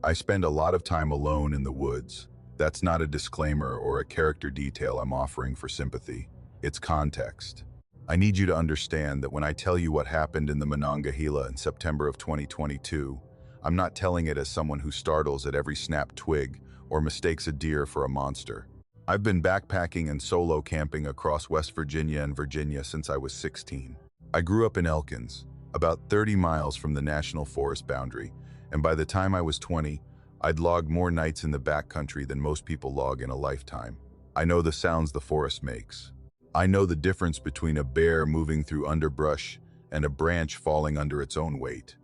I spend a lot of time alone in the woods. That's not a disclaimer or a character detail I'm offering for sympathy. It's context. I need you to understand that when I tell you what happened in the Monongahela in September of 2022, I'm not telling it as someone who startles at every snapped twig or mistakes a deer for a monster. I've been backpacking and solo camping across West Virginia and Virginia since I was 16. I grew up in Elkins, about 30 miles from the National Forest boundary, and by the time I was 20, I'd logged more nights in the backcountry than most people log in a lifetime. I know the sounds the forest makes. I know the difference between a bear moving through underbrush and a branch falling under its own weight.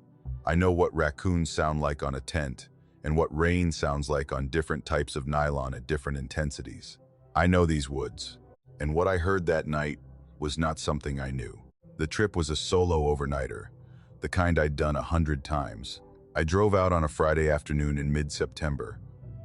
I know what raccoons sound like on a tent and what rain sounds like on different types of nylon at different intensities. I know these woods, and what I heard that night was not something I knew. The trip was a solo overnighter, the kind I'd done 100 times. I drove out on a Friday afternoon in mid-September,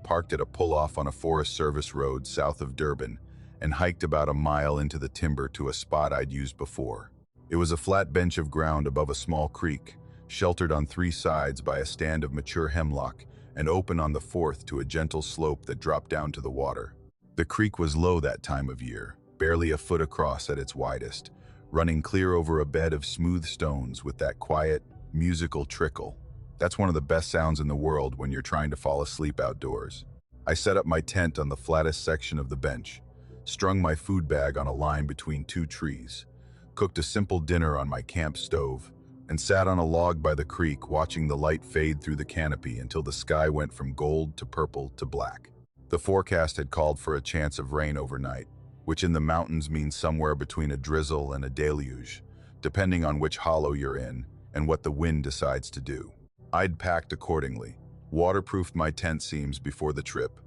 parked at a pull-off on a Forest Service road south of Durban, and hiked about a mile into the timber to a spot I'd used before. It was a flat bench of ground above a small creek, sheltered on 3 sides by a stand of mature hemlock and open on the 4th to a gentle slope that dropped down to the water. The creek was low that time of year, barely a foot across at its widest, running clear over a bed of smooth stones with that quiet, musical trickle. That's one of the best sounds in the world when you're trying to fall asleep outdoors. I set up my tent on the flattest section of the bench, strung my food bag on a line between 2 trees, cooked a simple dinner on my camp stove, and sat on a log by the creek watching the light fade through the canopy until the sky went from gold to purple to black. The forecast had called for a chance of rain overnight, which in the mountains means somewhere between a drizzle and a deluge, depending on which hollow you're in and what the wind decides to do. I'd packed accordingly, waterproofed my tent seams before the trip,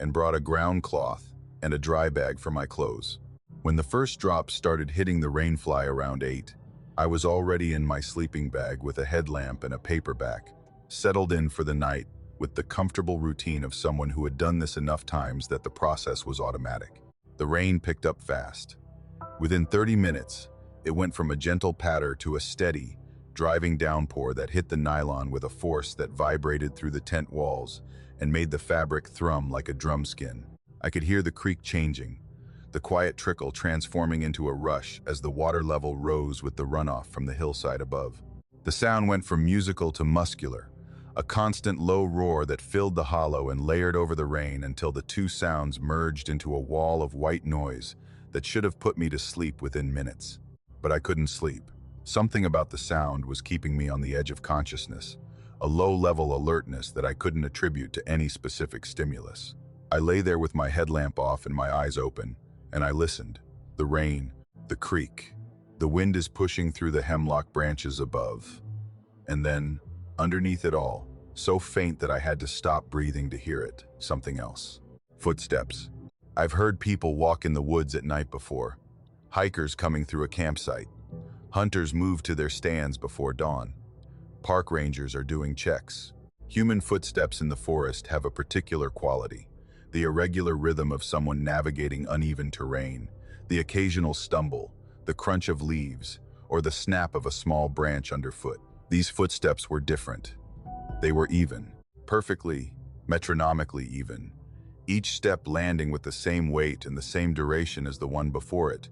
and brought a ground cloth and a dry bag for my clothes. When the first drops started hitting the rainfly around 8, I was already in my sleeping bag with a headlamp and a paperback, settled in for the night with the comfortable routine of someone who had done this enough times that the process was automatic. The rain picked up fast. Within 30 minutes, it went from a gentle patter to a steady, driving downpour that hit the nylon with a force that vibrated through the tent walls and made the fabric thrum like a drum skin. I could hear the creek changing, the quiet trickle transforming into a rush as the water level rose with the runoff from the hillside above. The sound went from musical to muscular, a constant low roar that filled the hollow and layered over the rain until the 2 sounds merged into a wall of white noise that should have put me to sleep within minutes. But I couldn't sleep. Something about the sound was keeping me on the edge of consciousness, a low-level alertness that I couldn't attribute to any specific stimulus. I lay there with my headlamp off and my eyes open, and I listened. The rain, the creek. The wind is pushing through the hemlock branches above. And then, underneath it all, so faint that I had to stop breathing to hear it, something else. Footsteps. I've heard people walk in the woods at night before. Hikers coming through a campsite. Hunters move to their stands before dawn. Park rangers are doing checks. Human footsteps in the forest have a particular quality. The irregular rhythm of someone navigating uneven terrain, the occasional stumble, the crunch of leaves, or the snap of a small branch underfoot. These footsteps were different. They were even, perfectly, metronomically even, each step landing with the same weight and the same duration as the one before it,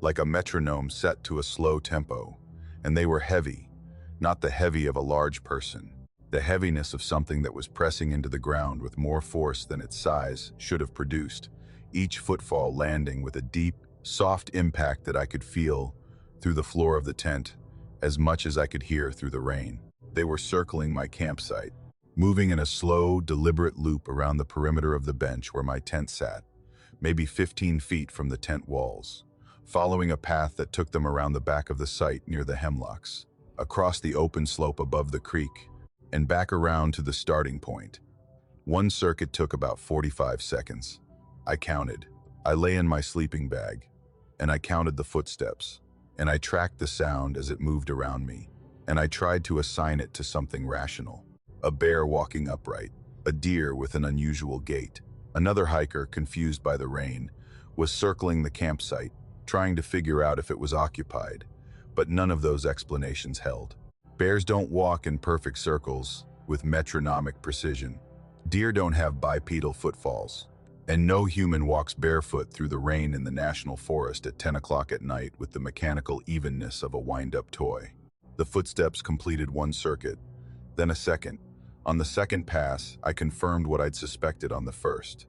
like a metronome set to a slow tempo. And they were heavy, not the heavy of a large person. The heaviness of something that was pressing into the ground with more force than its size should have produced, each footfall landing with a deep, soft impact that I could feel through the floor of the tent as much as I could hear through the rain. They were circling my campsite, moving in a slow, deliberate loop around the perimeter of the bench where my tent sat, maybe 15 feet from the tent walls, following a path that took them around the back of the site near the hemlocks, across the open slope above the creek, and back around to the starting point. One circuit took about 45 seconds. I counted. I lay in my sleeping bag, and I counted the footsteps, and I tracked the sound as it moved around me, and I tried to assign it to something rational. A bear walking upright, a deer with an unusual gait. Another hiker, confused by the rain, was circling the campsite, trying to figure out if it was occupied, but none of those explanations held. Bears don't walk in perfect circles. with metronomic precision. Deer don't have bipedal footfalls, and no human walks barefoot through the rain in the national forest at 10 o'clock at night with the mechanical evenness of a wind-up toy. The footsteps completed one circuit, then a second. On the second pass, I confirmed what I'd suspected on the first.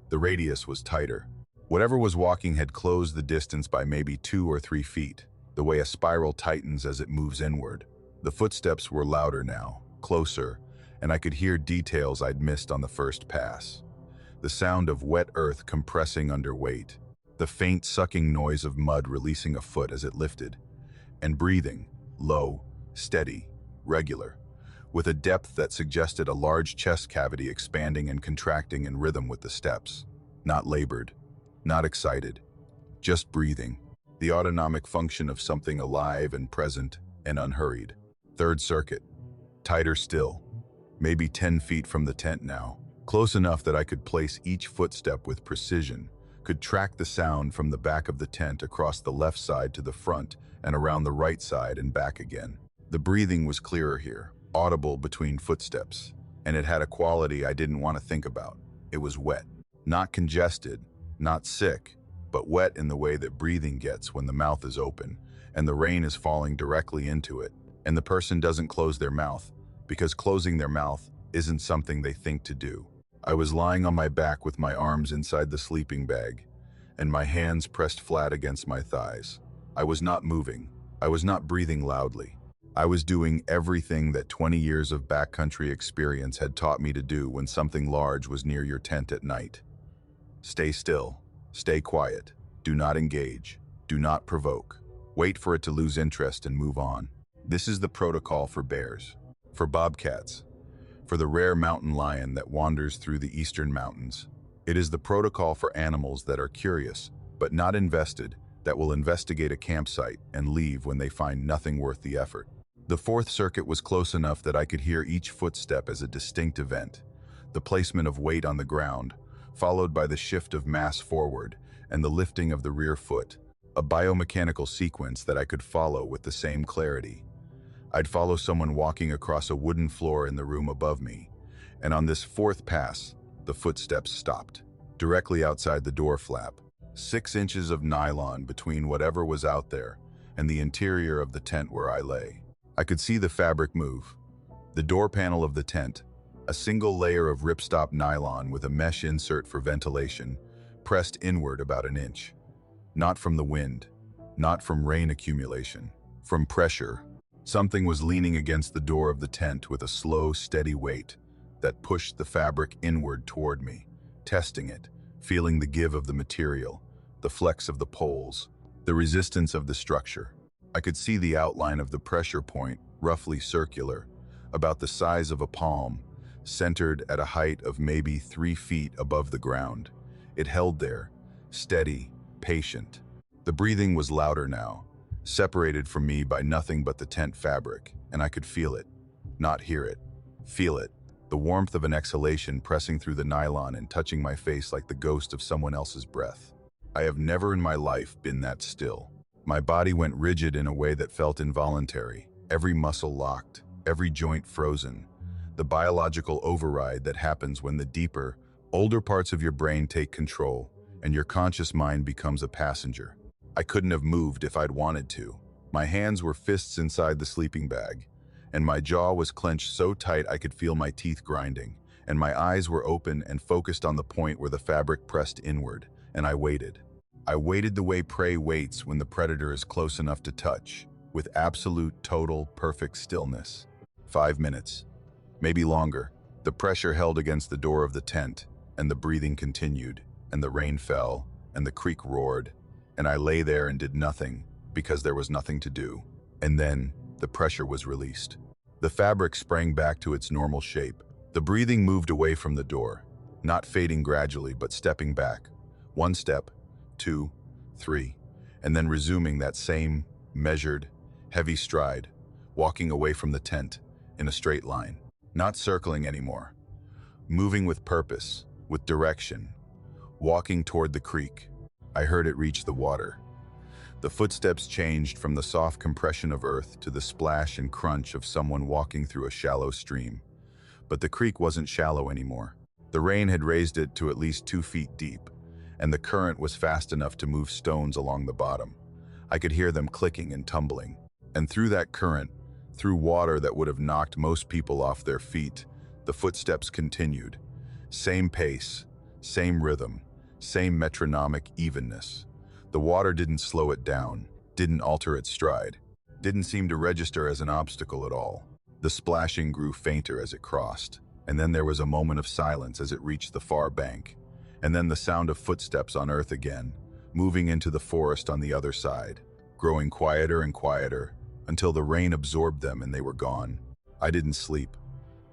The radius was tighter. Whatever was walking had closed the distance by maybe 2 or 3 feet, the way a spiral tightens as it moves inward. The footsteps were louder now, closer, and I could hear details I'd missed on the first pass. The sound of wet earth compressing under weight, the faint sucking noise of mud releasing a foot as it lifted, and breathing, low, steady, regular, with a depth that suggested a large chest cavity expanding and contracting in rhythm with the steps. Not labored, not excited, just breathing, the autonomic function of something alive and present and unhurried. Third circuit, tighter still, maybe 10 feet from the tent now, close enough that I could place each footstep with precision, could track the sound from the back of the tent across the left side to the front and around the right side and back again. The breathing was clearer here, audible between footsteps, and it had a quality I didn't want to think about. It was wet, not congested, not sick, but wet in the way that breathing gets when the mouth is open and the rain is falling directly into it, and the person doesn't close their mouth, because closing their mouth isn't something they think to do. I was lying on my back with my arms inside the sleeping bag, and my hands pressed flat against my thighs. I was not moving. I was not breathing loudly. I was doing everything that 20 years of backcountry experience had taught me to do when something large was near your tent at night. Stay still. Stay quiet. Do not engage. Do not provoke. Wait for it to lose interest and move on. This is the protocol for bears, for bobcats, for the rare mountain lion that wanders through the eastern mountains. It is the protocol for animals that are curious, but not invested, that will investigate a campsite and leave when they find nothing worth the effort. The fourth circuit was close enough that I could hear each footstep as a distinct event, the placement of weight on the ground, followed by the shift of mass forward and the lifting of the rear foot, a biomechanical sequence that I could follow with the same clarity. I'd follow someone walking across a wooden floor in the room above me, and on this fourth pass, the footsteps stopped, directly outside the door flap, 6 inches of nylon between whatever was out there and the interior of the tent where I lay. I could see the fabric move. The door panel of the tent, a single layer of ripstop nylon with a mesh insert for ventilation, pressed inward about an inch. Not from the wind, not from rain accumulation, from pressure. Something was leaning against the door of the tent with a slow, steady weight that pushed the fabric inward toward me, testing it, feeling the give of the material, the flex of the poles, the resistance of the structure. I could see the outline of the pressure point, roughly circular, about the size of a palm, centered at a height of maybe 3 feet above the ground. It held there, steady, patient. The breathing was louder now, separated from me by nothing but the tent fabric, and I could feel it, not hear it, feel it, the warmth of an exhalation pressing through the nylon and touching my face like the ghost of someone else's breath. I have never in my life been that still. My body went rigid in a way that felt involuntary, every muscle locked, every joint frozen, the biological override that happens when the deeper, older parts of your brain take control and your conscious mind becomes a passenger. I couldn't have moved if I'd wanted to. My hands were fists inside the sleeping bag, and my jaw was clenched so tight I could feel my teeth grinding, and my eyes were open and focused on the point where the fabric pressed inward, and I waited. I waited the way prey waits when the predator is close enough to touch, with absolute, total, perfect stillness. 5 minutes, maybe longer. The pressure held against the door of the tent, and the breathing continued, and the rain fell, and the creek roared, and I lay there and did nothing, because there was nothing to do. And then, the pressure was released. The fabric sprang back to its normal shape. The breathing moved away from the door, not fading gradually, but stepping back. 1 step, 2, 3, and then resuming that same, measured, heavy stride, walking away from the tent, in a straight line. Not circling anymore. Moving with purpose, with direction. Walking toward the creek. I heard it reach the water. The footsteps changed from the soft compression of earth to the splash and crunch of someone walking through a shallow stream. But the creek wasn't shallow anymore. The rain had raised it to at least 2 feet deep, and the current was fast enough to move stones along the bottom. I could hear them clicking and tumbling. And through that current, through water that would have knocked most people off their feet, the footsteps continued. Same pace, same rhythm, same metronomic evenness. The water didn't slow it down, didn't alter its stride, didn't seem to register as an obstacle at all. The splashing grew fainter as it crossed, and then there was a moment of silence as it reached the far bank, and then the sound of footsteps on earth again, moving into the forest on the other side, growing quieter and quieter, until the rain absorbed them and they were gone. I didn't sleep.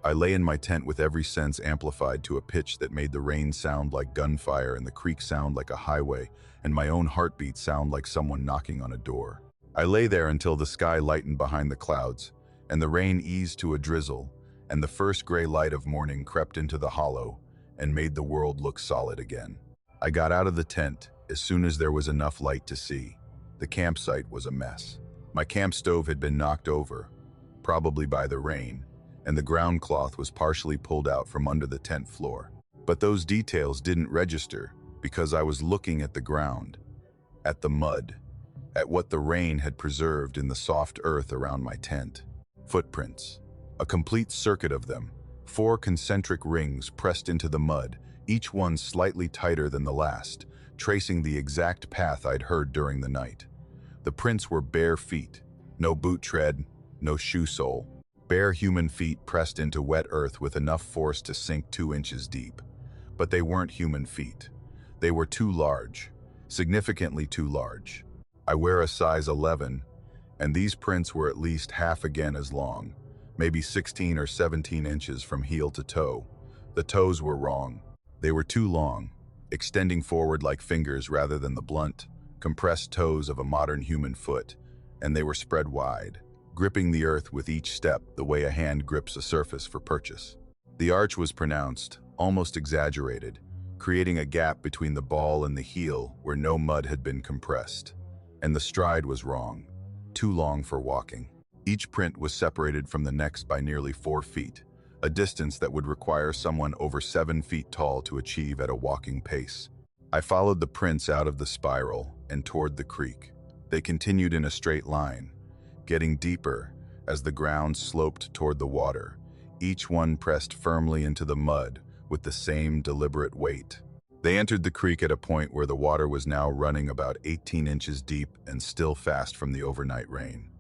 I lay in my tent with every sense amplified to a pitch that made the rain sound like gunfire and the creek sound like a highway, and my own heartbeat sound like someone knocking on a door. I lay there until the sky lightened behind the clouds, and the rain eased to a drizzle, and the first gray light of morning crept into the hollow and made the world look solid again. I got out of the tent as soon as there was enough light to see. The campsite was a mess. My camp stove had been knocked over, probably by the rain, and the ground cloth was partially pulled out from under the tent floor. But those details didn't register because I was looking at the ground, at the mud, at what the rain had preserved in the soft earth around my tent. Footprints. A complete circuit of them, 4 concentric rings pressed into the mud, each one slightly tighter than the last, tracing the exact path I'd heard during the night. The prints were bare feet, no boot tread, no shoe sole. Bare human feet pressed into wet earth with enough force to sink 2 inches deep. But they weren't human feet. They were too large, significantly too large. I wear a size 11, and these prints were at least half again as long, maybe 16 or 17 inches from heel to toe. The toes were wrong. They were too long, extending forward like fingers rather than the blunt, compressed toes of a modern human foot, and they were spread wide, gripping the earth with each step the way a hand grips a surface for purchase. The arch was pronounced, almost exaggerated, creating a gap between the ball and the heel where no mud had been compressed. And the stride was wrong, too long for walking. Each print was separated from the next by nearly 4 feet, a distance that would require someone over 7 feet tall to achieve at a walking pace. I followed the prints out of the spiral and toward the creek. They continued in a straight line, getting deeper as the ground sloped toward the water, each one pressed firmly into the mud with the same deliberate weight. They entered the creek at a point where the water was now running about 18 inches deep and still fast from the overnight rain.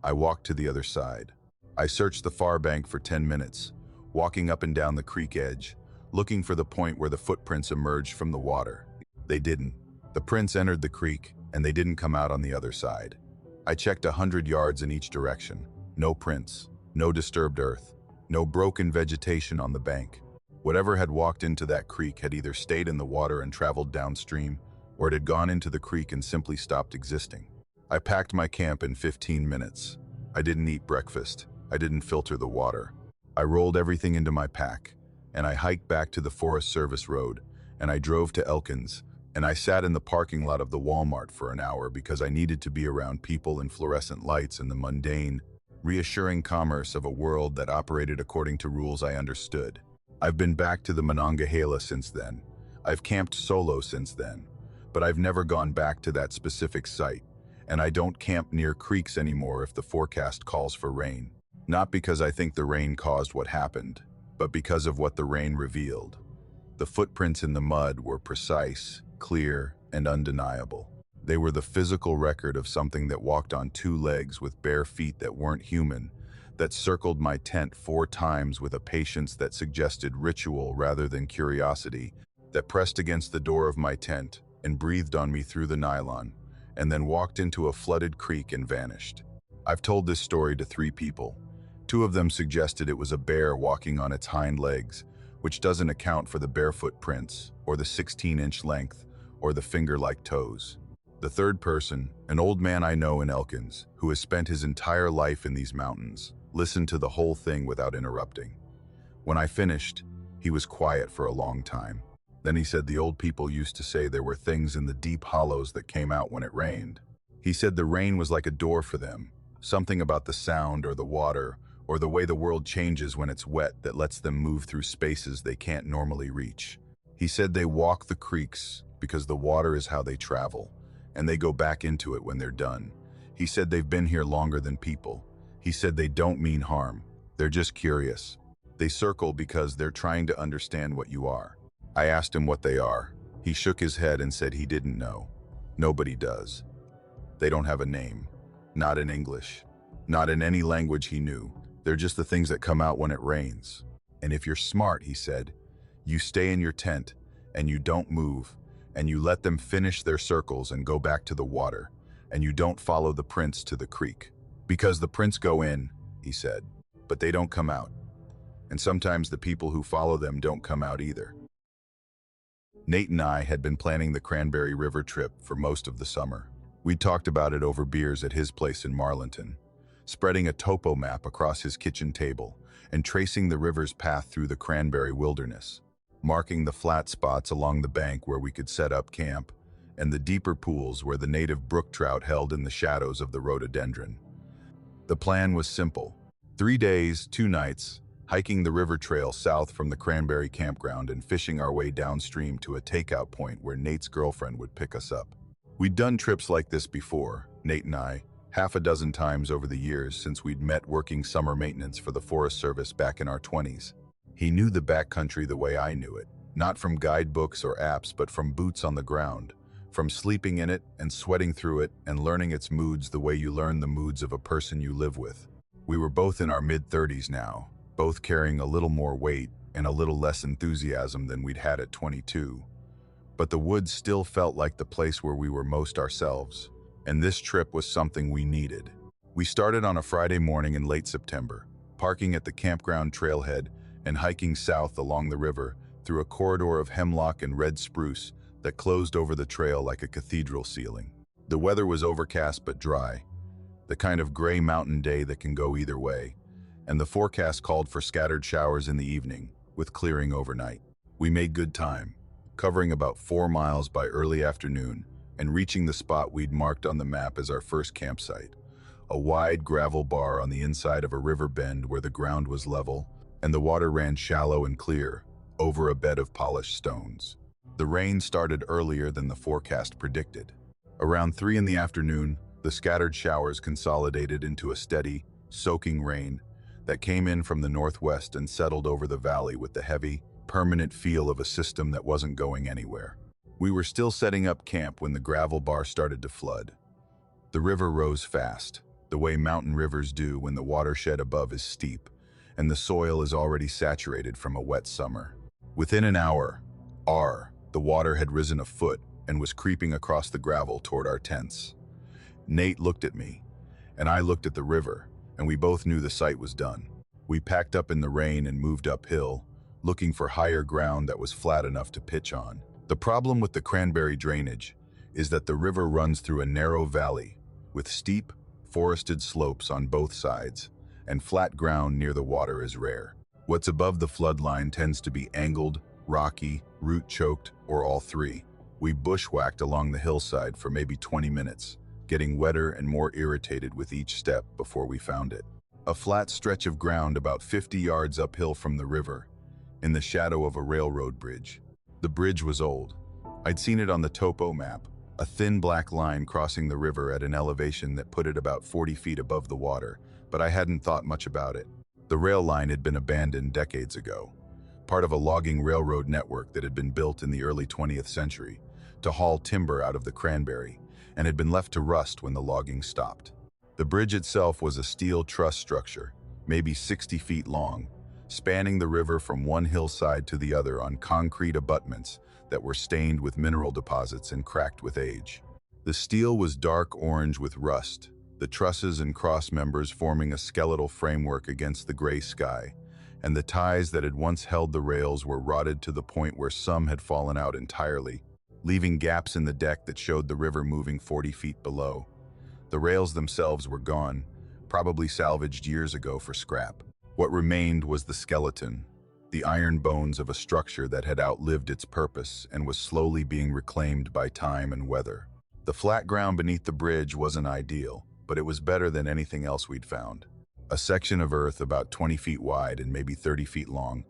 I walked to the other side. I searched the far bank for 10 minutes, walking up and down the creek edge, looking for the point where the footprints emerged from the water. They didn't. The prints entered the creek, and they didn't come out on the other side. I checked 100 yards in each direction. No prints, no disturbed earth, no broken vegetation on the bank. Whatever had walked into that creek had either stayed in the water and traveled downstream, or it had gone into the creek and simply stopped existing. I packed my camp in 15 minutes. I didn't eat breakfast. I didn't filter the water. I rolled everything into my pack, and I hiked back to the Forest Service Road, and I drove to Elkins, and I sat in the parking lot of the Walmart for an hour because I needed to be around people and fluorescent lights and the mundane, reassuring commerce of a world that operated according to rules I understood. I've been back to the Monongahela since then. I've camped solo since then, but I've never gone back to that specific site, and I don't camp near creeks anymore if the forecast calls for rain. Not because I think the rain caused what happened, but because of what the rain revealed. The footprints in the mud were precise, clear, and undeniable. They were the physical record of something that walked on 2 legs with bare feet that weren't human, that circled my tent 4 times with a patience that suggested ritual rather than curiosity, that pressed against the door of my tent and breathed on me through the nylon, and then walked into a flooded creek and vanished. I've told this story to 3 people. 2 of them suggested it was a bear walking on its hind legs, which doesn't account for the barefoot prints, or the 16-inch length, or the finger-like toes. The 3rd person, an old man I know in Elkins, who has spent his entire life in these mountains, listened to the whole thing without interrupting. When I finished, he was quiet for a long time. Then he said the old people used to say there were things in the deep hollows that came out when it rained. He said the rain was like a door for them, something about the sound or the water, or the way the world changes when it's wet that lets them move through spaces they can't normally reach. He said they walk the creeks because the water is how they travel, and they go back into it when they're done. He said they've been here longer than people. He said they don't mean harm. They're just curious. They circle because they're trying to understand what you are. I asked him what they are. He shook his head and said he didn't know. Nobody does. They don't have a name. Not in English. Not in any language he knew. They're just the things that come out when it rains. And if you're smart, he said, you stay in your tent and you don't move and you let them finish their circles and go back to the water, and you don't follow the prints to the creek. Because the prints go in, he said, but they don't come out. And sometimes the people who follow them don't come out either. Nate and I had been planning the Cranberry River trip for most of the summer. We'd talked about it over beers at his place in Marlinton, spreading a topo map across his kitchen table and tracing the river's path through the cranberry wilderness, marking the flat spots along the bank where we could set up camp and the deeper pools where the native brook trout held in the shadows of the rhododendron. The plan was simple. 3 days, 2 nights, hiking the river trail south from the Cranberry campground and fishing our way downstream to a takeout point where Nate's girlfriend would pick us up. We'd done trips like this before, Nate and I, half a dozen times over the years since we'd met working summer maintenance for the Forest Service back in our 20s. He knew the backcountry the way I knew it, not from guidebooks or apps, but from boots on the ground, from sleeping in it and sweating through it and learning its moods the way you learn the moods of a person you live with. We were both in our mid-30s now, both carrying a little more weight and a little less enthusiasm than we'd had at 22. But the woods still felt like the place where we were most ourselves, and this trip was something we needed. We started on a Friday morning in late September, parking at the campground trailhead and hiking south along the river through a corridor of hemlock and red spruce that closed over the trail like a cathedral ceiling. The weather was overcast but dry, the kind of gray mountain day that can go either way, and the forecast called for scattered showers in the evening, with clearing overnight. We made good time, covering about 4 miles by early afternoon and reaching the spot we'd marked on the map as our first campsite, a wide gravel bar on the inside of a river bend where the ground was level and the water ran shallow and clear over a bed of polished stones. The rain started earlier than the forecast predicted. Around 3 in the afternoon, the scattered showers consolidated into a steady, soaking rain that came in from the northwest and settled over the valley with the heavy, permanent feel of a system that wasn't going anywhere. We were still setting up camp when the gravel bar started to flood. The river rose fast, the way mountain rivers do when the watershed above is steep and the soil is already saturated from a wet summer. Within an hour, the water had risen a foot and was creeping across the gravel toward our tents. Nate looked at me, and I looked at the river, and we both knew the sight was done. We packed up in the rain and moved uphill, looking for higher ground that was flat enough to pitch on. The problem with the cranberry drainage is that the river runs through a narrow valley with steep, forested slopes on both sides, and flat ground near the water is rare. What's above the flood line tends to be angled, rocky, root-choked, or all three. We bushwhacked along the hillside for maybe 20 minutes, getting wetter and more irritated with each step before we found it. A flat stretch of ground about 50 yards uphill from the river, in the shadow of a railroad bridge. The bridge was old. I'd seen it on the topo map, a thin black line crossing the river at an elevation that put it about 40 feet above the water, but I hadn't thought much about it. The rail line had been abandoned decades ago, part of a logging railroad network that had been built in the early 20th century to haul timber out of the Cranberry, and had been left to rust when the logging stopped. The bridge itself was a steel truss structure, maybe 60 feet long, spanning the river from one hillside to the other on concrete abutments that were stained with mineral deposits and cracked with age. The steel was dark orange with rust, the trusses and cross members forming a skeletal framework against the gray sky, and the ties that had once held the rails were rotted to the point where some had fallen out entirely, leaving gaps in the deck that showed the river moving 40 feet below. The rails themselves were gone, probably salvaged years ago for scrap. What remained was the skeleton, the iron bones of a structure that had outlived its purpose and was slowly being reclaimed by time and weather. The flat ground beneath the bridge wasn't ideal, but it was better than anything else we'd found. A section of earth about 20 feet wide and maybe 30 feet long,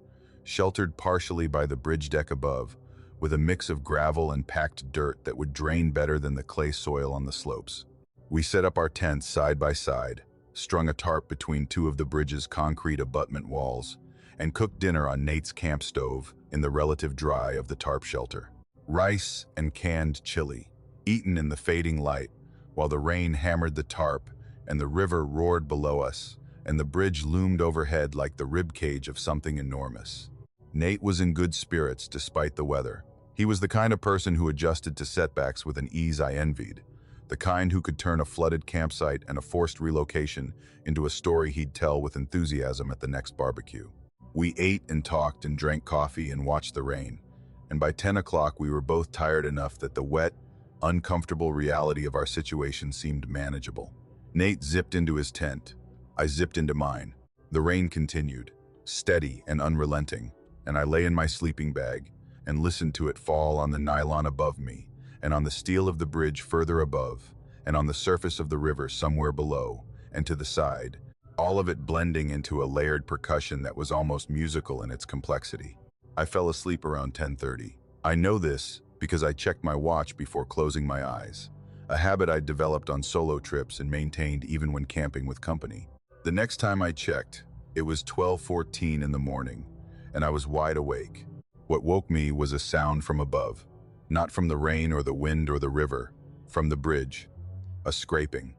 sheltered partially by the bridge deck above, with a mix of gravel and packed dirt that would drain better than the clay soil on the slopes. We set up our tents side by side, strung a tarp between two of the bridge's concrete abutment walls, and cooked dinner on Nate's camp stove in the relative dry of the tarp shelter. Rice and canned chili, eaten in the fading light, while the rain hammered the tarp and the river roared below us, and the bridge loomed overhead like the ribcage of something enormous. Nate was in good spirits despite the weather. He was the kind of person who adjusted to setbacks with an ease I envied, the kind who could turn a flooded campsite and a forced relocation into a story he'd tell with enthusiasm at the next barbecue. We ate and talked and drank coffee and watched the rain, and by 10 o'clock we were both tired enough that the wet, uncomfortable reality of our situation seemed manageable. Nate zipped into his tent. I zipped into mine. The rain continued, steady and unrelenting, and I lay in my sleeping bag and listened to it fall on the nylon above me, and on the steel of the bridge further above, and on the surface of the river somewhere below, and to the side, all of it blending into a layered percussion that was almost musical in its complexity. I fell asleep around 10:30. I know this because I checked my watch before closing my eyes, a habit I'd developed on solo trips and maintained even when camping with company. The next time I checked, it was 12:14 in the morning, and I was wide awake. What woke me was a sound from above, not from the rain or the wind or the river, from the bridge, a scraping.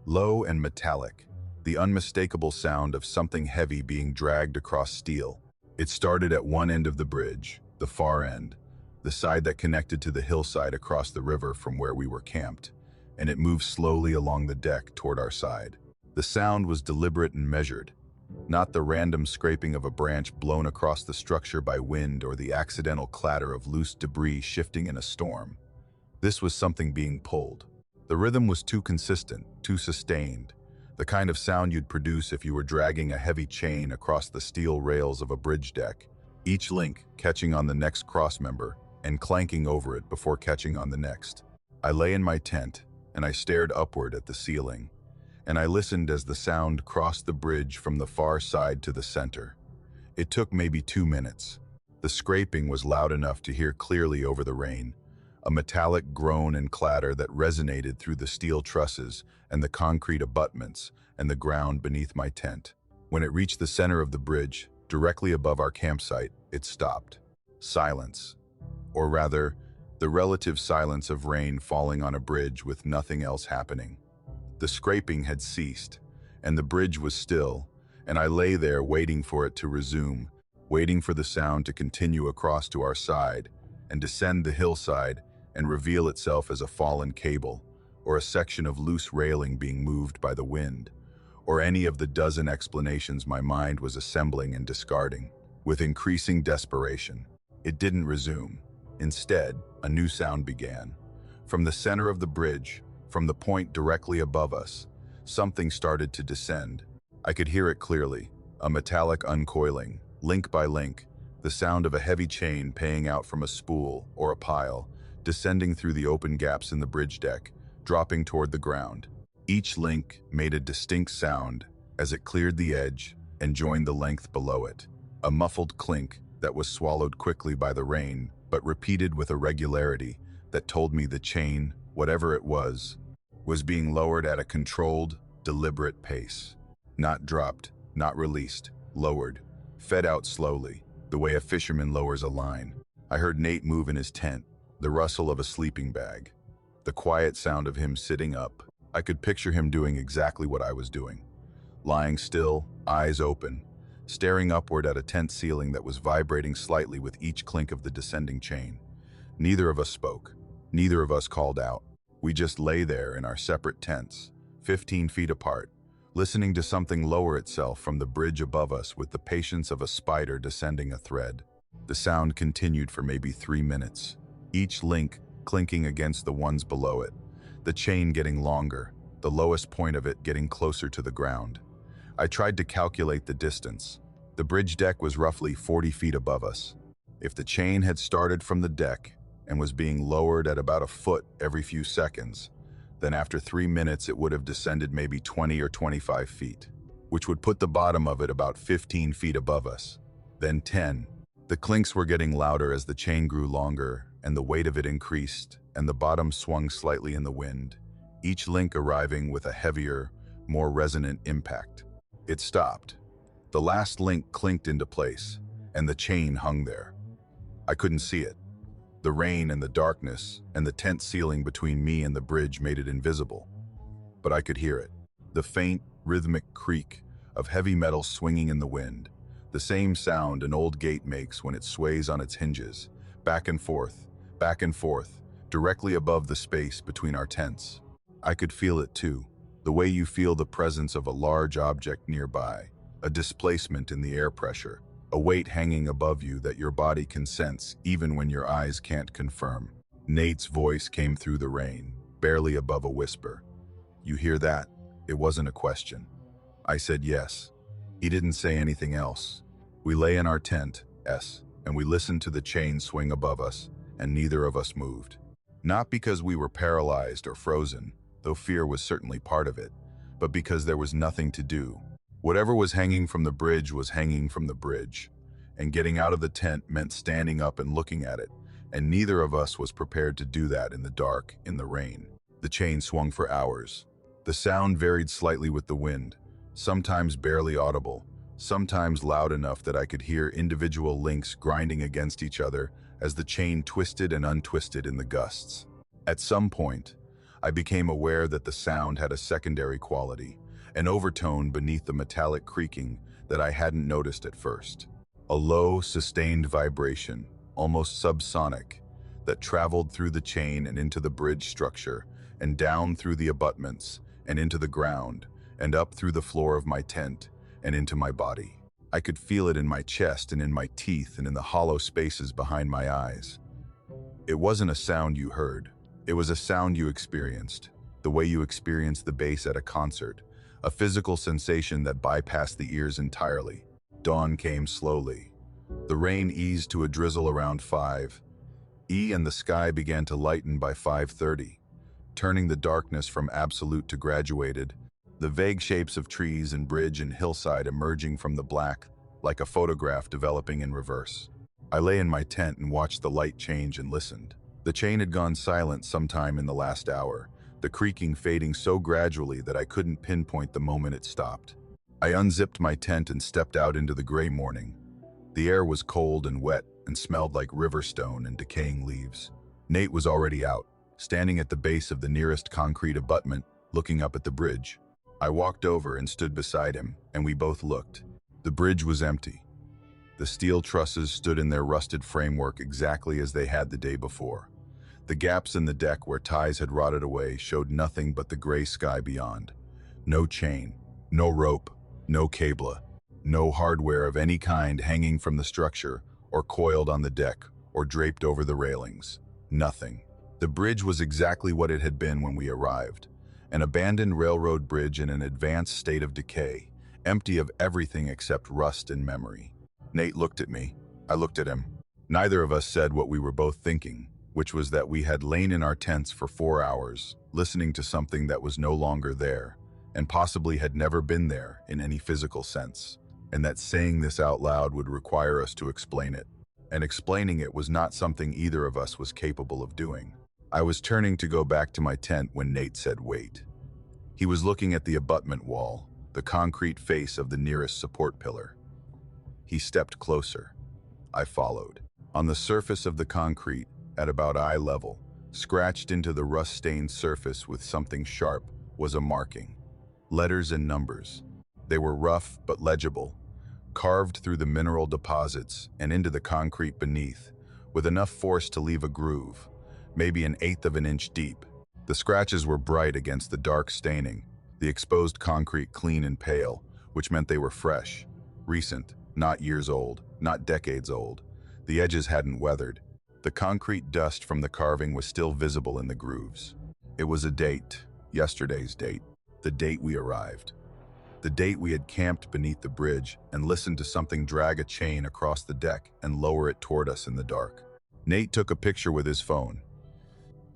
Low and metallic, the unmistakable sound of something heavy being dragged across steel. It started at one end of the bridge, the far end, the side that connected to the hillside across the river from where we were camped, and it moved slowly along the deck toward our side. The sound was deliberate and measured, not the random scraping of a branch blown across the structure by wind or the accidental clatter of loose debris shifting in a storm. This was something being pulled. The rhythm was too consistent, too sustained, the kind of sound you'd produce if you were dragging a heavy chain across the steel rails of a bridge deck, each link catching on the next crossmember and clanking over it before catching on the next. I lay in my tent, and I stared upward at the ceiling, and I listened as the sound crossed the bridge from the far side to the center. It took maybe 2 minutes. The scraping was loud enough to hear clearly over the rain, a metallic groan and clatter that resonated through the steel trusses and the concrete abutments and the ground beneath my tent. When it reached the center of the bridge, directly above our campsite, it stopped. Silence. Or rather, the relative silence of rain falling on a bridge with nothing else happening. The scraping had ceased, and the bridge was still, and I lay there waiting for it to resume, waiting for the sound to continue across to our side and descend the hillside and reveal itself as a fallen cable, or a section of loose railing being moved by the wind, or any of the dozen explanations my mind was assembling and discarding. With increasing desperation, it didn't resume. Instead, a new sound began. From the center of the bridge, from the point directly above us, something started to descend. I could hear it clearly, a metallic uncoiling, link by link, the sound of a heavy chain paying out from a spool or a pile, descending through the open gaps in the bridge deck, dropping toward the ground. Each link made a distinct sound as it cleared the edge and joined the length below it, a muffled clink that was swallowed quickly by the rain, but repeated with a regularity that told me the chain, whatever it was being lowered at a controlled, deliberate pace. Not dropped, not released, lowered, fed out slowly, the way a fisherman lowers a line. I heard Nate move in his tent, the rustle of a sleeping bag, the quiet sound of him sitting up. I could picture him doing exactly what I was doing, lying still, eyes open, staring upward at a tent ceiling that was vibrating slightly with each clink of the descending chain. Neither of us spoke. Neither of us called out. We just lay there in our separate tents, 15 feet apart, listening to something lower itself from the bridge above us with the patience of a spider descending a thread. The sound continued for maybe 3 minutes, each link clinking against the ones below it, the chain getting longer, the lowest point of it getting closer to the ground. I tried to calculate the distance. The bridge deck was roughly 40 feet above us. If the chain had started from the deck and was being lowered at about a foot every few seconds, then after 3 minutes it would have descended maybe 20 or 25 feet. which would put the bottom of it about 15 feet above us. Then 10. The clinks were getting louder as the chain grew longer, and the weight of it increased, and the bottom swung slightly in the wind, each link arriving with a heavier, more resonant impact. It stopped. The last link clinked into place, and the chain hung there. I couldn't see it. The rain and the darkness and the tent ceiling between me and the bridge made it invisible. But I could hear it. The faint, rhythmic creak of heavy metal swinging in the wind. The same sound an old gate makes when it sways on its hinges, back and forth, directly above the space between our tents. I could feel it too, the way you feel the presence of a large object nearby, a displacement in the air pressure, a weight hanging above you that your body can sense even when your eyes can't confirm. Nate's voice came through the rain, barely above a whisper. "You hear that?" It wasn't a question. I said yes. He didn't say anything else. We lay in our tent, and we listened to the chain swing above us, and neither of us moved. Not because we were paralyzed or frozen, though fear was certainly part of it, but because there was nothing to do. Whatever was hanging from the bridge was hanging from the bridge, and getting out of the tent meant standing up and looking at it, and neither of us was prepared to do that in the dark, in the rain. The chain swung for hours. The sound varied slightly with the wind, sometimes barely audible, sometimes loud enough that I could hear individual links grinding against each other as the chain twisted and untwisted in the gusts. At some point, I became aware that the sound had a secondary quality, an overtone beneath the metallic creaking that I hadn't noticed at first. A low, sustained vibration, almost subsonic, that traveled through the chain and into the bridge structure, and down through the abutments, and into the ground, and up through the floor of my tent, and into my body. I could feel it in my chest and in my teeth and in the hollow spaces behind my eyes. It wasn't a sound you heard. It was a sound you experienced, the way you experience the bass at a concert, a physical sensation that bypassed the ears entirely. Dawn came slowly. The rain eased to a drizzle around 5 and the sky began to lighten by 5:30, turning the darkness from absolute to graduated, the vague shapes of trees and bridge and hillside emerging from the black, like a photograph developing in reverse. I lay in my tent and watched the light change and listened. The chain had gone silent sometime in the last hour, the creaking fading so gradually that I couldn't pinpoint the moment it stopped. I unzipped my tent and stepped out into the gray morning. The air was cold and wet and smelled like river stone and decaying leaves. Nate was already out, standing at the base of the nearest concrete abutment, looking up at the bridge. I walked over and stood beside him, and we both looked. The bridge was empty. The steel trusses stood in their rusted framework exactly as they had the day before. The gaps in the deck where ties had rotted away showed nothing but the gray sky beyond. No chain, no rope, no cable, no hardware of any kind hanging from the structure, or coiled on the deck, or draped over the railings. Nothing. The bridge was exactly what it had been when we arrived. An abandoned railroad bridge in an advanced state of decay, empty of everything except rust and memory. Nate looked at me. I looked at him. Neither of us said what we were both thinking, which was that we had lain in our tents for 4 hours, listening to something that was no longer there, and possibly had never been there in any physical sense, and that saying this out loud would require us to explain it. And explaining it was not something either of us was capable of doing. I was turning to go back to my tent when Nate said, "Wait." He was looking at the abutment wall, the concrete face of the nearest support pillar. He stepped closer. I followed. On the surface of the concrete, at about eye level, scratched into the rust-stained surface with something sharp, was a marking. Letters and numbers. They were rough but legible, carved through the mineral deposits and into the concrete beneath, with enough force to leave a groove, maybe 1/8 of an inch deep. The scratches were bright against the dark staining, the exposed concrete clean and pale, which meant they were fresh, recent, not years old, not decades old. The edges hadn't weathered. The concrete dust from the carving was still visible in the grooves. It was a date, yesterday's date, the date we arrived. The date we had camped beneath the bridge and listened to something drag a chain across the deck and lower it toward us in the dark. Nate took a picture with his phone.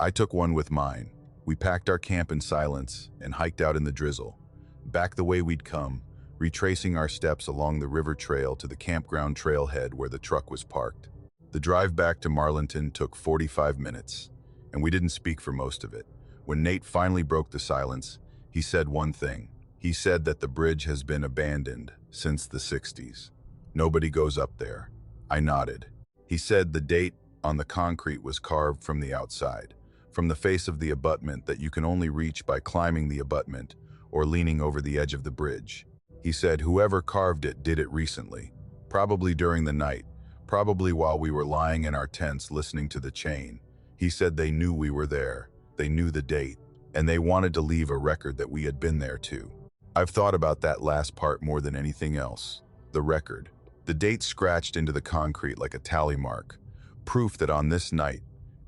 I took one with mine. We packed our camp in silence and hiked out in the drizzle, back the way we'd come, retracing our steps along the river trail to the campground trailhead where the truck was parked. The drive back to Marlinton took 45 minutes, and we didn't speak for most of it. When Nate finally broke the silence, he said one thing. He said that the bridge has been abandoned since the 60s. Nobody goes up there. I nodded. He said the date on the concrete was carved from the outside, from the face of the abutment that you can only reach by climbing the abutment or leaning over the edge of the bridge. He said whoever carved it did it recently, probably during the night, probably while we were lying in our tents listening to the chain. He said they knew we were there, they knew the date, and they wanted to leave a record that we had been there too. I've thought about that last part more than anything else. The record. The date scratched into the concrete like a tally mark. Proof that on this night,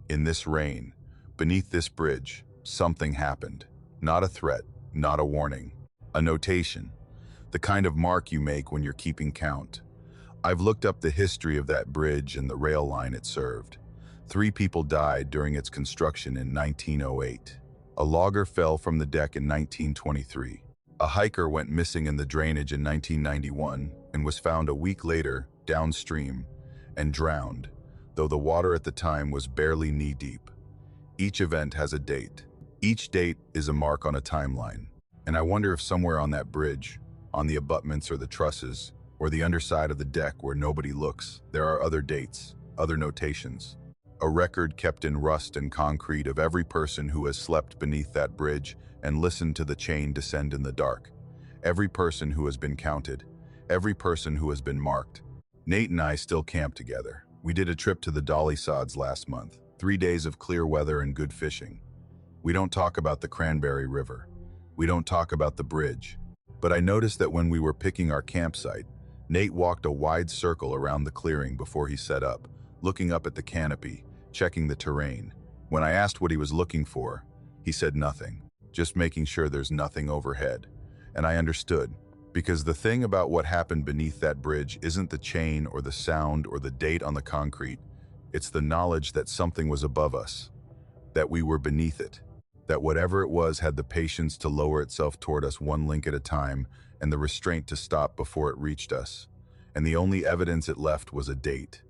in this rain, beneath this bridge, something happened. Not a threat, not a warning. A notation. The kind of mark you make when you're keeping count. I've looked up the history of that bridge and the rail line it served. 3 people died during its construction in 1908. A logger fell from the deck in 1923. A hiker went missing in the drainage in 1991 and was found a week later, downstream, and drowned, though the water at the time was barely knee-deep. Each event has a date. Each date is a mark on a timeline. And I wonder if somewhere on that bridge, on the abutments or the trusses, or the underside of the deck where nobody looks, there are other dates, other notations. A record kept in rust and concrete of every person who has slept beneath that bridge and listened to the chain descend in the dark. Every person who has been counted. Every person who has been marked. Nate and I still camp together. We did a trip to the Dolly Sods last month. 3 days of clear weather and good fishing. We don't talk about the Cranberry River. We don't talk about the bridge. But I noticed that when we were picking our campsite, Nate walked a wide circle around the clearing before he set up, looking up at the canopy, checking the terrain. When I asked what he was looking for, he said nothing, just making sure there's nothing overhead. And I understood, because the thing about what happened beneath that bridge isn't the chain or the sound or the date on the concrete. It's the knowledge that something was above us, that we were beneath it, that whatever it was had the patience to lower itself toward us one link at a time and the restraint to stop before it reached us. And the only evidence it left was a date.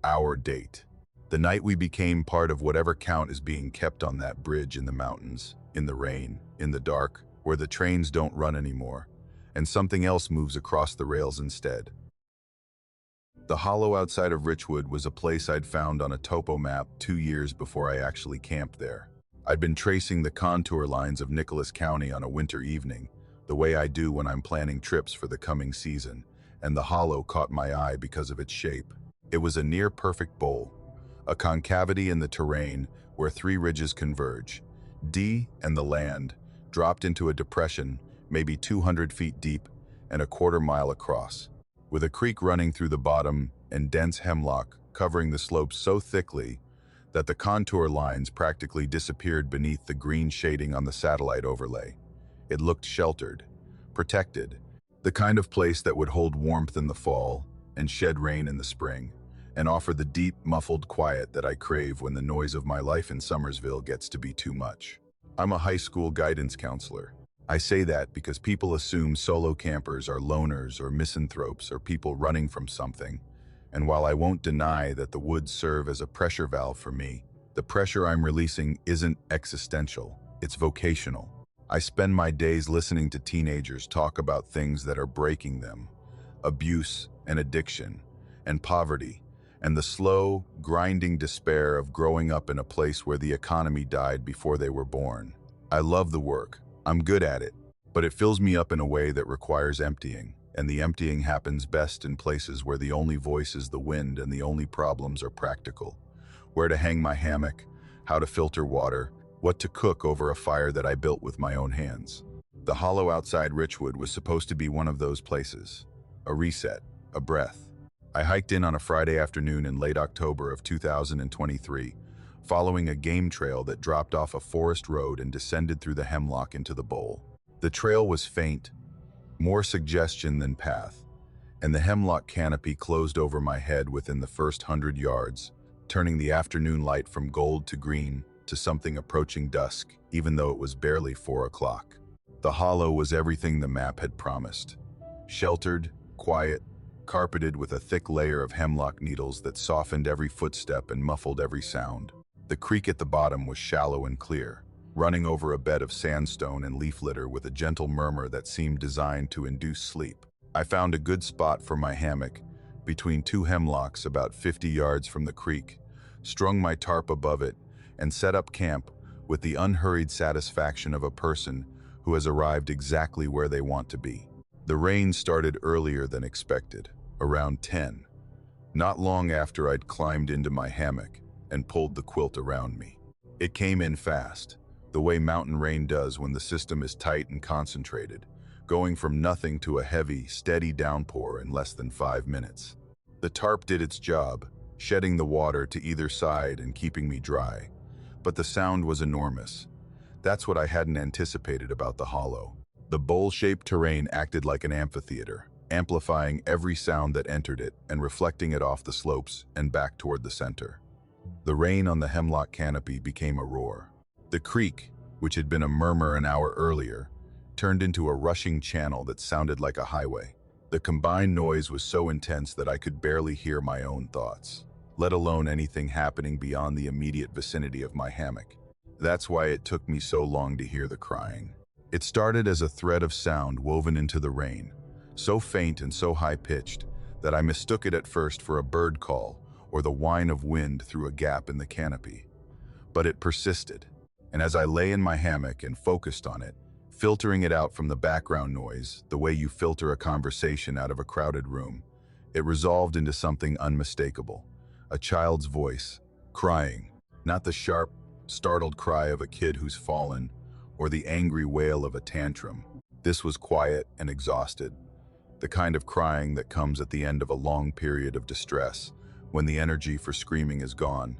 Our date. The night we became part of whatever count is being kept on that bridge in the mountains, in the rain, in the dark, where the trains don't run anymore, and something else moves across the rails instead. The hollow outside of Richwood was a place I'd found on a topo map 2 years before I actually camped there. I'd been tracing the contour lines of Nicholas County on a winter evening, the way I do when I'm planning trips for the coming season, and the hollow caught my eye because of its shape. It was a near-perfect bowl, a concavity in the terrain where 3 ridges converge. D and the land dropped into a depression maybe 200 feet deep and a quarter mile across, with a creek running through the bottom and dense hemlock covering the slopes so thickly that the contour lines practically disappeared beneath the green shading on the satellite overlay. It looked sheltered, protected, the kind of place that would hold warmth in the fall and shed rain in the spring, and offer the deep, muffled quiet that I crave when the noise of my life in Summersville gets to be too much. I'm a high school guidance counselor. I say that because people assume solo campers are loners or misanthropes or people running from something. And while I won't deny that the woods serve as a pressure valve for me, the pressure I'm releasing isn't existential, it's vocational. I spend my days listening to teenagers talk about things that are breaking them, abuse and addiction, and poverty, and the slow, grinding despair of growing up in a place where the economy died before they were born. I love the work. I'm good at it, but it fills me up in a way that requires emptying, and the emptying happens best in places where the only voice is the wind and the only problems are practical. Where to hang my hammock, how to filter water, what to cook over a fire that I built with my own hands. The hollow outside Richwood was supposed to be one of those places. A reset, a breath. I hiked in on a Friday afternoon in late October of 2023, following a game trail that dropped off a forest road and descended through the hemlock into the bowl. The trail was faint, more suggestion than path, and the hemlock canopy closed over my head within the first 100 yards, turning the afternoon light from gold to green to something approaching dusk, even though it was barely 4 o'clock. The hollow was everything the map had promised. Sheltered, quiet, carpeted with a thick layer of hemlock needles that softened every footstep and muffled every sound. The creek at the bottom was shallow and clear, running over a bed of sandstone and leaf litter with a gentle murmur that seemed designed to induce sleep. I found a good spot for my hammock, between two hemlocks about 50 yards from the creek, strung my tarp above it, and set up camp with the unhurried satisfaction of a person who has arrived exactly where they want to be. The rain started earlier than expected, around 10, not long after I'd climbed into my hammock and pulled the quilt around me. It came in fast, the way mountain rain does when the system is tight and concentrated, going from nothing to a heavy, steady downpour in less than 5 minutes. The tarp did its job, shedding the water to either side and keeping me dry. But the sound was enormous. That's what I hadn't anticipated about the hollow. The bowl-shaped terrain acted like an amphitheater, amplifying every sound that entered it and reflecting it off the slopes and back toward the center. The rain on the hemlock canopy became a roar. The creek, which had been a murmur an hour earlier, turned into a rushing channel that sounded like a highway. The combined noise was so intense that I could barely hear my own thoughts, let alone anything happening beyond the immediate vicinity of my hammock. That's why it took me so long to hear the crying. It started as a thread of sound woven into the rain, so faint and so high-pitched that I mistook it at first for a bird call or the whine of wind through a gap in the canopy. But it persisted, and as I lay in my hammock and focused on it, filtering it out from the background noise, the way you filter a conversation out of a crowded room, it resolved into something unmistakable. A child's voice, crying, not the sharp, startled cry of a kid who's fallen, or the angry wail of a tantrum. This was quiet and exhausted, the kind of crying that comes at the end of a long period of distress, when the energy for screaming is gone,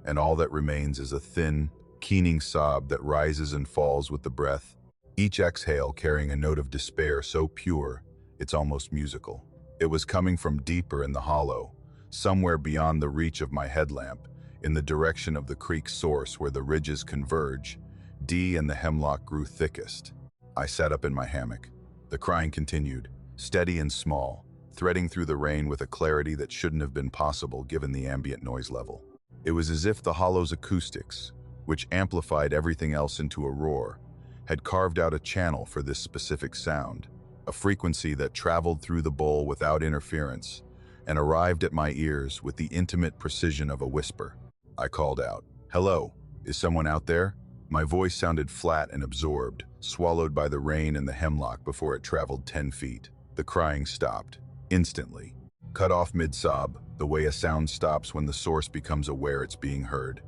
and all that remains is a thin, keening sob that rises and falls with the breath, each exhale carrying a note of despair so pure, it's almost musical. It was coming from deeper in the hollow, somewhere beyond the reach of my headlamp, in the direction of the creek's source where the ridges converge, D and the hemlock grew thickest. I sat up in my hammock. The crying continued, steady and small, threading through the rain with a clarity that shouldn't have been possible given the ambient noise level. It was as if the hollow's acoustics, which amplified everything else into a roar, had carved out a channel for this specific sound, a frequency that traveled through the bowl without interference and arrived at my ears with the intimate precision of a whisper. I called out, "Hello, is someone out there?" My voice sounded flat and absorbed, swallowed by the rain and the hemlock before it traveled 10 feet. The crying stopped, instantly, cut off mid-sob, the way a sound stops when the source becomes aware it's being heard.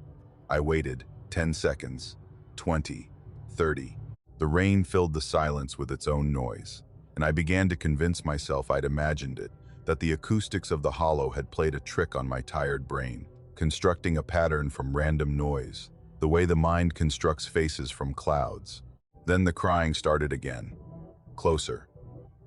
I waited, 10 seconds, 20, 30. The rain filled the silence with its own noise, and I began to convince myself I'd imagined it, that the acoustics of the hollow had played a trick on my tired brain, constructing a pattern from random noise, the way the mind constructs faces from clouds. Then the crying started again. Closer.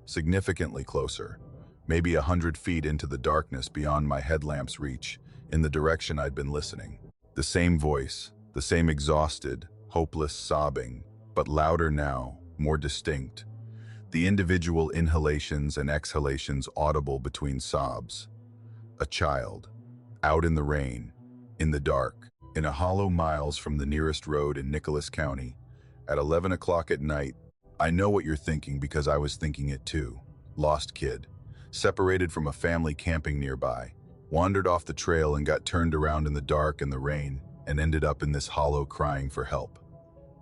Significantly closer. Maybe 100 feet into the darkness beyond my headlamp's reach, in the direction I'd been listening. The same voice, the same exhausted, hopeless sobbing, but louder now, more distinct. The individual inhalations and exhalations audible between sobs. A child, out in the rain, in the dark, in a hollow miles from the nearest road in Nicholas County, at 11 o'clock at night. I know what you're thinking because I was thinking it too. Lost kid, separated from a family camping nearby, wandered off the trail and got turned around in the dark and the rain, and ended up in this hollow crying for help.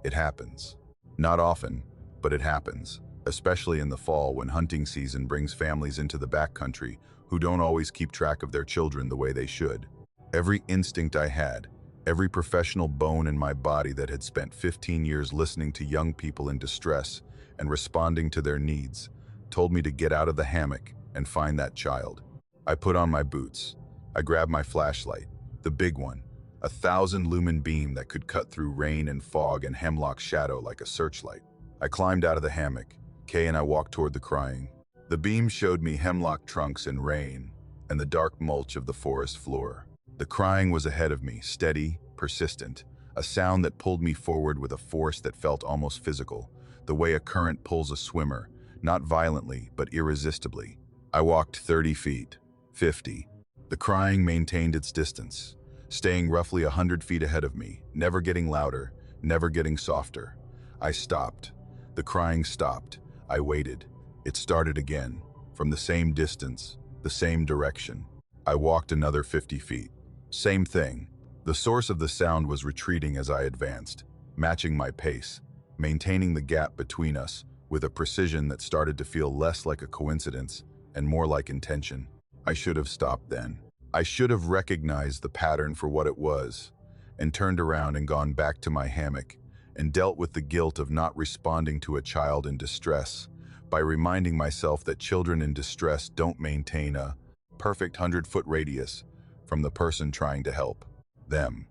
It happens. Not often, but it happens, especially in the fall when hunting season brings families into the backcountry who don't always keep track of their children the way they should. Every instinct I had, every professional bone in my body that had spent 15 years listening to young people in distress and responding to their needs, told me to get out of the hammock and find that child. I put on my boots. I grabbed my flashlight, the big one, a 1,000-lumen beam that could cut through rain and fog and hemlock shadow like a searchlight. I climbed out of the hammock. Kay and I walked toward the crying. The beam showed me hemlock trunks and rain, and the dark mulch of the forest floor. The crying was ahead of me, steady, persistent, a sound that pulled me forward with a force that felt almost physical, the way a current pulls a swimmer, not violently, but irresistibly. I walked 30 feet, 50. The crying maintained its distance, staying roughly 100 feet ahead of me, never getting louder, never getting softer. I stopped. The crying stopped. I waited. It started again, from the same distance, the same direction. I walked another 50 feet. Same thing. The source of the sound was retreating as I advanced, matching my pace, maintaining the gap between us with a precision that started to feel less like a coincidence and more like intention. I should have stopped then. I should have recognized the pattern for what it was and turned around and gone back to my hammock and dealt with the guilt of not responding to a child in distress by reminding myself that children in distress don't maintain a perfect 100-foot radius from the person trying to help them.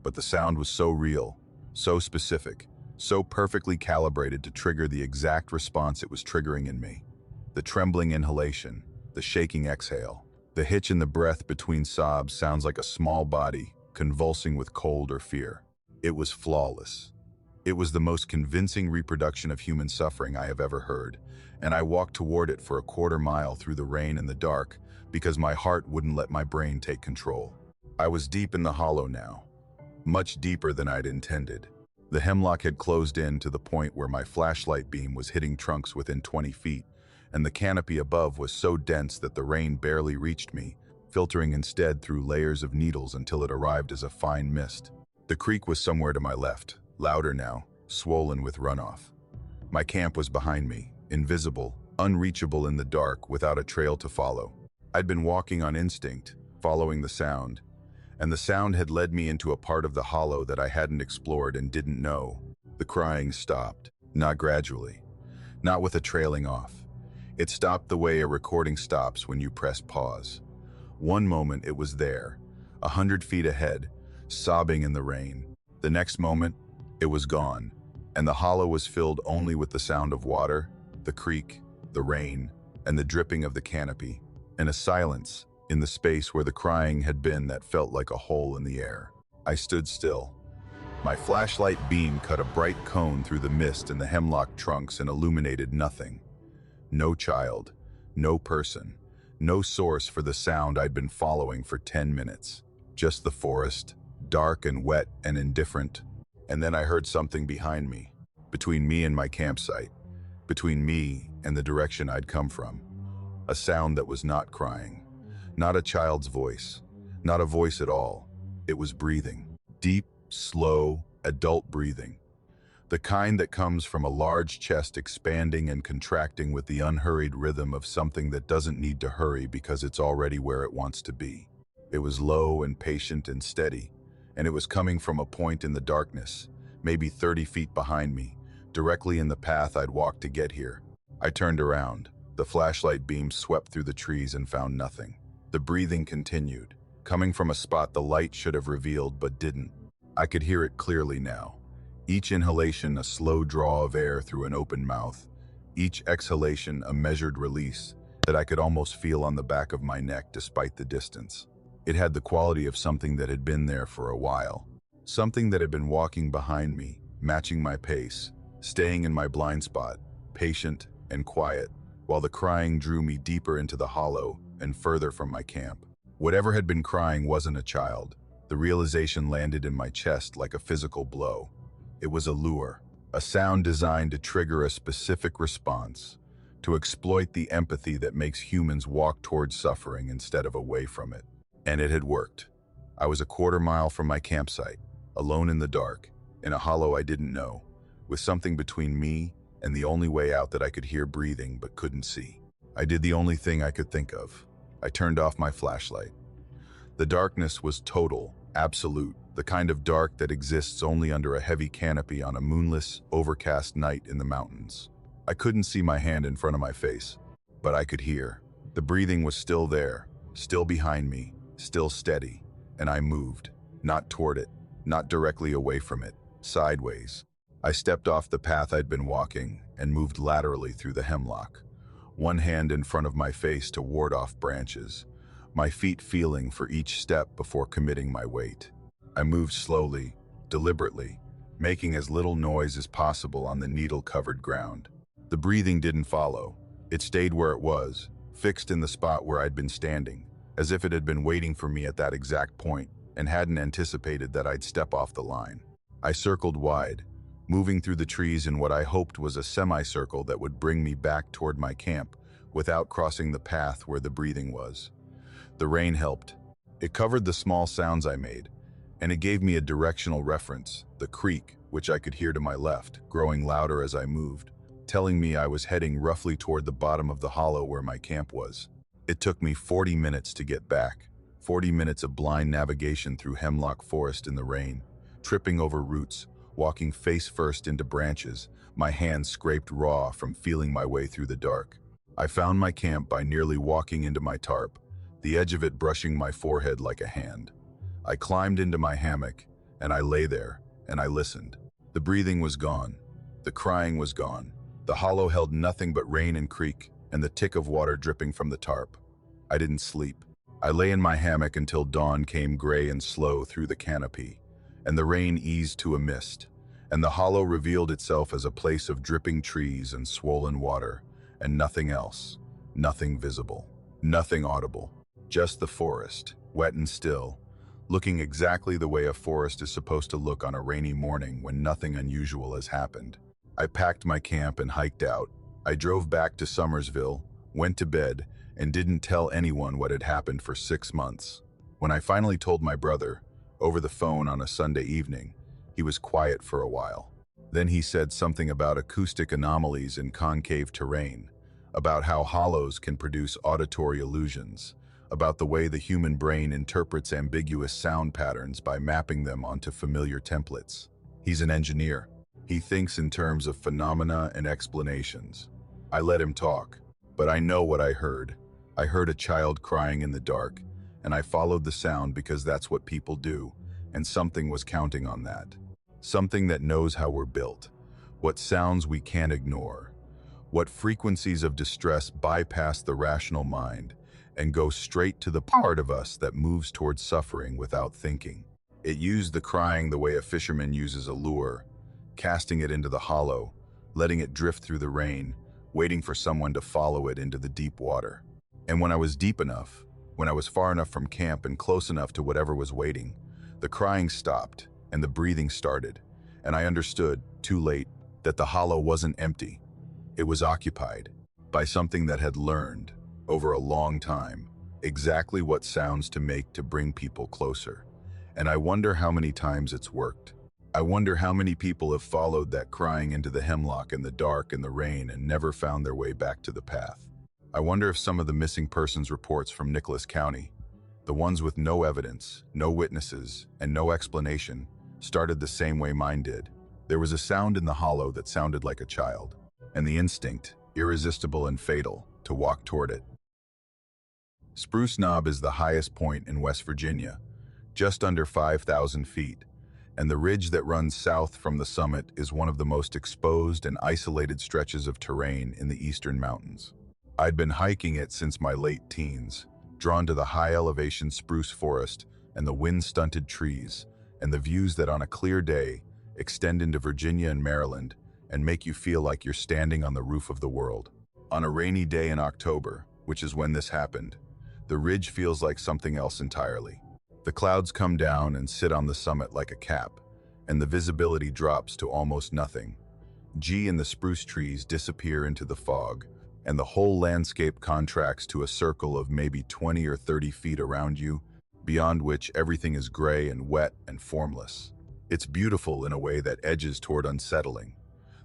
But the sound was so real, so specific, so perfectly calibrated to trigger the exact response it was triggering in me. The trembling inhalation, the shaking exhale, the hitch in the breath between sobs sounds like a small body convulsing with cold or fear. It was flawless. It was the most convincing reproduction of human suffering I have ever heard, and I walked toward it for a quarter mile through the rain and the dark because my heart wouldn't let my brain take control. I was deep in the hollow now, much deeper than I'd intended. The hemlock had closed in to the point where my flashlight beam was hitting trunks within 20 feet, and the canopy above was so dense that the rain barely reached me, filtering instead through layers of needles until it arrived as a fine mist. The creek was somewhere to my left, louder now, swollen with runoff. My camp was behind me, invisible, unreachable in the dark, without a trail to follow. I'd been walking on instinct, following the sound, and the sound had led me into a part of the hollow that I hadn't explored and didn't know. The crying stopped, not gradually, not with a trailing off. It stopped the way a recording stops when you press pause. One moment it was there, 100 feet ahead, sobbing in the rain. The next moment, it was gone, and the hollow was filled only with the sound of water, the creek, the rain, and the dripping of the canopy, and a silence in the space where the crying had been that felt like a hole in the air. I stood still. My flashlight beam cut a bright cone through the mist and the hemlock trunks and illuminated nothing. No child, no person, no source for the sound I'd been following for 10 minutes. Just the forest, dark and wet and indifferent. And then I heard something behind me, between me and my campsite, between me and the direction I'd come from. A sound that was not crying, not a child's voice, not a voice at all. It was breathing, deep, slow, adult breathing. The kind that comes from a large chest expanding and contracting with the unhurried rhythm of something that doesn't need to hurry because it's already where it wants to be. It was low and patient and steady, and it was coming from a point in the darkness, maybe 30 feet behind me, directly in the path I'd walked to get here. I turned around. The flashlight beam swept through the trees and found nothing. The breathing continued, coming from a spot the light should have revealed but didn't. I could hear it clearly now. Each inhalation a slow draw of air through an open mouth, each exhalation a measured release that I could almost feel on the back of my neck despite the distance. It had the quality of something that had been there for a while, something that had been walking behind me, matching my pace, staying in my blind spot, patient and quiet, while the crying drew me deeper into the hollow and further from my camp. Whatever had been crying wasn't a child. The realization landed in my chest like a physical blow. It was a lure, a sound designed to trigger a specific response, to exploit the empathy that makes humans walk towards suffering instead of away from it. And it had worked. I was a quarter mile from my campsite, alone in the dark, in a hollow I didn't know, with something between me and the only way out that I could hear breathing but couldn't see. I did the only thing I could think of. I turned off my flashlight. The darkness was total, absolute, the kind of dark that exists only under a heavy canopy on a moonless, overcast night in the mountains. I couldn't see my hand in front of my face, but I could hear. The breathing was still there, still behind me, still steady, and I moved, not toward it, not directly away from it, sideways. I stepped off the path I'd been walking and moved laterally through the hemlock, one hand in front of my face to ward off branches, my feet feeling for each step before committing my weight. I moved slowly, deliberately, making as little noise as possible on the needle-covered ground. The breathing didn't follow. It stayed where it was, fixed in the spot where I'd been standing, as if it had been waiting for me at that exact point and hadn't anticipated that I'd step off the line. I circled wide, moving through the trees in what I hoped was a semicircle that would bring me back toward my camp without crossing the path where the breathing was. The rain helped. It covered the small sounds I made, and it gave me a directional reference, the creek, which I could hear to my left, growing louder as I moved, telling me I was heading roughly toward the bottom of the hollow where my camp was. It took me 40 minutes to get back, 40 minutes of blind navigation through hemlock forest in the rain, tripping over roots, walking face first into branches, my hands scraped raw from feeling my way through the dark. I found my camp by nearly walking into my tarp, the edge of it brushing my forehead like a hand. I climbed into my hammock, and I lay there, and I listened. The breathing was gone. The crying was gone. The hollow held nothing but rain and creek, and the tick of water dripping from the tarp. I didn't sleep. I lay in my hammock until dawn came gray and slow through the canopy, and the rain eased to a mist, and the hollow revealed itself as a place of dripping trees and swollen water, and nothing else, nothing visible, nothing audible, just the forest, wet and still, looking exactly the way a forest is supposed to look on a rainy morning when nothing unusual has happened. I packed my camp and hiked out. I drove back to Summersville, went to bed, and didn't tell anyone what had happened for 6 months. When I finally told my brother, over the phone on a Sunday evening, he was quiet for a while. Then he said something about acoustic anomalies in concave terrain, about how hollows can produce auditory illusions, about the way the human brain interprets ambiguous sound patterns by mapping them onto familiar templates. He's an engineer. He thinks in terms of phenomena and explanations. I let him talk, but I know what I heard. I heard a child crying in the dark, and I followed the sound because that's what people do, and something was counting on that. Something that knows how we're built, what sounds we can't ignore, what frequencies of distress bypass the rational mind and go straight to the part of us that moves towards suffering without thinking. It used the crying the way a fisherman uses a lure, casting it into the hollow, letting it drift through the rain, waiting for someone to follow it into the deep water. And when I was deep enough, when I was far enough from camp and close enough to whatever was waiting, the crying stopped and the breathing started, and I understood, too late, that the hollow wasn't empty. It was occupied by something that had learned, over a long time, exactly what sounds to make to bring people closer. And I wonder how many times it's worked. I wonder how many people have followed that crying into the hemlock in the dark and the rain and never found their way back to the path. I wonder if some of the missing persons reports from Nicholas County, the ones with no evidence, no witnesses, and no explanation, started the same way mine did. There was a sound in the hollow that sounded like a child, and the instinct, irresistible and fatal, to walk toward it. Spruce Knob is the highest point in West Virginia, just under 5,000 feet, and the ridge that runs south from the summit is one of the most exposed and isolated stretches of terrain in the eastern mountains. I'd been hiking it since my late teens, drawn to the high-elevation spruce forest and the wind-stunted trees, and the views that on a clear day extend into Virginia and Maryland and make you feel like you're standing on the roof of the world. On a rainy day in October, which is when this happened, the ridge feels like something else entirely. The clouds come down and sit on the summit like a cap, and the visibility drops to almost nothing. G and the spruce trees disappear into the fog, and the whole landscape contracts to a circle of maybe 20 or 30 feet around you, beyond which everything is gray and wet and formless. It's beautiful in a way that edges toward unsettling,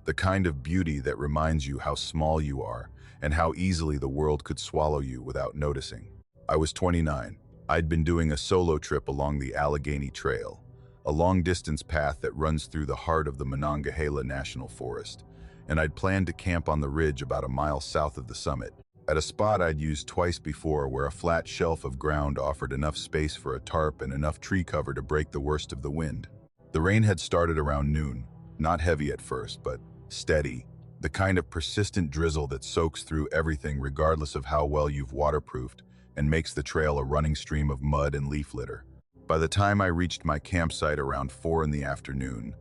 the kind of beauty that reminds you how small you are and how easily the world could swallow you without noticing. I was 29. I'd been doing a solo trip along the Allegheny Trail, a long-distance path that runs through the heart of the Monongahela National Forest, and I'd planned to camp on the ridge about a mile south of the summit, at a spot I'd used twice before where a flat shelf of ground offered enough space for a tarp and enough tree cover to break the worst of the wind. The rain had started around noon, not heavy at first, but steady, the kind of persistent drizzle that soaks through everything regardless of how well you've waterproofed and makes the trail a running stream of mud and leaf litter. By the time I reached my campsite around 4 in the afternoon,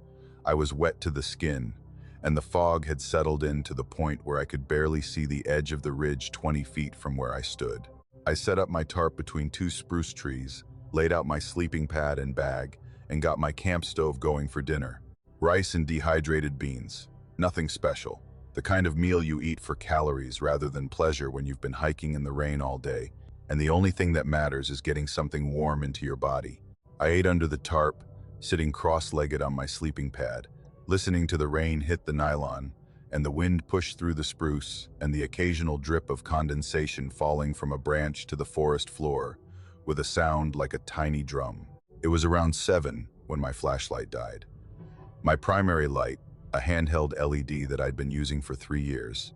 I was wet to the skin, and the fog had settled in to the point where I could barely see the edge of the ridge 20 feet from where I stood. I set up my tarp between two spruce trees, laid out my sleeping pad and bag, and got my camp stove going for dinner. Rice and dehydrated beans. Nothing special. The kind of meal you eat for calories rather than pleasure when you've been hiking in the rain all day, and the only thing that matters is getting something warm into your body. I ate under the tarp, sitting cross-legged on my sleeping pad, listening to the rain hit the nylon, and the wind push through the spruce, and the occasional drip of condensation falling from a branch to the forest floor, with a sound like a tiny drum. It was around 7 when my flashlight died. My primary light, a handheld LED that I'd been using for 3 years,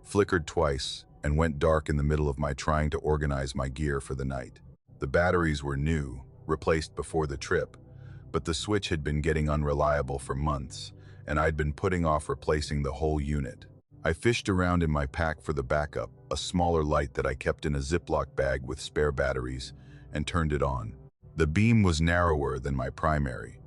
flickered twice and went dark in the middle of my trying to organize my gear for the night. The batteries were new, replaced before the trip, but the switch had been getting unreliable for months, and I'd been putting off replacing the whole unit. I fished around in my pack for the backup, a smaller light that I kept in a Ziploc bag with spare batteries, and turned it on. The beam was narrower than my primary,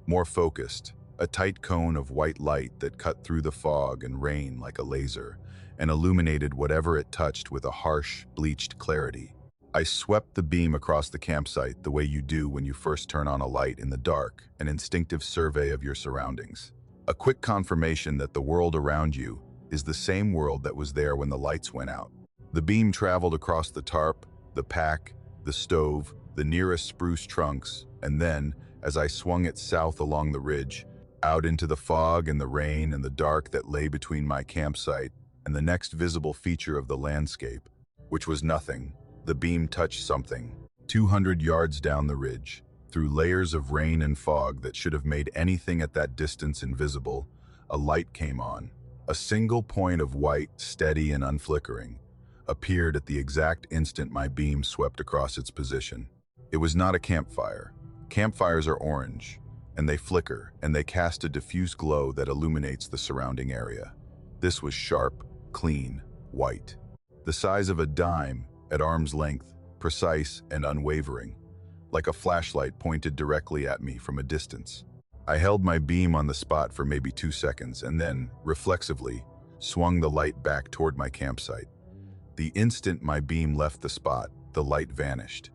more focused, a tight cone of white light that cut through the fog and rain like a laser, and illuminated whatever it touched with a harsh, bleached clarity. I swept the beam across the campsite the way you do when you first turn on a light in the dark, an instinctive survey of your surroundings. A quick confirmation that the world around you is the same world that was there when the lights went out. The beam traveled across the tarp, the pack, the stove, the nearest spruce trunks, and then, as I swung it south along the ridge, out into the fog and the rain and the dark that lay between my campsite and the next visible feature of the landscape, which was nothing, the beam touched something. 200 yards down the ridge, through layers of rain and fog that should have made anything at that distance invisible, a light came on. A single point of white, steady and unflickering, appeared at the exact instant my beam swept across its position. It was not a campfire. Campfires are orange, and they flicker, and they cast a diffuse glow that illuminates the surrounding area. This was sharp, clean, white. The size of a dime, at arm's length, precise and unwavering, like a flashlight pointed directly at me from a distance. I held my beam on the spot for maybe 2 seconds and then, reflexively, swung the light back toward my campsite. The instant my beam left the spot, the light vanished.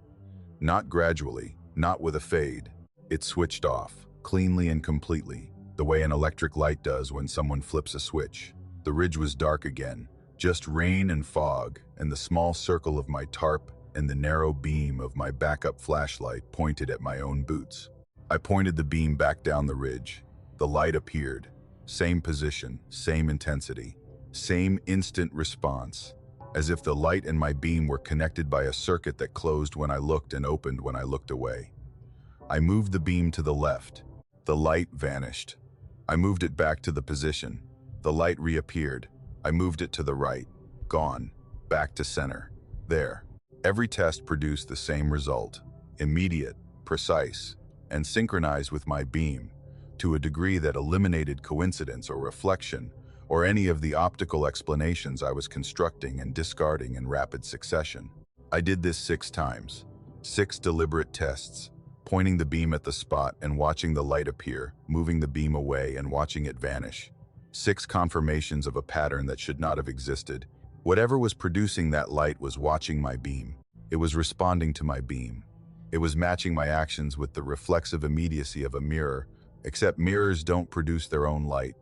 Not gradually, not with a fade. It switched off, cleanly and completely, the way an electric light does when someone flips a switch. The ridge was dark again, just rain and fog, and the small circle of my tarp and the narrow beam of my backup flashlight pointed at my own boots. I pointed the beam back down the ridge. The light appeared. Same position, same intensity, same instant response, as if the light and my beam were connected by a circuit that closed when I looked and opened when I looked away. I moved the beam to the left. The light vanished. I moved it back to the position. The light reappeared. I moved it to the right. Gone. Back to center. There. Every test produced the same result. Immediate, precise, and synchronized with my beam, to a degree that eliminated coincidence or reflection, or any of the optical explanations I was constructing and discarding in rapid succession. I did this 6 times. 6 deliberate tests, pointing the beam at the spot and watching the light appear, moving the beam away and watching it vanish. 6 confirmations of a pattern that should not have existed. Whatever was producing that light was watching my beam. It was responding to my beam. It was matching my actions with the reflexive immediacy of a mirror, except mirrors don't produce their own light,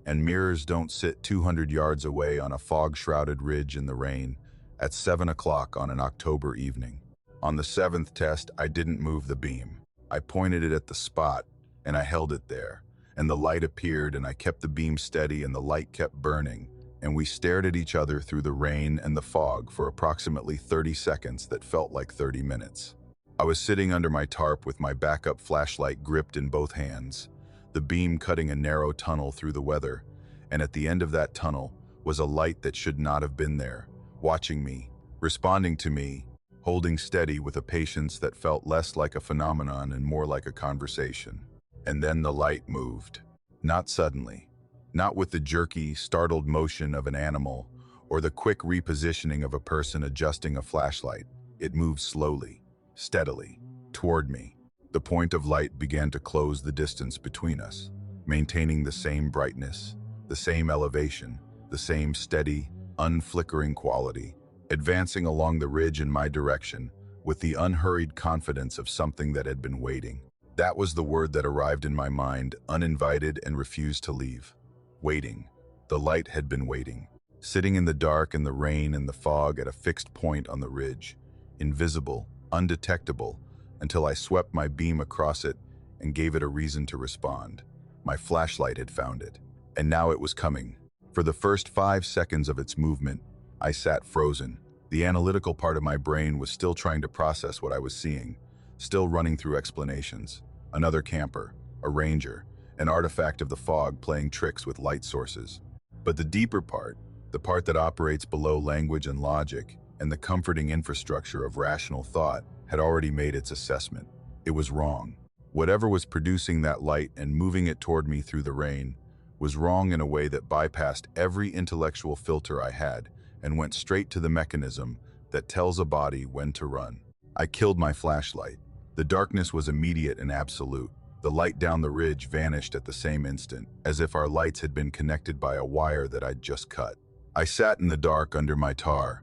and mirrors don't sit 200 yards away on a fog-shrouded ridge in the rain at 7 o'clock on an October evening. On the 7th test, I didn't move the beam. I pointed it at the spot, and I held it there, and the light appeared, and I kept the beam steady, and the light kept burning, and we stared at each other through the rain and the fog for approximately 30 seconds that felt like 30 minutes. I was sitting under my tarp with my backup flashlight gripped in both hands, the beam cutting a narrow tunnel through the weather, and at the end of that tunnel was a light that should not have been there, watching me, responding to me, holding steady with a patience that felt less like a phenomenon and more like a conversation. And then the light moved. Not suddenly, not with the jerky, startled motion of an animal or the quick repositioning of a person adjusting a flashlight. It moved slowly, steadily, toward me. The point of light began to close the distance between us, maintaining the same brightness, the same elevation, the same steady, unflickering quality, advancing along the ridge in my direction with the unhurried confidence of something that had been waiting. That was the word that arrived in my mind, uninvited and refused to leave. Waiting. The light had been waiting. Sitting in the dark and the rain and the fog at a fixed point on the ridge, invisible, undetectable, until I swept my beam across it and gave it a reason to respond. My flashlight had found it, and now it was coming. For the first 5 seconds of its movement, I sat frozen. The analytical part of my brain was still trying to process what I was seeing, still running through explanations. Another camper, a ranger, an artifact of the fog playing tricks with light sources. But the deeper part, the part that operates below language and logic, and the comforting infrastructure of rational thought, had already made its assessment. It was wrong. Whatever was producing that light and moving it toward me through the rain was wrong in a way that bypassed every intellectual filter I had and went straight to the mechanism that tells a body when to run. I killed my flashlight. The darkness was immediate and absolute. The light down the ridge vanished at the same instant, as if our lights had been connected by a wire that I'd just cut. I sat in the dark under my tar,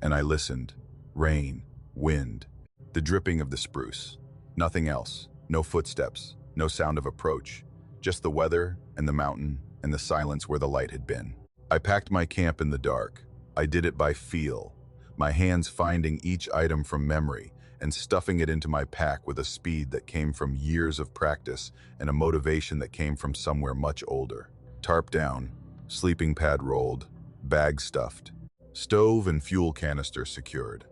and I listened. Rain, wind, the dripping of the spruce. Nothing else. No footsteps, no sound of approach. Just the weather and the mountain and the silence where the light had been. I packed my camp in the dark. I did it by feel, my hands finding each item from memory and stuffing it into my pack with a speed that came from years of practice and a motivation that came from somewhere much older. Tarp down, sleeping pad rolled, bag stuffed, stove and fuel canister secured.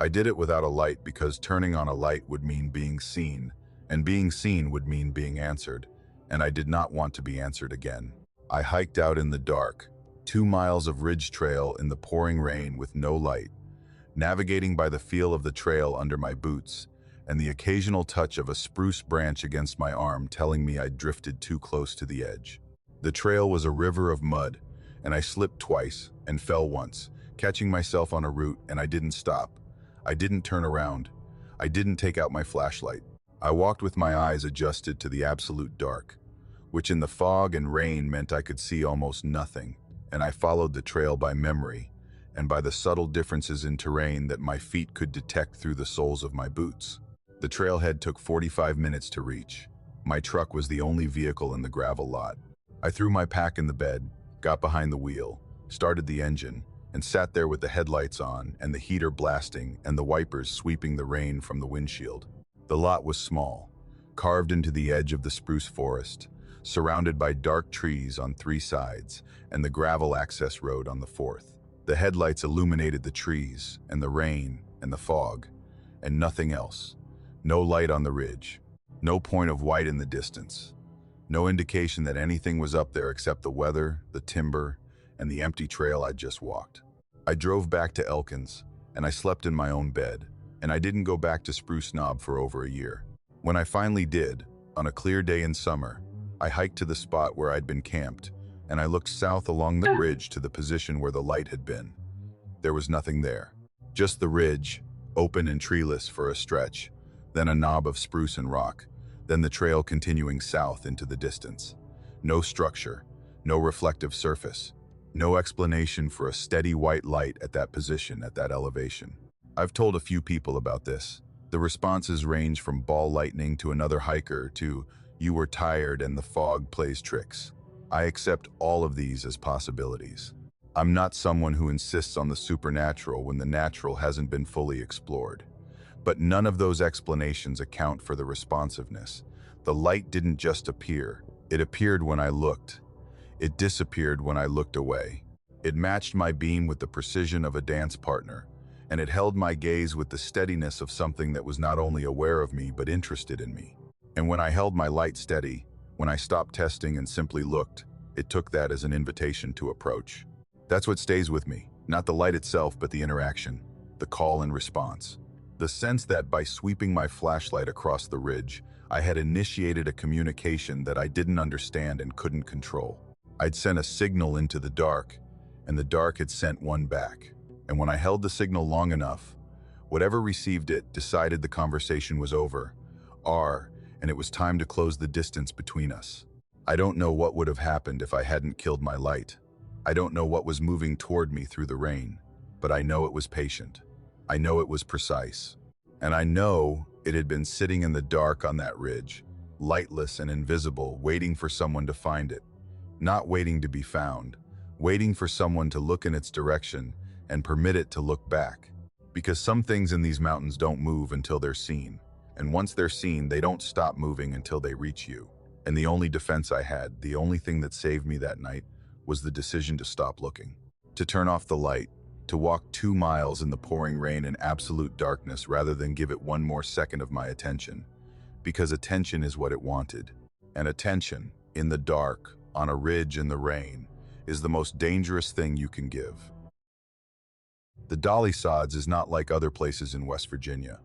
I did it without a light because turning on a light would mean being seen, and being seen would mean being answered, and I did not want to be answered again. I hiked out in the dark, 2 miles of ridge trail in the pouring rain with no light, navigating by the feel of the trail under my boots and the occasional touch of a spruce branch against my arm telling me I'd drifted too close to the edge. The trail was a river of mud, and I slipped twice and fell once, catching myself on a root, and I didn't stop. I didn't turn around. I didn't take out my flashlight. I walked with my eyes adjusted to the absolute dark, which in the fog and rain meant I could see almost nothing, and I followed the trail by memory and by the subtle differences in terrain that my feet could detect through the soles of my boots. The trailhead took 45 minutes to reach. My truck was the only vehicle in the gravel lot. I threw my pack in the bed, got behind the wheel, started the engine, and sat there with the headlights on and the heater blasting and the wipers sweeping the rain from the windshield. The lot was small, carved into the edge of the spruce forest, surrounded by dark trees on 3 sides and the gravel access road on the 4th. The headlights illuminated the trees and the rain and the fog, and nothing else. No light on the ridge, no point of white in the distance, no indication that anything was up there except the weather, the timber, and the empty trail I'd just walked. I drove back to Elkins, and I slept in my own bed, and I didn't go back to Spruce Knob for over a year. When I finally did, on a clear day in summer, I hiked to the spot where I'd been camped, and I looked south along the ridge to the position where the light had been. There was nothing there. Just the ridge, open and treeless for a stretch, then a knob of spruce and rock, then the trail continuing south into the distance. No structure, no reflective surface, no explanation for a steady white light at that position, at that elevation. I've told a few people about this. The responses range from ball lightning to another hiker to "you were tired and the fog plays tricks." I accept all of these as possibilities. I'm not someone who insists on the supernatural when the natural hasn't been fully explored. But none of those explanations account for the responsiveness. The light didn't just appear. It appeared when I looked. It disappeared when I looked away. It matched my beam with the precision of a dance partner, and it held my gaze with the steadiness of something that was not only aware of me but interested in me. And when I held my light steady, when I stopped testing and simply looked, it took that as an invitation to approach. That's what stays with me, not the light itself but the interaction, the call and response. The sense that by sweeping my flashlight across the ridge, I had initiated a communication that I didn't understand and couldn't control. I'd sent a signal into the dark, and the dark had sent one back. And when I held the signal long enough, whatever received it decided the conversation was over, and it was time to close the distance between us. I don't know what would have happened if I hadn't killed my light. I don't know what was moving toward me through the rain, but I know it was patient. I know it was precise. And I know it had been sitting in the dark on that ridge, lightless and invisible, waiting for someone to find it. Not waiting to be found, waiting for someone to look in its direction and permit it to look back. Because some things in these mountains don't move until they're seen. And once they're seen, they don't stop moving until they reach you. And the only defense I had, the only thing that saved me that night, was the decision to stop looking. To turn off the light, to walk 2 miles in the pouring rain and absolute darkness rather than give it one more second of my attention. Because attention is what it wanted. And attention, in the dark, on a ridge in the rain, is the most dangerous thing you can give. The Dolly Sods is not like other places in West Virginia.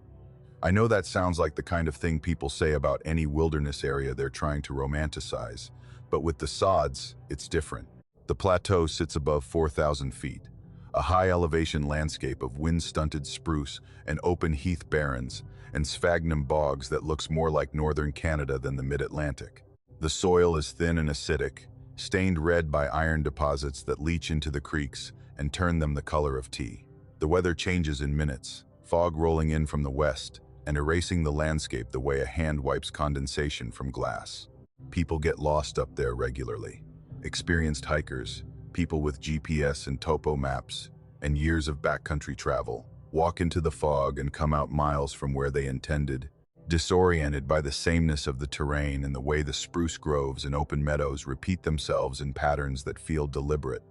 I know that sounds like the kind of thing people say about any wilderness area they're trying to romanticize, but with the Sods, it's different. The plateau sits above 4,000 feet, a high-elevation landscape of wind-stunted spruce and open heath barrens and sphagnum bogs that looks more like northern Canada than the mid-Atlantic. The soil is thin and acidic, stained red by iron deposits that leach into the creeks and turn them the color of tea. The weather changes in minutes, fog rolling in from the west and erasing the landscape the way a hand wipes condensation from glass. People get lost up there regularly. Experienced hikers, people with GPS and topo maps, and years of backcountry travel, walk into the fog and come out miles from where they intended, disoriented by the sameness of the terrain and the way the spruce groves and open meadows repeat themselves in patterns that feel deliberate,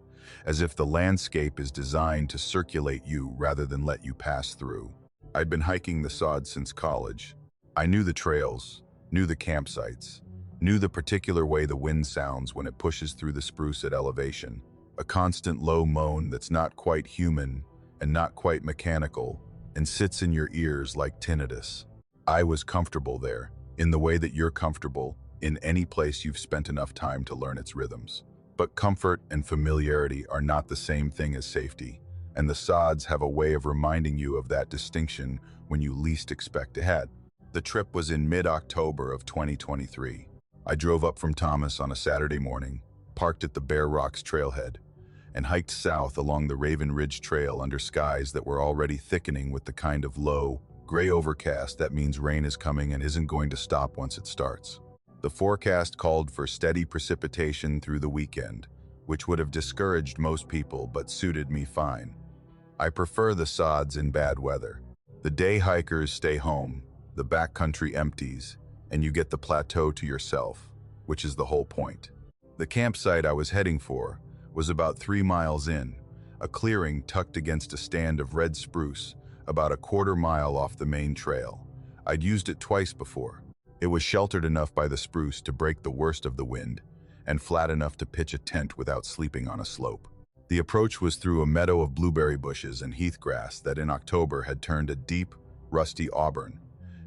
as if the landscape is designed to circulate you rather than let you pass through. I'd been hiking the Sod since college. I knew the trails, knew the campsites, knew the particular way the wind sounds when it pushes through the spruce at elevation, a constant low moan that's not quite human and not quite mechanical and sits in your ears like tinnitus. I was comfortable there, in the way that you're comfortable in any place you've spent enough time to learn its rhythms. But comfort and familiarity are not the same thing as safety, and the Sods have a way of reminding you of that distinction when you least expect it. The trip was in mid-October of 2023. I drove up from Thomas on a Saturday morning, parked at the Bear Rocks trailhead, and hiked south along the Raven Ridge Trail under skies that were already thickening with the kind of low, gray overcast that means rain is coming and isn't going to stop once it starts. The forecast called for steady precipitation through the weekend, which would have discouraged most people but suited me fine. I prefer the Sods in bad weather. The day hikers stay home, the backcountry empties, and you get the plateau to yourself, which is the whole point. The campsite I was heading for was about 3 miles in, a clearing tucked against a stand of red spruce about a quarter mile off the main trail. I'd used it twice before. It was sheltered enough by the spruce to break the worst of the wind, and flat enough to pitch a tent without sleeping on a slope. The approach was through a meadow of blueberry bushes and heathgrass that in October had turned a deep, rusty auburn,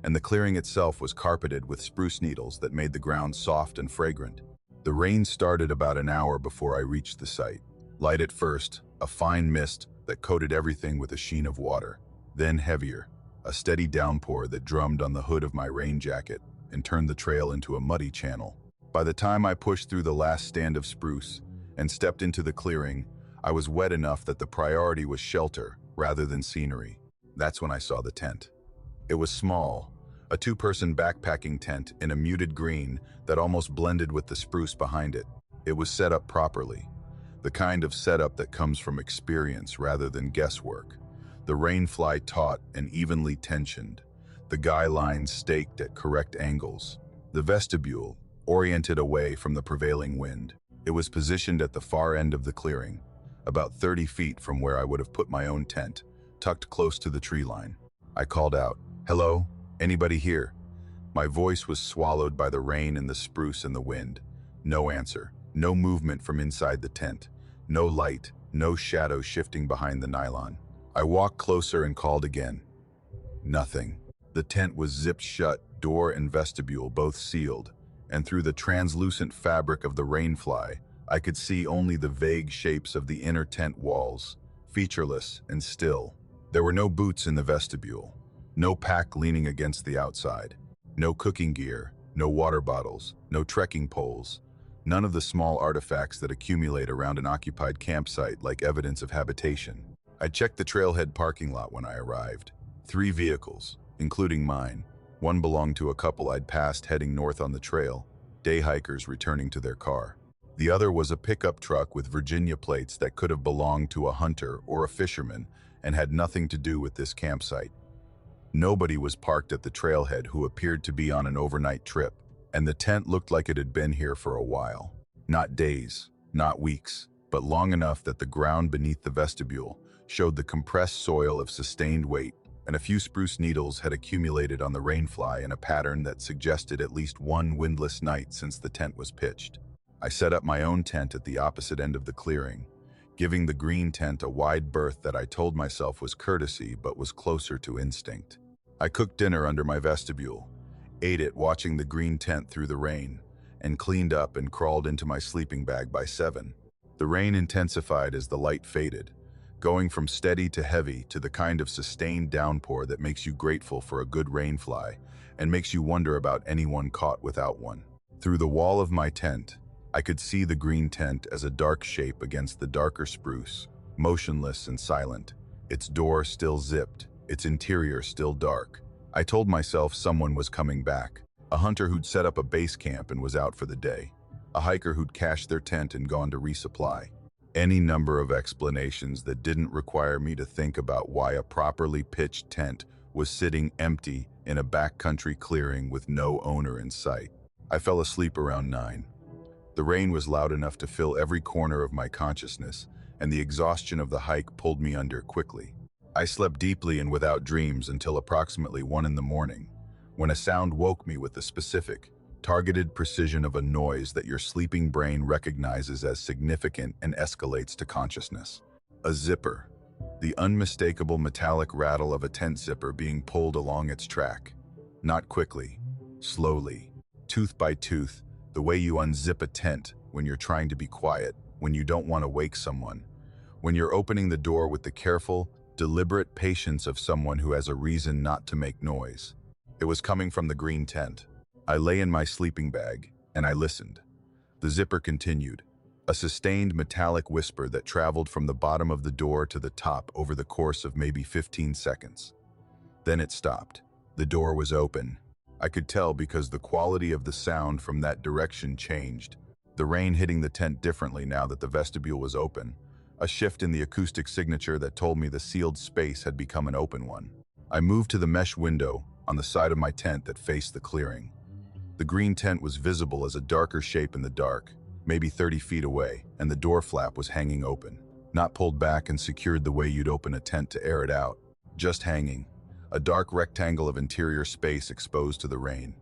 and the clearing itself was carpeted with spruce needles that made the ground soft and fragrant. The rain started about an hour before I reached the site. Light at first, a fine mist that coated everything with a sheen of water. Then heavier, a steady downpour that drummed on the hood of my rain jacket and turned the trail into a muddy channel. By the time I pushed through the last stand of spruce and stepped into the clearing, I was wet enough that the priority was shelter rather than scenery. That's when I saw the tent. It was small, a 2-person backpacking tent in a muted green that almost blended with the spruce behind it. It was set up properly, the kind of setup that comes from experience rather than guesswork. The rainfly taut and evenly tensioned, the guy lines staked at correct angles, the vestibule oriented away from the prevailing wind. It was positioned at the far end of the clearing, about 30 feet from where I would have put my own tent, tucked close to the tree line. I called out, "Hello? Anybody here?" My voice was swallowed by the rain and the spruce and the wind. No answer, no movement from inside the tent, no light, no shadow shifting behind the nylon. I walked closer and called again. Nothing. The tent was zipped shut, door and vestibule both sealed, and through the translucent fabric of the rainfly, I could see only the vague shapes of the inner tent walls, featureless and still. There were no boots in the vestibule, no pack leaning against the outside, no cooking gear, no water bottles, no trekking poles, None of the small artifacts that accumulate around an occupied campsite like evidence of habitation. I checked the trailhead parking lot when I arrived. 3 vehicles, including mine. One belonged to a couple I'd passed heading north on the trail, day hikers returning to their car. The other was a pickup truck with Virginia plates that could have belonged to a hunter or a fisherman and had nothing to do with this campsite. Nobody was parked at the trailhead who appeared to be on an overnight trip, and the tent looked like it had been here for a while. Not days, not weeks, but long enough that the ground beneath the vestibule showed the compressed soil of sustained weight, and a few spruce needles had accumulated on the rainfly in a pattern that suggested at least one windless night since the tent was pitched. I set up my own tent at the opposite end of the clearing, giving the green tent a wide berth that I told myself was courtesy but was closer to instinct. I cooked dinner under my vestibule, ate it watching the green tent through the rain, and cleaned up and crawled into my sleeping bag by 7. The rain intensified as the light faded, going from steady to heavy to the kind of sustained downpour that makes you grateful for a good rainfly and makes you wonder about anyone caught without one. Through the wall of my tent, I could see the green tent as a dark shape against the darker spruce, motionless and silent, its door still zipped, its interior still dark. I told myself someone was coming back, a hunter who'd set up a base camp and was out for the day, a hiker who'd cached their tent and gone to resupply. Any number of explanations that didn't require me to think about why a properly pitched tent was sitting empty in a backcountry clearing with no owner in sight. I fell asleep around 9. The rain was loud enough to fill every corner of my consciousness, and the exhaustion of the hike pulled me under quickly. I slept deeply and without dreams until approximately 1 in the morning, when a sound woke me with the specific, targeted precision of a noise that your sleeping brain recognizes as significant and escalates to consciousness. A zipper, the unmistakable metallic rattle of a tent zipper being pulled along its track. Not quickly, slowly, tooth by tooth, the way you unzip a tent when you're trying to be quiet, when you don't want to wake someone, when you're opening the door with the careful, deliberate patience of someone who has a reason not to make noise. It was coming from the green tent. I lay in my sleeping bag, and I listened. The zipper continued, a sustained metallic whisper that traveled from the bottom of the door to the top over the course of maybe 15 seconds. Then it stopped. The door was open. I could tell because the quality of the sound from that direction changed, the rain hitting the tent differently now that the vestibule was open, a shift in the acoustic signature that told me the sealed space had become an open one. I moved to the mesh window on the side of my tent that faced the clearing. The green tent was visible as a darker shape in the dark, maybe 30 feet away, and the door flap was hanging open, not pulled back and secured the way you'd open a tent to air it out, just hanging, a dark rectangle of interior space exposed to the rain.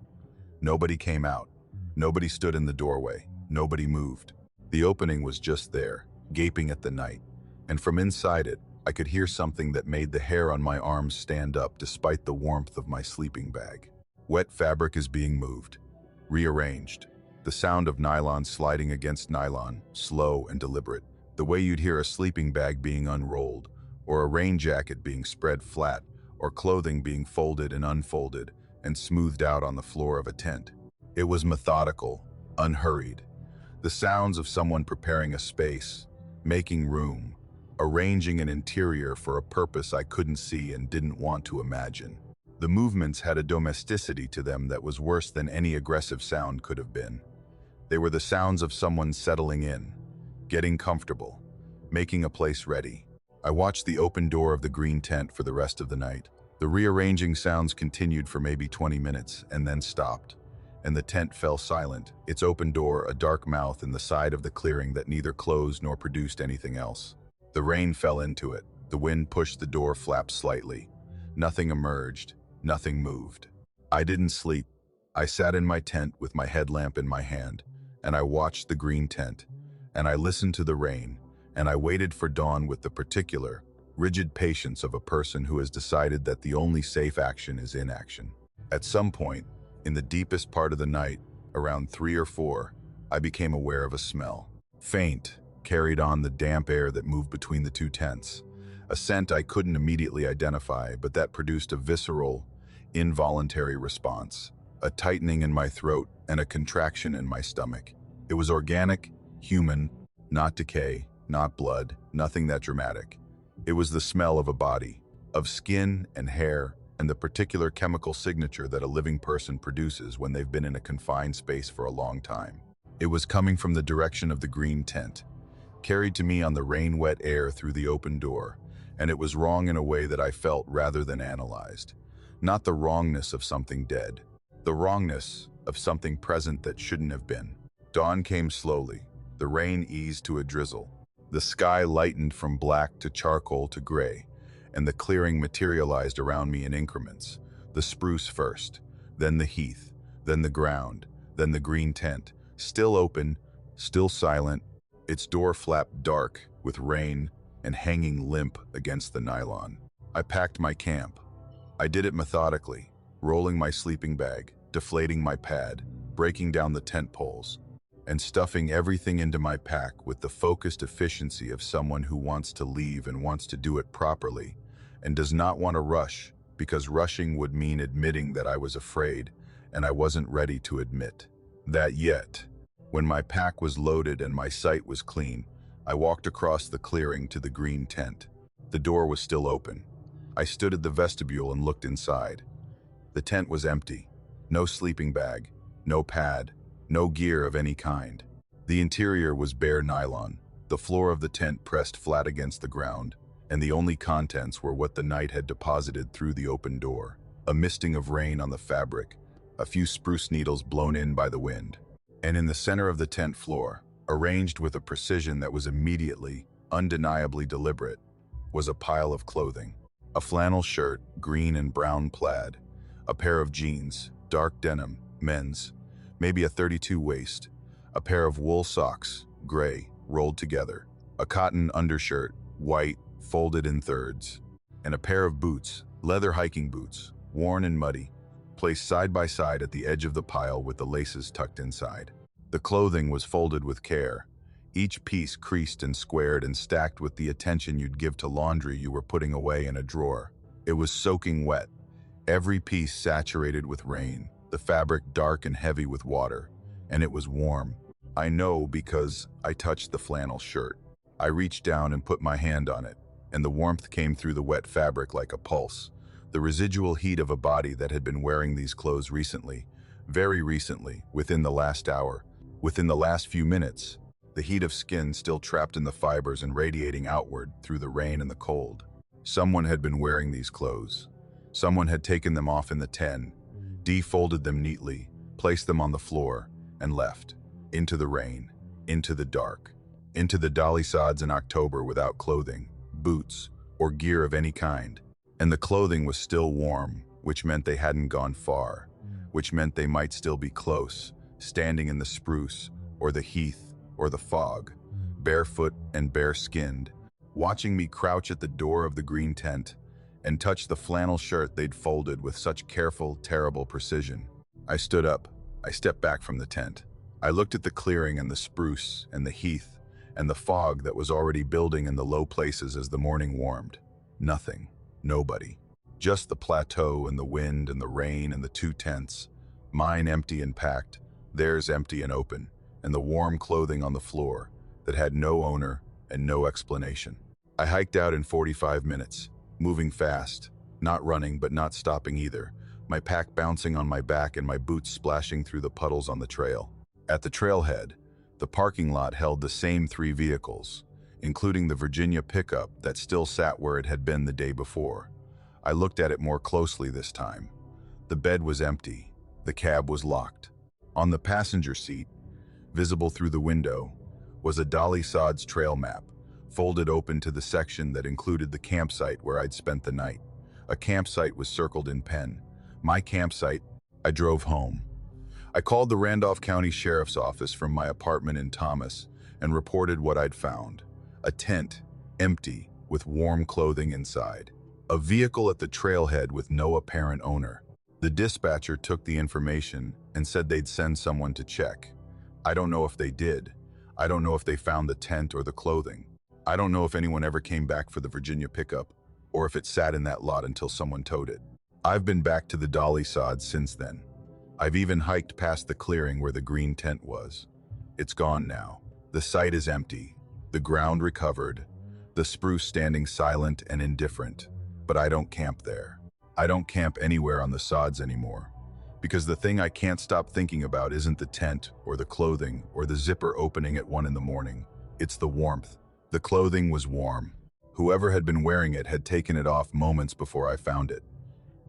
Nobody came out. Nobody stood in the doorway. Nobody moved. The opening was just there, gaping at the night, and from inside it, I could hear something that made the hair on my arms stand up despite the warmth of my sleeping bag. Wet fabric is being moved, rearranged. The sound of nylon sliding against nylon, slow and deliberate, the way you'd hear a sleeping bag being unrolled, or a rain jacket being spread flat, or clothing being folded and unfolded and smoothed out on the floor of a tent. It was methodical, unhurried. The sounds of someone preparing a space, making room, arranging an interior for a purpose I couldn't see and didn't want to imagine. The movements had a domesticity to them that was worse than any aggressive sound could have been. They were the sounds of someone settling in, getting comfortable, making a place ready. I watched the open door of the green tent for the rest of the night. The rearranging sounds continued for maybe 20 minutes and then stopped, and the tent fell silent, its open door a dark mouth in the side of the clearing that neither closed nor produced anything else. The rain fell into it. The wind pushed the door flap slightly. Nothing emerged. Nothing moved. I didn't sleep. I sat in my tent with my headlamp in my hand, and I watched the green tent, and I listened to the rain, and I waited for dawn with the particular, rigid patience of a person who has decided that the only safe action is inaction. At some point, in the deepest part of the night, around 3 or 4, I became aware of a smell. Faint, carried on the damp air that moved between the two tents. A scent I couldn't immediately identify, but that produced a visceral, involuntary response, a tightening in my throat and a contraction in my stomach. It was organic, human, not decay, not blood, nothing that dramatic. It was the smell of a body, of skin and hair, and the particular chemical signature that a living person produces when they've been in a confined space for a long time. It was coming from the direction of the green tent, carried to me on the rain-wet air through the open door, and it was wrong in a way that I felt rather than analyzed. Not the wrongness of something dead, the wrongness of something present that shouldn't have been. Dawn came slowly. The rain eased to a drizzle. The sky lightened from black to charcoal to gray, and the clearing materialized around me in increments. The spruce first, then the heath, then the ground, then the green tent, still open, still silent, its door flapped dark with rain and hanging limp against the nylon. I packed my camp. I did it methodically, rolling my sleeping bag, deflating my pad, breaking down the tent poles, and stuffing everything into my pack with the focused efficiency of someone who wants to leave and wants to do it properly, and does not want to rush, because rushing would mean admitting that I was afraid, and I wasn't ready to admit that yet. When my pack was loaded and my sight was clean, I walked across the clearing to the green tent. The door was still open. I stood at the vestibule and looked inside. The tent was empty. No sleeping bag, no pad, no gear of any kind. The interior was bare nylon, the floor of the tent pressed flat against the ground, and the only contents were what the night had deposited through the open door. A misting of rain on the fabric, a few spruce needles blown in by the wind. And in the center of the tent floor, arranged with a precision that was immediately, undeniably deliberate, was a pile of clothing. A flannel shirt, green and brown plaid, a pair of jeans, dark denim, men's, maybe a 32 waist, a pair of wool socks, gray, rolled together, a cotton undershirt, white, folded in thirds, and a pair of boots, leather hiking boots, worn and muddy, placed side by side at the edge of the pile with the laces tucked inside. The clothing was folded with care, each piece creased and squared and stacked with the attention you'd give to laundry you were putting away in a drawer. It was soaking wet, every piece saturated with rain, the fabric dark and heavy with water, and it was warm. I know because I touched the flannel shirt. I reached down and put my hand on it, and the warmth came through the wet fabric like a pulse, the residual heat of a body that had been wearing these clothes recently, very recently, within the last hour, within the last few minutes, the heat of skin still trapped in the fibers and radiating outward through the rain and the cold. Someone had been wearing these clothes. Someone had taken them off in the tent, defolded them neatly, placed them on the floor, and left, into the rain, into the dark, into the dolly sods in October without clothing, boots, or gear of any kind. And the clothing was still warm, which meant they hadn't gone far, which meant they might still be close, standing in the spruce, or the heath, or the fog, barefoot and bare-skinned, watching me crouch at the door of the green tent and touch the flannel shirt they'd folded with such careful, terrible precision. I stood up. I stepped back from the tent. I looked at the clearing and the spruce and the heath and the fog that was already building in the low places as the morning warmed. Nothing. Nobody. Just the plateau and the wind and the rain and the two tents, mine empty and packed, theirs empty and open, and the warm clothing on the floor that had no owner and no explanation. I hiked out in 45 minutes, moving fast, not running but not stopping either, my pack bouncing on my back and my boots splashing through the puddles on the trail. At the trailhead, the parking lot held the same 3 vehicles, including the Virginia pickup that still sat where it had been the day before. I looked at it more closely this time. The bed was empty. The cab was locked. On the passenger seat, visible through the window, was a dolly sods trail map, folded open to the section that included the campsite where I'd spent the night. A campsite was circled in pen. My campsite. I drove home. I called the Randolph County Sheriff's Office from my apartment in Thomas and reported what I'd found. A tent, empty, with warm clothing inside. A vehicle at the trailhead with no apparent owner. The dispatcher took the information and said they'd send someone to check. I don't know if they did. I don't know if they found the tent or the clothing. I don't know if anyone ever came back for the Virginia pickup, or if it sat in that lot until someone towed it. I've been back to the dolly sods since then. I've even hiked past the clearing where the green tent was. It's gone now. The site is empty, the ground recovered, the spruce standing silent and indifferent. But I don't camp there. I don't camp anywhere on the sods anymore. Because the thing I can't stop thinking about isn't the tent, or the clothing, or the zipper opening at 1 in the morning. It's the warmth. The clothing was warm. Whoever had been wearing it had taken it off moments before I found it.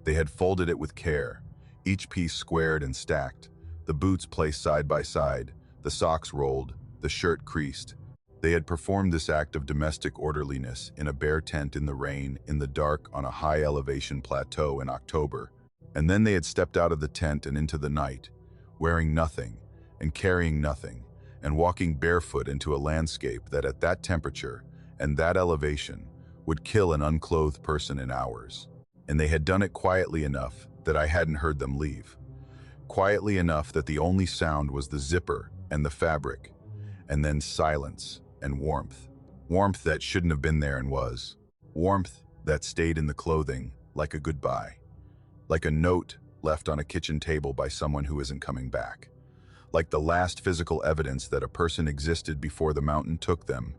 They had folded it with care, each piece squared and stacked, the boots placed side by side, the socks rolled, the shirt creased. They had performed this act of domestic orderliness in a bare tent in the rain, in the dark, on a high-elevation plateau in October. And then they had stepped out of the tent and into the night, wearing nothing and carrying nothing, and walking barefoot into a landscape that at that temperature and that elevation would kill an unclothed person in hours. And they had done it quietly enough that I hadn't heard them leave. Quietly enough that the only sound was the zipper and the fabric, and then silence and warmth. Warmth that shouldn't have been there and was. Warmth that stayed in the clothing like a goodbye. Like a note left on a kitchen table by someone who isn't coming back. Like the last physical evidence that a person existed before the mountain took them.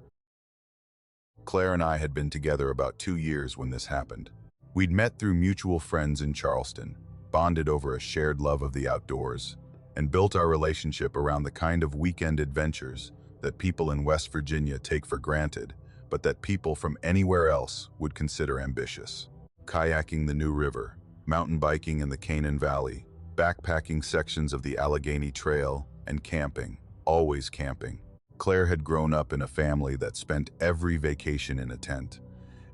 Claire and I had been together about 2 years when this happened. We'd met through mutual friends in Charleston, bonded over a shared love of the outdoors, and built our relationship around the kind of weekend adventures that people in West Virginia take for granted, but that people from anywhere else would consider ambitious. Kayaking the New River, mountain biking in the Canaan Valley, backpacking sections of the Allegheny Trail, and camping, always camping. Claire had grown up in a family that spent every vacation in a tent,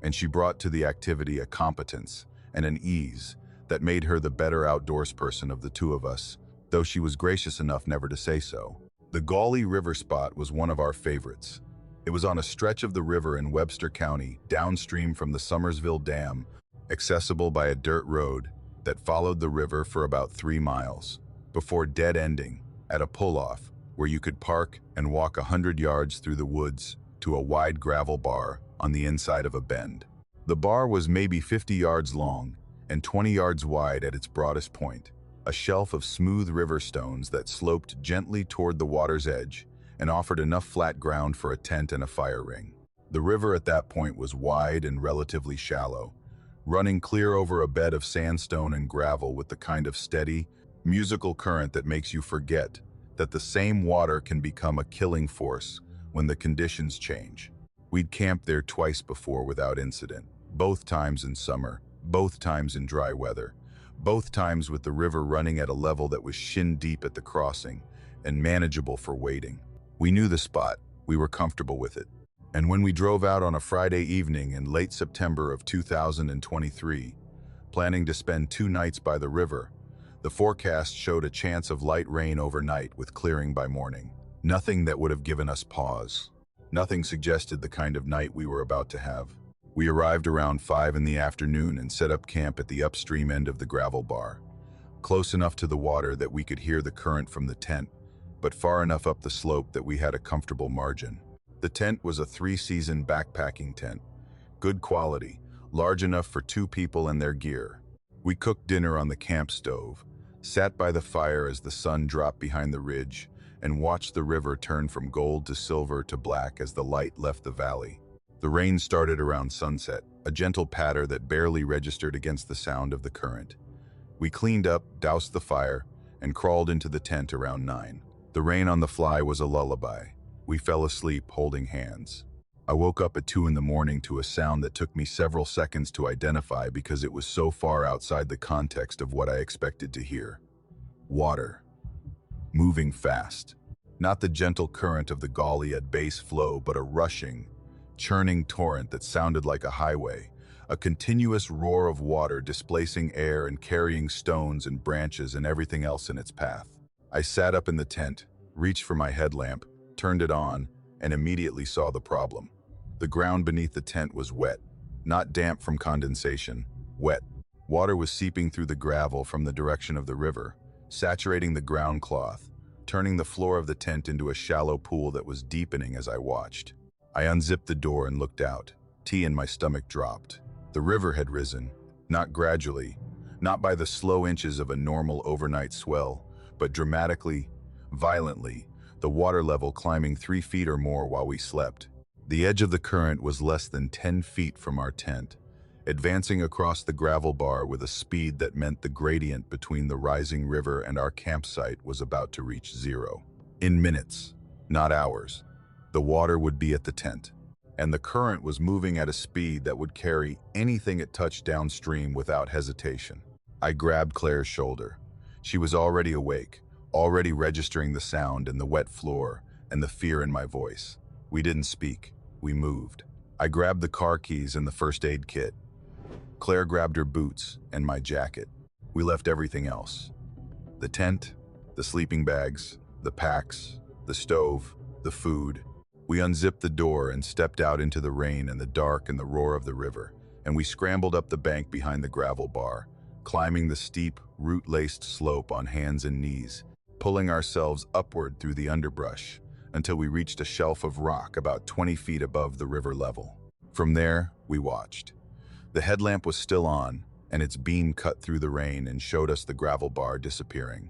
and she brought to the activity a competence and an ease that made her the better outdoors person of the two of us, though she was gracious enough never to say so. The Gauley River spot was one of our favorites. It was on a stretch of the river in Webster County, downstream from the Summersville Dam, accessible by a dirt road that followed the river for about 3 miles, before dead-ending at a pull-off where you could park and walk 100 yards through the woods to a wide gravel bar on the inside of a bend. The bar was maybe 50 yards long and 20 yards wide at its broadest point, a shelf of smooth river stones that sloped gently toward the water's edge and offered enough flat ground for a tent and a fire ring. The river at that point was wide and relatively shallow, running clear over a bed of sandstone and gravel with the kind of steady, musical current that makes you forget that the same water can become a killing force when the conditions change. We'd camped there twice before without incident, both times in summer, both times in dry weather, both times with the river running at a level that was shin-deep at the crossing and manageable for wading. We knew the spot, we were comfortable with it. And when we drove out on a Friday evening in late September of 2023, planning to spend 2 nights by the river, the forecast showed a chance of light rain overnight with clearing by morning. Nothing that would have given us pause. Nothing suggested the kind of night we were about to have. We arrived around 5 in the afternoon and set up camp at the upstream end of the gravel bar, close enough to the water that we could hear the current from the tent, but far enough up the slope that we had a comfortable margin. The tent was a 3-season backpacking tent, good quality, large enough for 2 people and their gear. We cooked dinner on the camp stove, sat by the fire as the sun dropped behind the ridge, and watched the river turn from gold to silver to black as the light left the valley. The rain started around sunset, a gentle patter that barely registered against the sound of the current. We cleaned up, doused the fire, and crawled into the tent around 9. The rain on the fly was a lullaby. We fell asleep holding hands. I woke up at 2 in the morning to a sound that took me several seconds to identify because it was so far outside the context of what I expected to hear. Water. Moving fast. Not the gentle current of the Gauley at base flow, but a rushing, churning torrent that sounded like a highway, a continuous roar of water displacing air and carrying stones and branches and everything else in its path. I sat up in the tent, reached for my headlamp, turned it on, and immediately saw the problem. The ground beneath the tent was wet, not damp from condensation, wet. Water was seeping through the gravel from the direction of the river, saturating the ground cloth, turning the floor of the tent into a shallow pool that was deepening as I watched. I unzipped the door and looked out. Tea in my stomach dropped. The river had risen, not gradually, not by the slow inches of a normal overnight swell, but dramatically, violently, the water level climbing 3 feet or more while we slept. The edge of the current was less than 10 feet from our tent, advancing across the gravel bar with a speed that meant the gradient between the rising river and our campsite was about to reach zero. In minutes, not hours, the water would be at the tent, and the current was moving at a speed that would carry anything it touched downstream without hesitation. I grabbed Claire's shoulder. She was already awake, already registering the sound and the wet floor and the fear in my voice. We didn't speak. We moved. I grabbed the car keys and the first aid kit. Claire grabbed her boots and my jacket. We left everything else. The tent, the sleeping bags, the packs, the stove, the food. We unzipped the door and stepped out into the rain and the dark and the roar of the river, and we scrambled up the bank behind the gravel bar, climbing the steep, root-laced slope on hands and knees, pulling ourselves upward through the underbrush until we reached a shelf of rock about 20 feet above the river level. From there, we watched. The headlamp was still on, and its beam cut through the rain and showed us the gravel bar disappearing.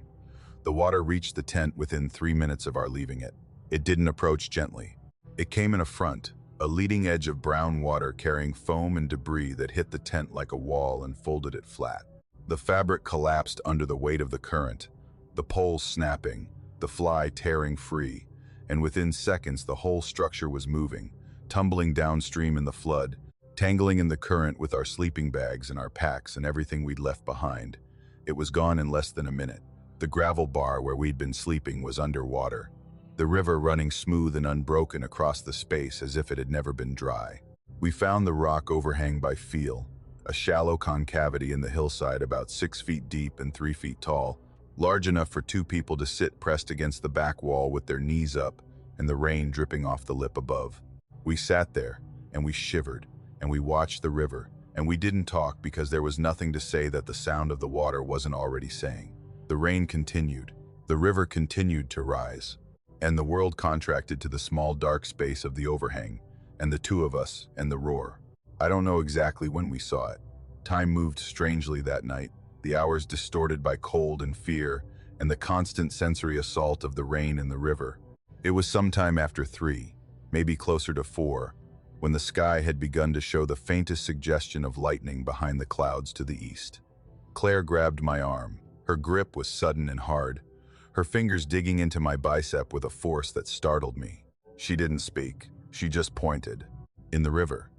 The water reached the tent within 3 minutes of our leaving it. It didn't approach gently. It came in a front, a leading edge of brown water carrying foam and debris that hit the tent like a wall and folded it flat. The fabric collapsed under the weight of the current, the poles snapping, the fly tearing free, and within seconds the whole structure was moving, tumbling downstream in the flood, tangling in the current with our sleeping bags and our packs and everything we'd left behind. It was gone in less than a minute. The gravel bar where we'd been sleeping was underwater, the river running smooth and unbroken across the space as if it had never been dry. We found the rock overhang by feel, a shallow concavity in the hillside about 6 feet deep and 3 feet tall, large enough for 2 people to sit pressed against the back wall with their knees up and the rain dripping off the lip above. We sat there, and we shivered, and we watched the river, and we didn't talk because there was nothing to say that the sound of the water wasn't already saying. The rain continued, the river continued to rise, and the world contracted to the small dark space of the overhang, and the two of us, and the roar. I don't know exactly when we saw it. Time moved strangely that night, the hours distorted by cold and fear, and the constant sensory assault of the rain and the river. It was sometime after 3, maybe closer to 4, when the sky had begun to show the faintest suggestion of lightning behind the clouds to the east. Claire grabbed my arm. Her grip was sudden and hard, her fingers digging into my bicep with a force that startled me. She didn't speak. She just pointed. In the river.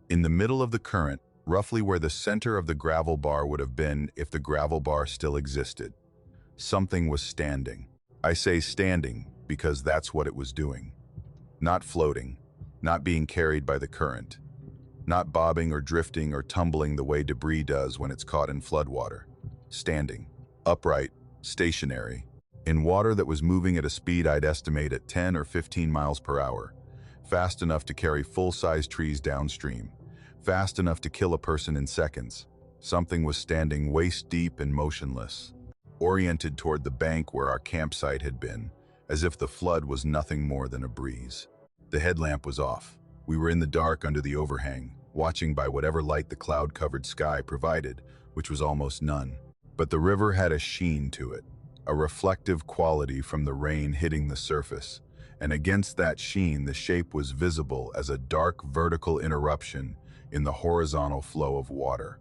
In the middle of the current, roughly where the center of the gravel bar would have been if the gravel bar still existed. Something was standing. I say standing because that's what it was doing. Not floating, not being carried by the current, not bobbing or drifting or tumbling the way debris does when it's caught in floodwater. Standing, upright, stationary, in water that was moving at a speed I'd estimate at 10 or 15 miles per hour, fast enough to carry full-size trees downstream, fast enough to kill a person in seconds. Something was standing waist-deep and motionless, oriented toward the bank where our campsite had been, as if the flood was nothing more than a breeze. The headlamp was off. We were in the dark under the overhang, watching by whatever light the cloud-covered sky provided, which was almost none. But the river had a sheen to it, a reflective quality from the rain hitting the surface, and against that sheen the shape was visible as a dark vertical interruption in the horizontal flow of water.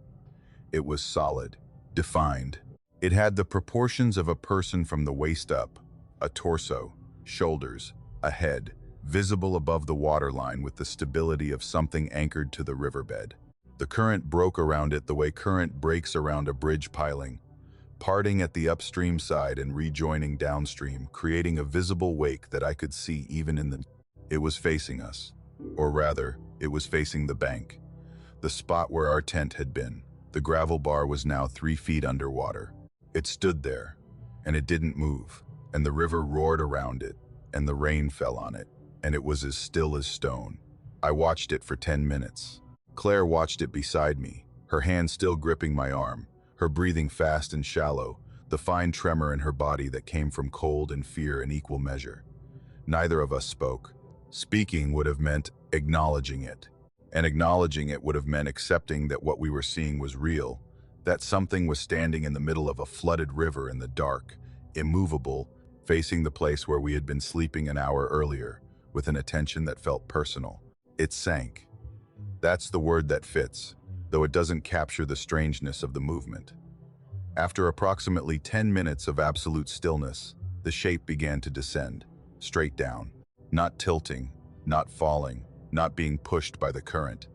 It was solid, defined. It had the proportions of a person from the waist up, a torso, shoulders, a head, visible above the waterline with the stability of something anchored to the riverbed. The current broke around it the way current breaks around a bridge piling, parting at the upstream side and rejoining downstream, creating a visible wake that I could see even in the... It was facing us. Or rather, it was facing the bank. The spot where our tent had been. The gravel bar was now 3 feet underwater. It stood there, and it didn't move, and the river roared around it, and the rain fell on it, and it was as still as stone. I watched it for 10 minutes. Claire watched it beside me, her hand still gripping my arm, her breathing fast and shallow, the fine tremor in her body that came from cold and fear in equal measure. Neither of us spoke. Speaking would have meant acknowledging it, and acknowledging it would have meant accepting that what we were seeing was real, that something was standing in the middle of a flooded river in the dark, immovable, facing the place where we had been sleeping an hour earlier, with an attention that felt personal. It sank. That's the word that fits, though it doesn't capture the strangeness of the movement. After approximately 10 minutes of absolute stillness, the shape began to descend, straight down, not tilting, not falling, not being pushed by the current,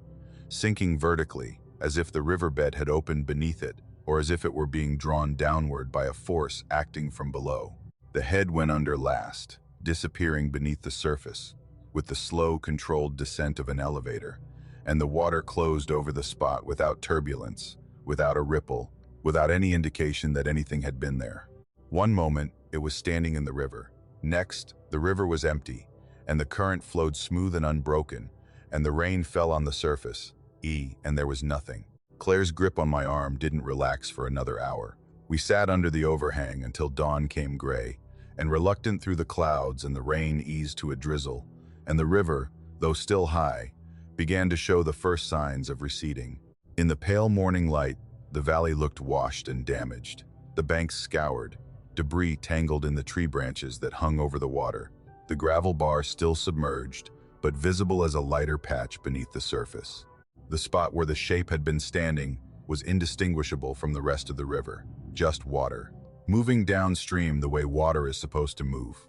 sinking vertically, as if the riverbed had opened beneath it, or as if it were being drawn downward by a force acting from below. The head went under last, disappearing beneath the surface, with the slow, controlled descent of an elevator, and the water closed over the spot without turbulence, without a ripple, without any indication that anything had been there. One moment, it was standing in the river. Next, the river was empty, and the current flowed smooth and unbroken, and the rain fell on the surface, and there was nothing. Claire's grip on my arm didn't relax for another hour. We sat under the overhang until dawn came gray, and reluctant through the clouds, and the rain eased to a drizzle, and the river, though still high, began to show the first signs of receding. In the pale morning light, the valley looked washed and damaged. The banks scoured, debris tangled in the tree branches that hung over the water, the gravel bar still submerged, but visible as a lighter patch beneath the surface. The spot where the shape had been standing was indistinguishable from the rest of the river, just water, moving downstream the way water is supposed to move,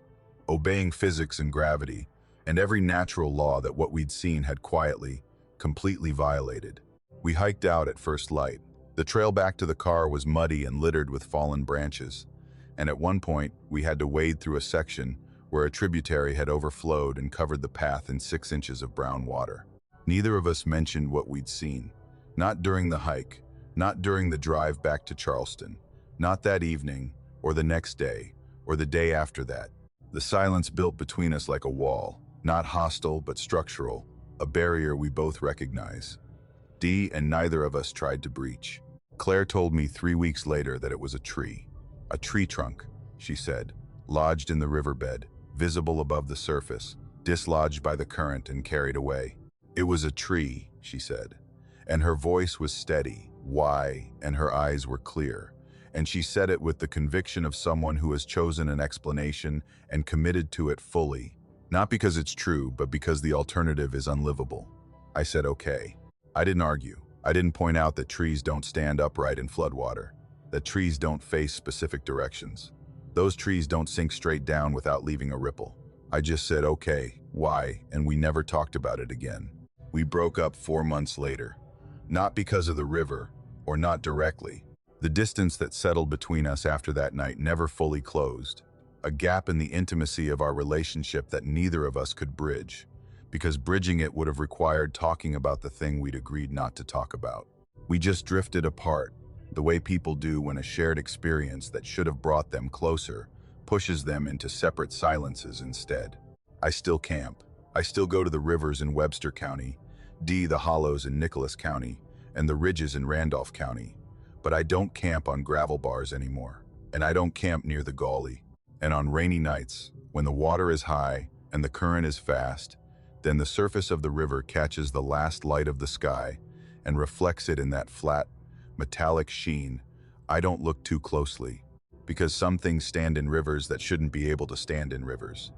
obeying physics and gravity, and every natural law that what we'd seen had quietly, completely violated. We hiked out at first light. The trail back to the car was muddy and littered with fallen branches, and at one point we had to wade through a section where a tributary had overflowed and covered the path in 6 inches of brown water. Neither of us mentioned what we'd seen. Not during the hike, not during the drive back to Charleston, not that evening, or the next day, or the day after that. The silence built between us like a wall, not hostile but structural, a barrier we both recognize. And neither of us tried to breach. Claire told me 3 weeks later that it was a tree trunk, she said, lodged in the riverbed, visible above the surface, dislodged by the current and carried away. It was a tree, she said, and her voice was steady, and her eyes were clear, and she said it with the conviction of someone who has chosen an explanation and committed to it fully, not because it's true, but because the alternative is unlivable. I said okay. I didn't argue. I didn't point out that trees don't stand upright in floodwater, that trees don't face specific directions. Those trees don't sink straight down without leaving a ripple. I just said okay, and we never talked about it again. We broke up 4 months later, not because of the river, or not directly. The distance that settled between us after that night never fully closed, a gap in the intimacy of our relationship that neither of us could bridge, because bridging it would have required talking about the thing we'd agreed not to talk about. We just drifted apart, the way people do when a shared experience that should have brought them closer pushes them into separate silences instead. I still camp. I still go to the rivers in Webster County, the hollows in Nicholas County, and the ridges in Randolph County. But I don't camp on gravel bars anymore, and I don't camp near the gully. And on rainy nights, when the water is high and the current is fast, then the surface of the river catches the last light of the sky and reflects it in that flat, metallic sheen. I don't look too closely, because some things stand in rivers that shouldn't be able to stand in rivers.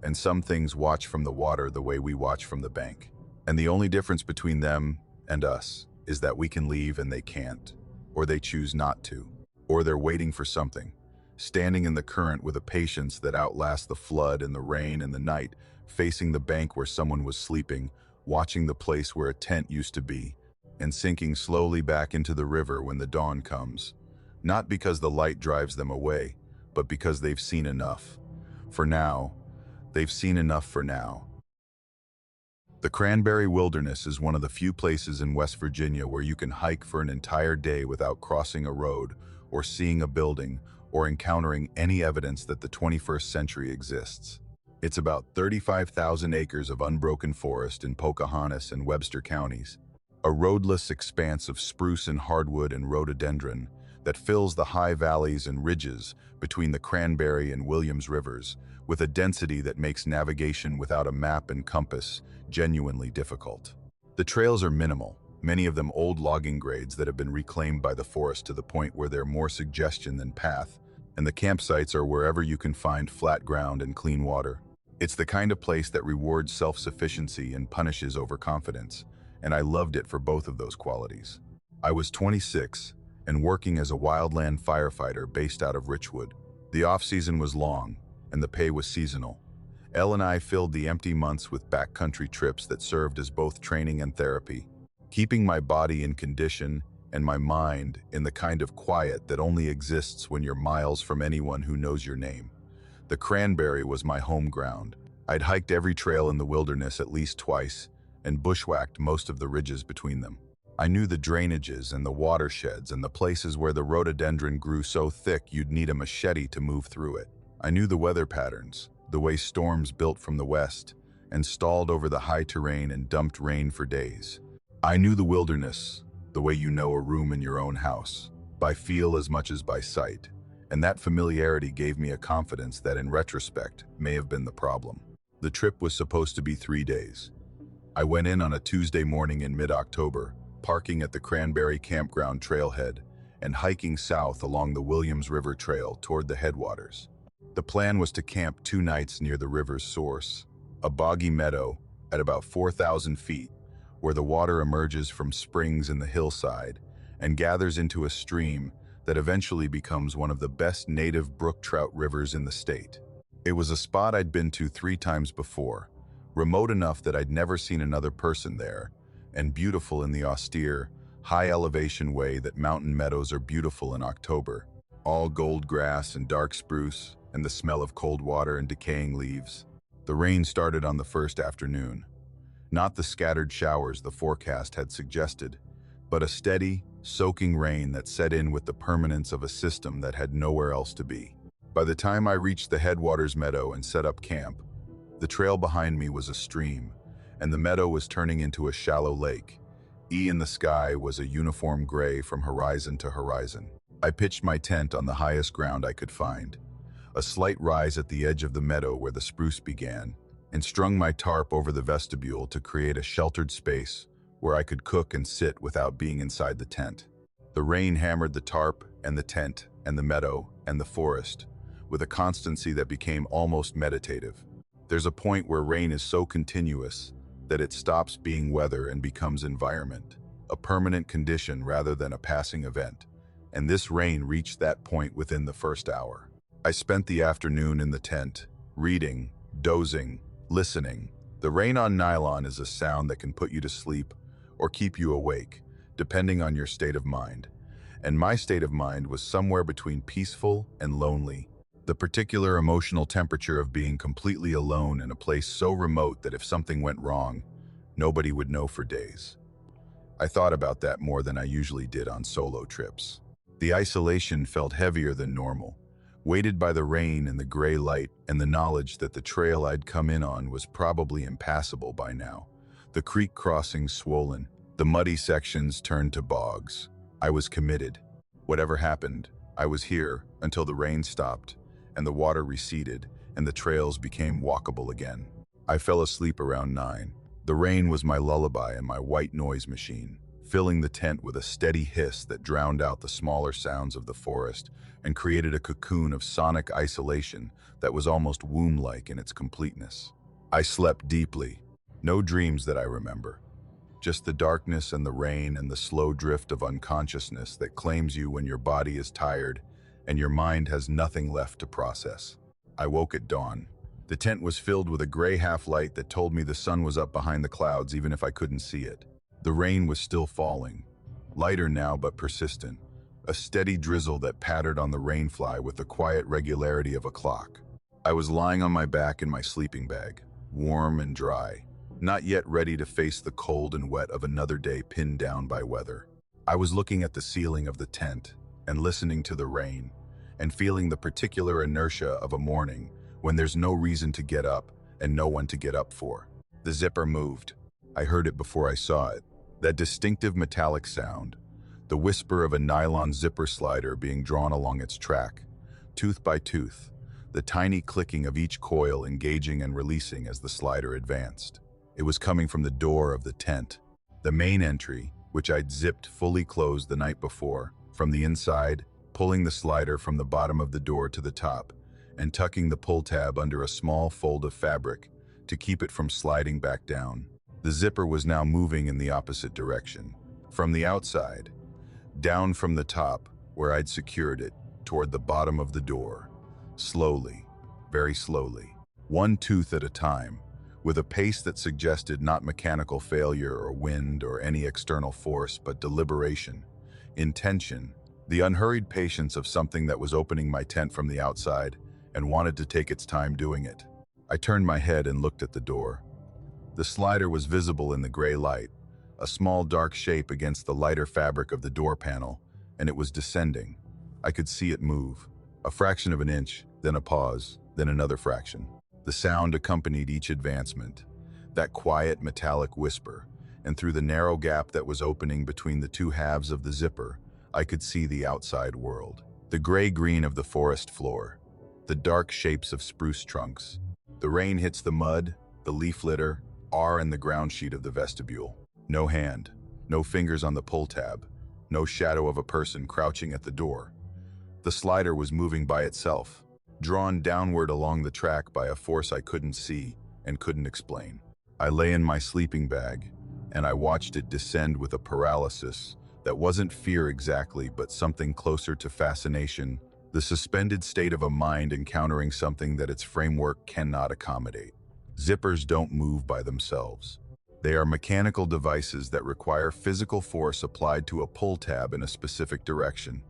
And some things watch from the water the way we watch from the bank. And the only difference between them and us is that we can leave and they can't, or they choose not to, or they're waiting for something, standing in the current with a patience that outlasts the flood and the rain and the night, facing the bank where someone was sleeping, watching the place where a tent used to be, and sinking slowly back into the river when the dawn comes. Not because the light drives them away, but because they've seen enough. For now, they've seen enough for now. The Cranberry Wilderness is one of the few places in West Virginia where you can hike for an entire day without crossing a road, or seeing a building, or encountering any evidence that the 21st century exists. It's about 35,000 acres of unbroken forest in Pocahontas and Webster counties, a roadless expanse of spruce and hardwood and rhododendron that fills the high valleys and ridges between the Cranberry and Williams rivers with a density that makes navigation without a map and compass genuinely difficult. The trails are minimal, many of them old logging grades that have been reclaimed by the forest to the point where they're more suggestion than path, and the campsites are wherever you can find flat ground and clean water. It's the kind of place that rewards self-sufficiency and punishes overconfidence, and I loved it for both of those qualities. I was 26 and working as a wildland firefighter based out of Richwood. The off-season was long, and the pay was seasonal. Elle and I filled the empty months with backcountry trips that served as both training and therapy, keeping my body in condition and my mind in the kind of quiet that only exists when you're miles from anyone who knows your name. The Cranberry was my home ground. I'd hiked every trail in the wilderness at least twice and bushwhacked most of the ridges between them. I knew the drainages and the watersheds and the places where the rhododendron grew so thick you'd need a machete to move through it. I knew the weather patterns, the way storms built from the west and stalled over the high terrain and dumped rain for days. I knew the wilderness, the way you know a room in your own house, by feel as much as by sight, and that familiarity gave me a confidence that in retrospect may have been the problem. The trip was supposed to be 3 days. I went in on a Tuesday morning in mid-October, parking at the Cranberry Campground trailhead and hiking south along the Williams River Trail toward the headwaters. The plan was to camp 2 nights near the river's source, a boggy meadow at about 4,000 feet, where the water emerges from springs in the hillside and gathers into a stream that eventually becomes one of the best native brook trout rivers in the state. It was a spot I'd been to 3 times before, remote enough that I'd never seen another person there, and beautiful in the austere, high-elevation way that mountain meadows are beautiful in October. All gold grass and dark spruce, and the smell of cold water and decaying leaves. The rain started on the first afternoon. Not the scattered showers the forecast had suggested, but a steady, soaking rain that set in with the permanence of a system that had nowhere else to be. By the time I reached the headwaters meadow and set up camp, the trail behind me was a stream, and the meadow was turning into a shallow lake. In the sky was a uniform gray from horizon to horizon. I pitched my tent on the highest ground I could find, a slight rise at the edge of the meadow where the spruce began, and strung my tarp over the vestibule to create a sheltered space where I could cook and sit without being inside the tent. The rain hammered the tarp and the tent and the meadow and the forest with a constancy that became almost meditative. There's a point where rain is so continuous that it stops being weather and becomes environment, a permanent condition rather than a passing event, and this rain reached that point within the first hour. I spent the afternoon in the tent, reading, dozing, listening. The rain on nylon is a sound that can put you to sleep or keep you awake, depending on your state of mind. And my state of mind was somewhere between peaceful and lonely. The particular emotional temperature of being completely alone in a place so remote that if something went wrong, nobody would know for days. I thought about that more than I usually did on solo trips. The isolation felt heavier than normal, weighted by the rain and the gray light and the knowledge that the trail I'd come in on was probably impassable by now. The creek crossings swollen, the muddy sections turned to bogs. I was committed. Whatever happened, I was here until the rain stopped and the water receded and the trails became walkable again. I fell asleep around 9. The rain was my lullaby and my white noise machine, filling the tent with a steady hiss that drowned out the smaller sounds of the forest and created a cocoon of sonic isolation that was almost womb-like in its completeness. I slept deeply. No dreams that I remember. Just the darkness and the rain and the slow drift of unconsciousness that claims you when your body is tired and your mind has nothing left to process. I woke at dawn. The tent was filled with a gray half-light that told me the sun was up behind the clouds even if I couldn't see it. The rain was still falling, lighter now but persistent, a steady drizzle that pattered on the rainfly with the quiet regularity of a clock. I was lying on my back in my sleeping bag, warm and dry, not yet ready to face the cold and wet of another day pinned down by weather. I was looking at the ceiling of the tent and listening to the rain and feeling the particular inertia of a morning when there's no reason to get up and no one to get up for. The zipper moved. I heard it before I saw it. That distinctive metallic sound, the whisper of a nylon zipper slider being drawn along its track, tooth by tooth, the tiny clicking of each coil engaging and releasing as the slider advanced. It was coming from the door of the tent. The main entry, which I'd zipped fully closed the night before, from the inside, pulling the slider from the bottom of the door to the top and tucking the pull tab under a small fold of fabric to keep it from sliding back down. The zipper was now moving in the opposite direction, from the outside, down from the top where I'd secured it, toward the bottom of the door, slowly, very slowly, one tooth at a time, with a pace that suggested not mechanical failure or wind or any external force, but deliberation, intention, the unhurried patience of something that was opening my tent from the outside and wanted to take its time doing it. I turned my head and looked at the door. The slider was visible in the gray light, a small dark shape against the lighter fabric of the door panel, and it was descending. I could see it move, a fraction of an inch, then a pause, then another fraction. The sound accompanied each advancement, that quiet metallic whisper, and through the narrow gap that was opening between the two halves of the zipper, I could see the outside world. The gray-green of the forest floor, the dark shapes of spruce trunks. The rain hits the mud, the leaf litter, and the ground sheet of the vestibule. No hand, no fingers on the pull tab, no shadow of a person crouching at the door. The slider was moving by itself, drawn downward along the track by a force I couldn't see and couldn't explain. I lay in my sleeping bag, and I watched it descend with a paralysis that wasn't fear exactly, but something closer to fascination, the suspended state of a mind encountering something that its framework cannot accommodate. Zippers don't move by themselves. They are mechanical devices that require physical force applied to a pull tab in a specific direction.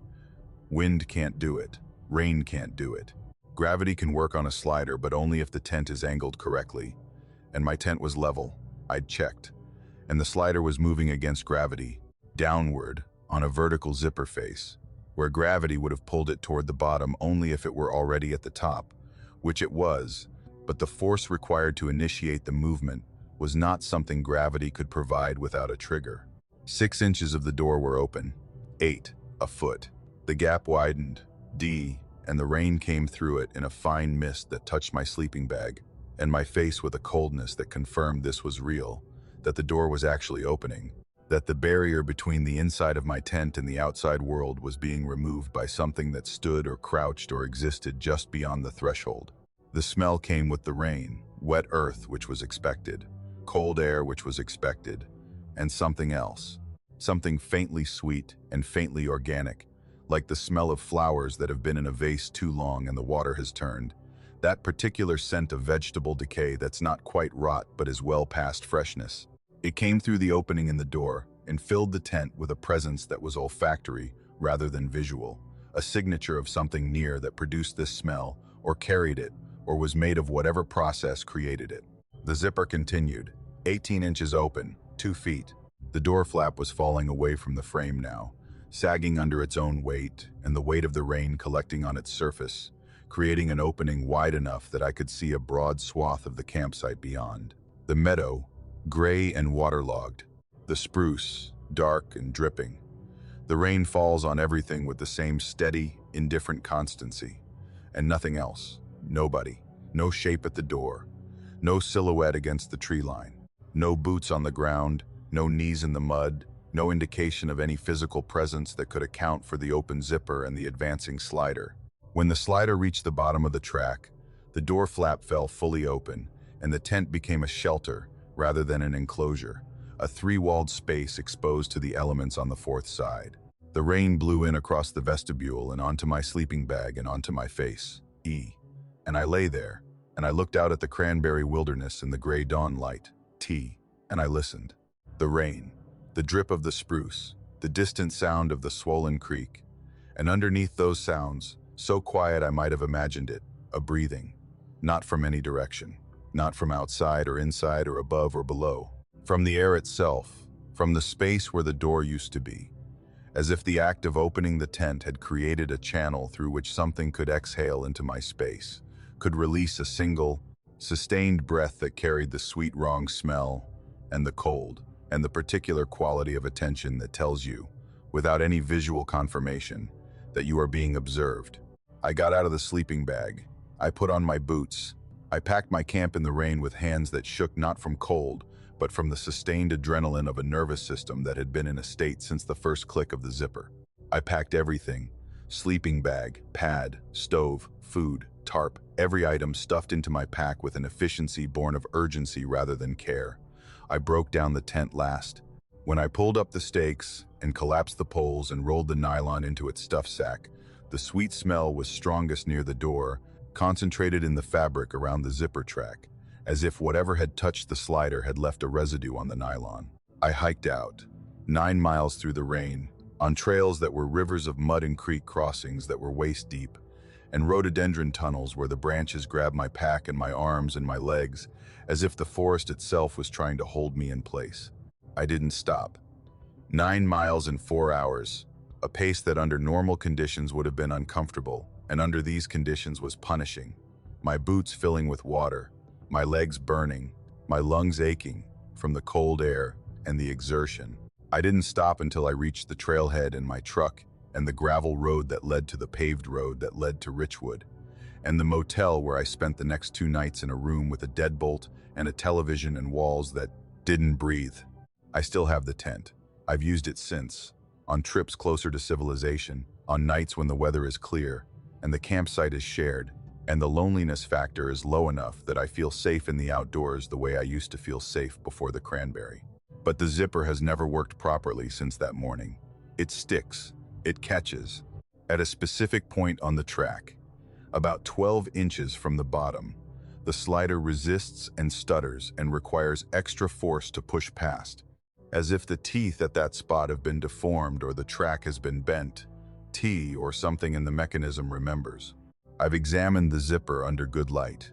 Wind can't do it. Rain can't do it. Gravity can work on a slider, but only if the tent is angled correctly. And my tent was level. I'd checked. And the slider was moving against gravity, downward, on a vertical zipper face, where gravity would have pulled it toward the bottom only if it were already at the top, which it was, but the force required to initiate the movement was not something gravity could provide without a trigger. 6 inches of the door were open, 8, a foot. The gap widened, and the rain came through it in a fine mist that touched my sleeping bag, and my face with a coldness that confirmed this was real, that the door was actually opening, that the barrier between the inside of my tent and the outside world was being removed by something that stood or crouched or existed just beyond the threshold. The smell came with the rain, wet earth, which was expected, cold air, which was expected, and something else, something faintly sweet and faintly organic, like the smell of flowers that have been in a vase too long and the water has turned, that particular scent of vegetable decay that's not quite rot but is well past freshness. It came through the opening in the door and filled the tent with a presence that was olfactory rather than visual, a signature of something near that produced this smell, or carried it, or was made of whatever process created it. The zipper continued, 18 inches open, 2 feet. The door flap was falling away from the frame now, sagging under its own weight and the weight of the rain collecting on its surface, creating an opening wide enough that I could see a broad swath of the campsite beyond. The meadow, gray and waterlogged. The spruce, dark and dripping. The rain falls on everything with the same steady, indifferent constancy. And nothing else. Nobody. No shape at the door. No silhouette against the tree line. No boots on the ground. No knees in the mud. No indication of any physical presence that could account for the open zipper and the advancing slider. When the slider reached the bottom of the track, the door flap fell fully open, and the tent became a shelter rather than an enclosure, a 3-walled space exposed to the elements on the 4th side. The rain blew in across the vestibule and onto my sleeping bag and onto my face. And I lay there, and I looked out at the cranberry wilderness in the gray dawn light. And I listened. The rain, the drip of the spruce, the distant sound of the swollen creek, and underneath those sounds, so quiet I might have imagined it, a breathing, not from any direction, not from outside or inside or above or below, from the air itself, from the space where the door used to be, as if the act of opening the tent had created a channel through which something could exhale into my space, could release a single, sustained breath that carried the sweet wrong smell and the cold, and the particular quality of attention that tells you, without any visual confirmation, that you are being observed. I got out of the sleeping bag. I put on my boots. I packed my camp in the rain with hands that shook not from cold, but from the sustained adrenaline of a nervous system that had been in a state since the first click of the zipper. I packed everything, Sleeping bag, pad, stove, food, tarp, every item stuffed into my pack with an efficiency born of urgency rather than care. I broke down the tent last. When I pulled up the stakes and collapsed the poles and rolled the nylon into its stuff sack, the sweet smell was strongest near the door, concentrated in the fabric around the zipper track, as if whatever had touched the slider had left a residue on the nylon. I hiked out, 9 miles through the rain, on trails that were rivers of mud and creek crossings that were waist deep, and rhododendron tunnels where the branches grabbed my pack and my arms and my legs, as if the forest itself was trying to hold me in place. I didn't stop. 9 miles in 4 hours, a pace that under normal conditions would have been uncomfortable, and under these conditions was punishing. My boots filling with water, my legs burning, my lungs aching from the cold air and the exertion. I didn't stop until I reached the trailhead and my truck and the gravel road that led to the paved road that led to Richwood, and the motel where I spent the next 2 nights in a room with a deadbolt and a television and walls that didn't breathe. I still have the tent. I've used it since, on trips closer to civilization, on nights when the weather is clear, and the campsite is shared, and the loneliness factor is low enough that I feel safe in the outdoors the way I used to feel safe before the cranberry. But the zipper has never worked properly since that morning. It sticks. It catches. At a specific point on the track, about 12 inches from the bottom, the slider resists and stutters and requires extra force to push past, as if the teeth at that spot have been deformed or the track has been bent. T or something in the mechanism remembers. I've examined the zipper under good light.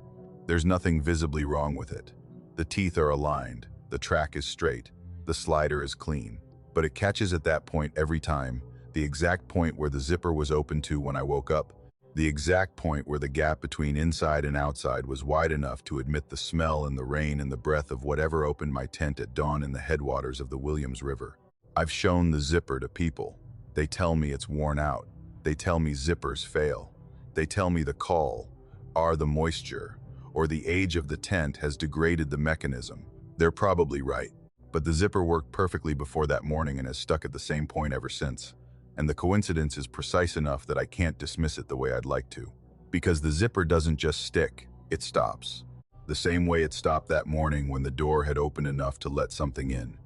There's nothing visibly wrong with it. The teeth are aligned, the track is straight, the slider is clean. But it catches at that point every time, the exact point where the zipper was open to when I woke up, the exact point where the gap between inside and outside was wide enough to admit the smell and the rain and the breath of whatever opened my tent at dawn in the headwaters of the Williams River. I've shown the zipper to people. They tell me it's worn out. They tell me zippers fail. They tell me the call, are the moisture, or the age of the tent has degraded the mechanism. They're probably right, but the zipper worked perfectly before that morning and has stuck at the same point ever since. And the coincidence is precise enough that I can't dismiss it the way I'd like to. Because the zipper doesn't just stick, it stops. The same way it stopped that morning when the door had opened enough to let something in.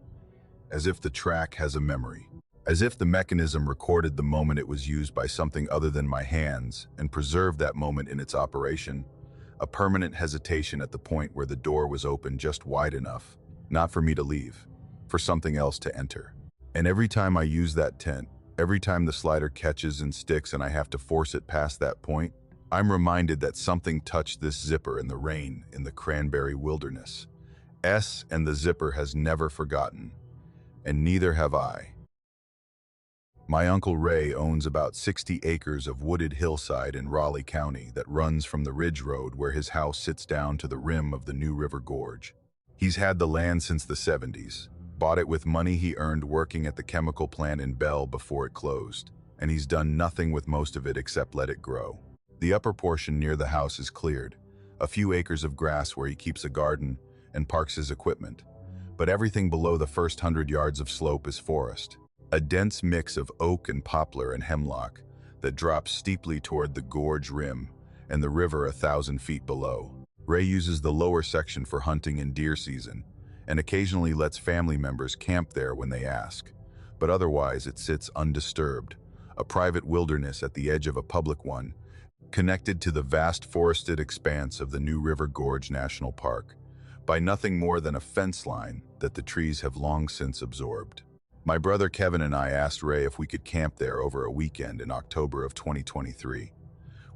As if the track has a memory. As if the mechanism recorded the moment it was used by something other than my hands and preserved that moment in its operation. A permanent hesitation at the point where the door was open just wide enough, not for me to leave, for something else to enter. And every time I use that tent, every time the slider catches and sticks and I have to force it past that point, I'm reminded that something touched this zipper in the rain in the cranberry wilderness. And the zipper has never forgotten, and neither have I. My Uncle Ray owns about 60 acres of wooded hillside in Raleigh County that runs from the ridge road where his house sits down to the rim of the New River Gorge. He's had the land since the 70s. Bought it with money he earned working at the chemical plant in Bell before it closed, and he's done nothing with most of it except let it grow. The upper portion near the house is cleared, a few acres of grass where he keeps a garden and parks his equipment, but everything below the first 100 yards of slope is forest, a dense mix of oak and poplar and hemlock that drops steeply toward the gorge rim and the river 1,000 feet below. Ray uses the lower section for hunting and deer season, and occasionally lets family members camp there when they ask. But otherwise it sits undisturbed, a private wilderness at the edge of a public one, connected to the vast forested expanse of the New River Gorge National Park, by nothing more than a fence line that the trees have long since absorbed. My brother Kevin and I asked Ray if we could camp there over a weekend in October of 2023.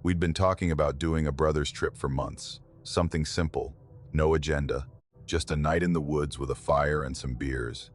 We'd been talking about doing a brother's trip for months, something simple, no agenda, just a night in the woods with a fire and some beers,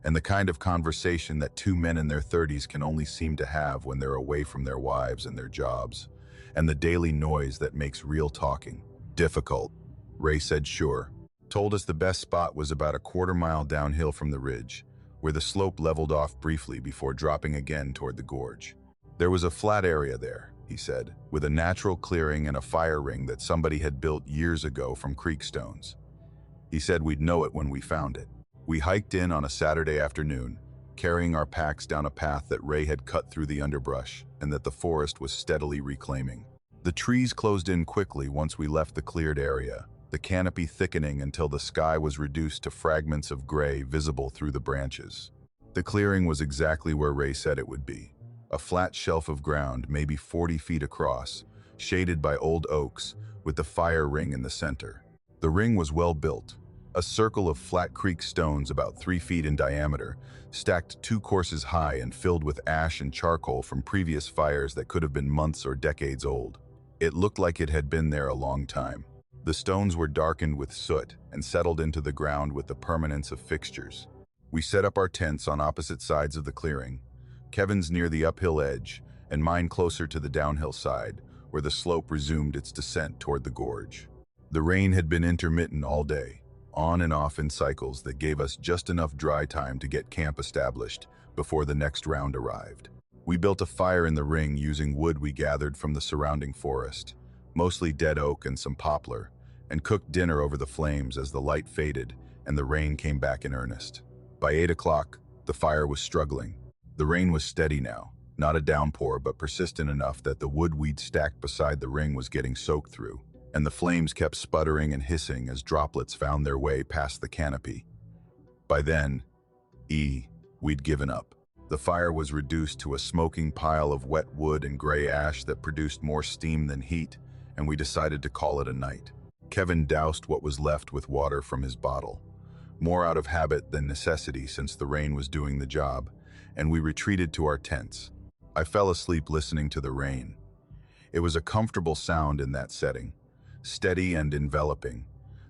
and the kind of conversation that 2 men in their 30s can only seem to have when they're away from their wives and their jobs, and the daily noise that makes real talking difficult. Ray said sure, told us the best spot was about a quarter-mile downhill from the ridge, where the slope leveled off briefly before dropping again toward the gorge. There was a flat area there, he said, with a natural clearing and a fire ring that somebody had built years ago from creek stones. He said we'd know it when we found it. We hiked in on a Saturday afternoon, carrying our packs down a path that Ray had cut through the underbrush and that the forest was steadily reclaiming. The trees closed in quickly once we left the cleared area, the canopy thickening until the sky was reduced to fragments of gray visible through the branches. The clearing was exactly where Ray said it would be. A flat shelf of ground, maybe 40 feet across, shaded by old oaks, with the fire ring in the center. The ring was well built, a circle of flat creek stones about 3 feet in diameter, stacked 2 courses high and filled with ash and charcoal from previous fires that could have been months or decades old. It looked like it had been there a long time. The stones were darkened with soot and settled into the ground with the permanence of fixtures. We set up our tents on opposite sides of the clearing, Kevin's near the uphill edge, and mine closer to the downhill side, where the slope resumed its descent toward the gorge. The rain had been intermittent all day, on and off in cycles that gave us just enough dry time to get camp established before the next round arrived. We built a fire in the ring using wood we gathered from the surrounding forest, mostly dead oak and some poplar, and cooked dinner over the flames as the light faded and the rain came back in earnest. By 8 o'clock, the fire was struggling. The rain was steady now, not a downpour, but persistent enough that the wood we'd stacked beside the ring was getting soaked through, and the flames kept sputtering and hissing as droplets found their way past the canopy. By then, we'd given up. The fire was reduced to a smoking pile of wet wood and gray ash that produced more steam than heat, and we decided to call it a night. Kevin doused what was left with water from his bottle, more out of habit than necessity since the rain was doing the job, and we retreated to our tents. I fell asleep listening to the rain. It was a comfortable sound in that setting, steady and enveloping,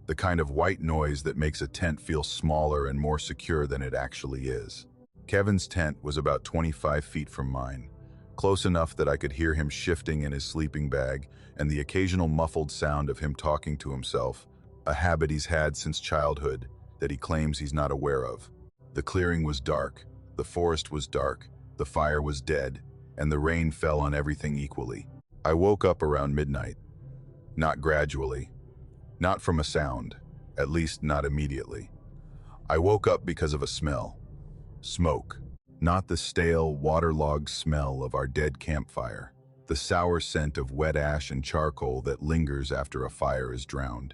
the kind of white noise that makes a tent feel smaller and more secure than it actually is. Kevin's tent was about 25 feet from mine, close enough that I could hear him shifting in his sleeping bag and the occasional muffled sound of him talking to himself, a habit he's had since childhood that he claims he's not aware of. The clearing was dark, the forest was dark, the fire was dead, and the rain fell on everything equally. I woke up around midnight. Not gradually, not from a sound, at least not immediately. I woke up because of a smell. Smoke. Not the stale, waterlogged smell of our dead campfire, the sour scent of wet ash and charcoal that lingers after a fire is drowned.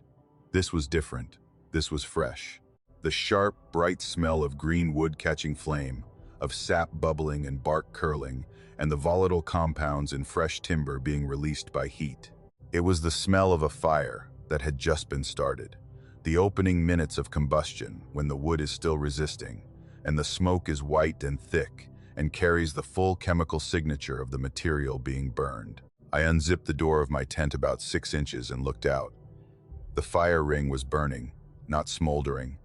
This was different. This was fresh. The sharp, bright smell of green wood catching flame, of sap bubbling and bark curling, and the volatile compounds in fresh timber being released by heat. It was the smell of a fire that had just been started, the opening minutes of combustion when the wood is still resisting, and the smoke is white and thick and carries the full chemical signature of the material being burned. I unzipped the door of my tent about 6 inches and looked out. The fire ring was burning, not smoldering,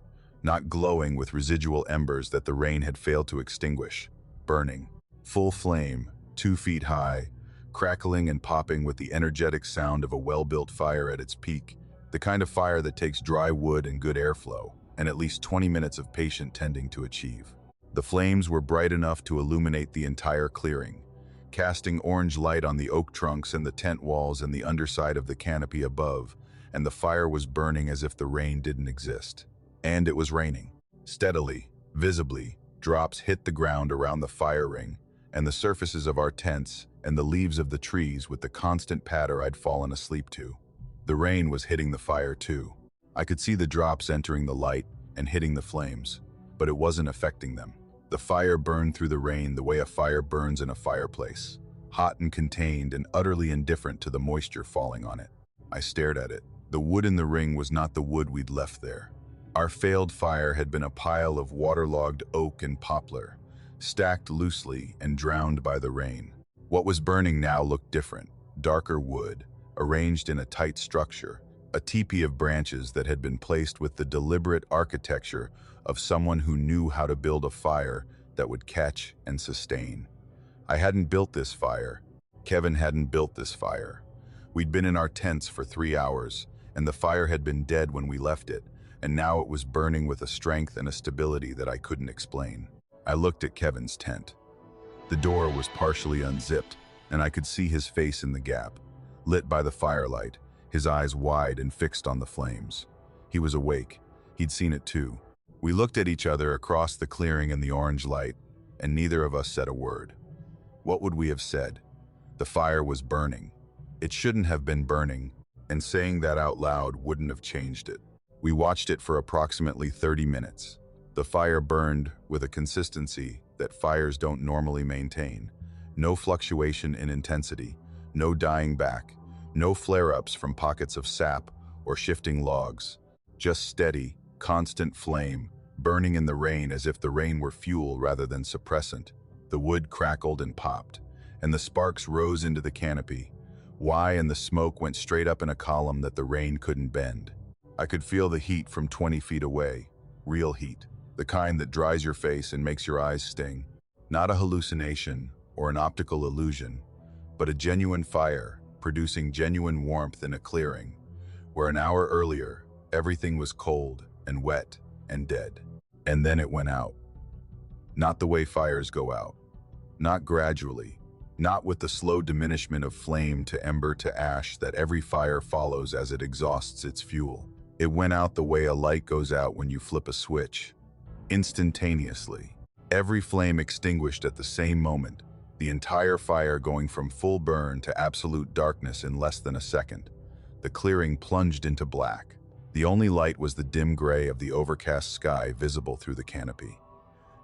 not glowing with residual embers that the rain had failed to extinguish. Burning. Full flame, 2 feet high, crackling and popping with the energetic sound of a well-built fire at its peak, the kind of fire that takes dry wood and good airflow, and at least 20 minutes of patient tending to achieve. The flames were bright enough to illuminate the entire clearing, casting orange light on the oak trunks and the tent walls and the underside of the canopy above, and the fire was burning as if the rain didn't exist. And it was raining. Steadily, visibly, drops hit the ground around the fire ring, and the surfaces of our tents and the leaves of the trees with the constant patter I'd fallen asleep to. The rain was hitting the fire too. I could see the drops entering the light and hitting the flames, but it wasn't affecting them. The fire burned through the rain the way a fire burns in a fireplace, hot and contained and utterly indifferent to the moisture falling on it. I stared at it. The wood in the ring was not the wood we'd left there. Our failed fire had been a pile of waterlogged oak and poplar, stacked loosely and drowned by the rain. What was burning now looked different, darker wood, arranged in a tight structure, a teepee of branches that had been placed with the deliberate architecture of someone who knew how to build a fire that would catch and sustain. I hadn't built this fire. Kevin hadn't built this fire. We'd been in our tents for 3 hours, and the fire had been dead when we left it, and now it was burning with a strength and a stability that I couldn't explain. I looked at Kevin's tent. The door was partially unzipped, and I could see his face in the gap, lit by the firelight, his eyes wide and fixed on the flames. He was awake. He'd seen it too. We looked at each other across the clearing in the orange light, and neither of us said a word. What would we have said? The fire was burning. It shouldn't have been burning, and saying that out loud wouldn't have changed it. We watched it for approximately 30 minutes. The fire burned with a consistency that fires don't normally maintain. No fluctuation in intensity, no dying back, no flare-ups from pockets of sap or shifting logs. Just steady, constant flame, burning in the rain as if the rain were fuel rather than suppressant. The wood crackled and popped, and the sparks rose into the canopy. And the smoke went straight up in a column that the rain couldn't bend. I could feel the heat from 20 feet away. Real heat. The kind that dries your face and makes your eyes sting. Not a hallucination or an optical illusion, but a genuine fire, producing genuine warmth in a clearing, where an hour earlier, everything was cold and wet and dead. And then it went out. Not the way fires go out. Not gradually. Not with the slow diminishment of flame to ember to ash that every fire follows as it exhausts its fuel. It went out the way a light goes out when you flip a switch. Instantaneously. Every flame extinguished at the same moment, the entire fire going from full burn to absolute darkness in less than a second. The clearing plunged into black. The only light was the dim gray of the overcast sky visible through the canopy.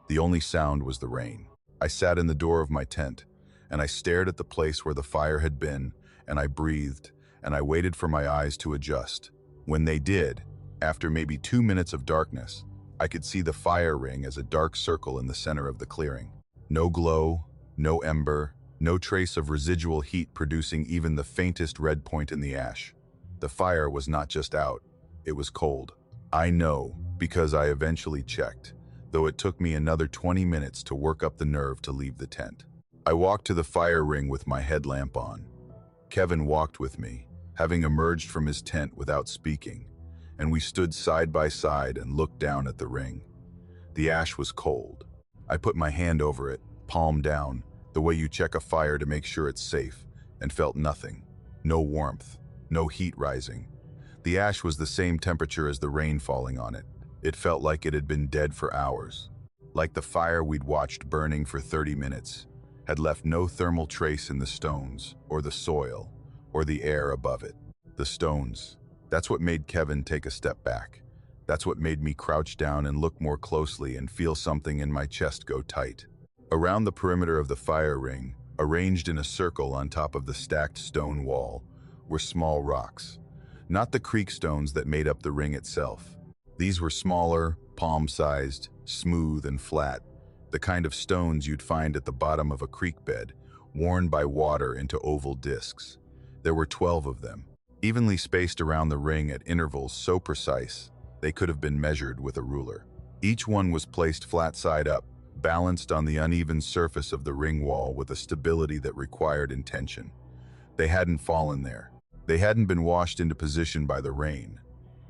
The only sound was the rain. I sat in the door of my tent, and I stared at the place where the fire had been, and I breathed, and I waited for my eyes to adjust. When they did, after maybe 2 minutes of darkness, I could see the fire ring as a dark circle in the center of the clearing. No glow, no ember, no trace of residual heat producing even the faintest red point in the ash. The fire was not just out, it was cold. I know, because I eventually checked, though it took me another 20 minutes to work up the nerve to leave the tent. I walked to the fire ring with my headlamp on. Kevin walked with me, having emerged from his tent without speaking, and we stood side by side and looked down at the ring. The ash was cold. I put my hand over it, palm down, the way you check a fire to make sure it's safe, and felt nothing. No warmth, no heat rising. The ash was the same temperature as the rain falling on it. It felt like it had been dead for hours. Like the fire we'd watched burning for 30 minutes, had left no thermal trace in the stones, or the soil, or the air above it. The stones. That's what made Kevin take a step back. That's what made me crouch down and look more closely and feel something in my chest go tight. Around the perimeter of the fire ring, arranged in a circle on top of the stacked stone wall, were small rocks. Not the creek stones that made up the ring itself. These were smaller, palm-sized, smooth and flat, the kind of stones you'd find at the bottom of a creek bed, worn by water into oval discs. There were 12 of them, evenly spaced around the ring at intervals so precise they could have been measured with a ruler. Each one was placed flat side up, balanced on the uneven surface of the ring wall with a stability that required intention. They hadn't fallen there. They hadn't been washed into position by the rain.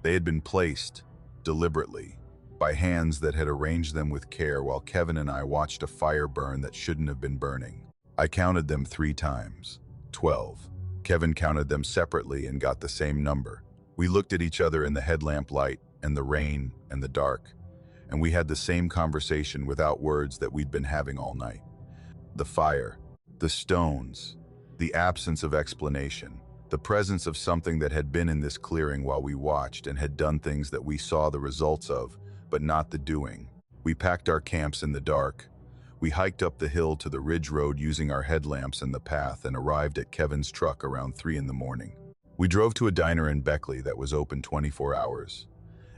They had been placed, deliberately, by hands that had arranged them with care while Kevin and I watched a fire burn that shouldn't have been burning. I counted them 3 times. 12. Kevin counted them separately and got the same number. We looked at each other in the headlamp light and the rain and the dark, and we had the same conversation without words that we'd been having all night. The fire, the stones, the absence of explanation, the presence of something that had been in this clearing while we watched and had done things that we saw the results of, but not the doing. We packed our camps in the dark. We hiked up the hill to the ridge road using our headlamps in the path and arrived at Kevin's truck around 3 in the morning. We drove to a diner in Beckley that was open 24 hours.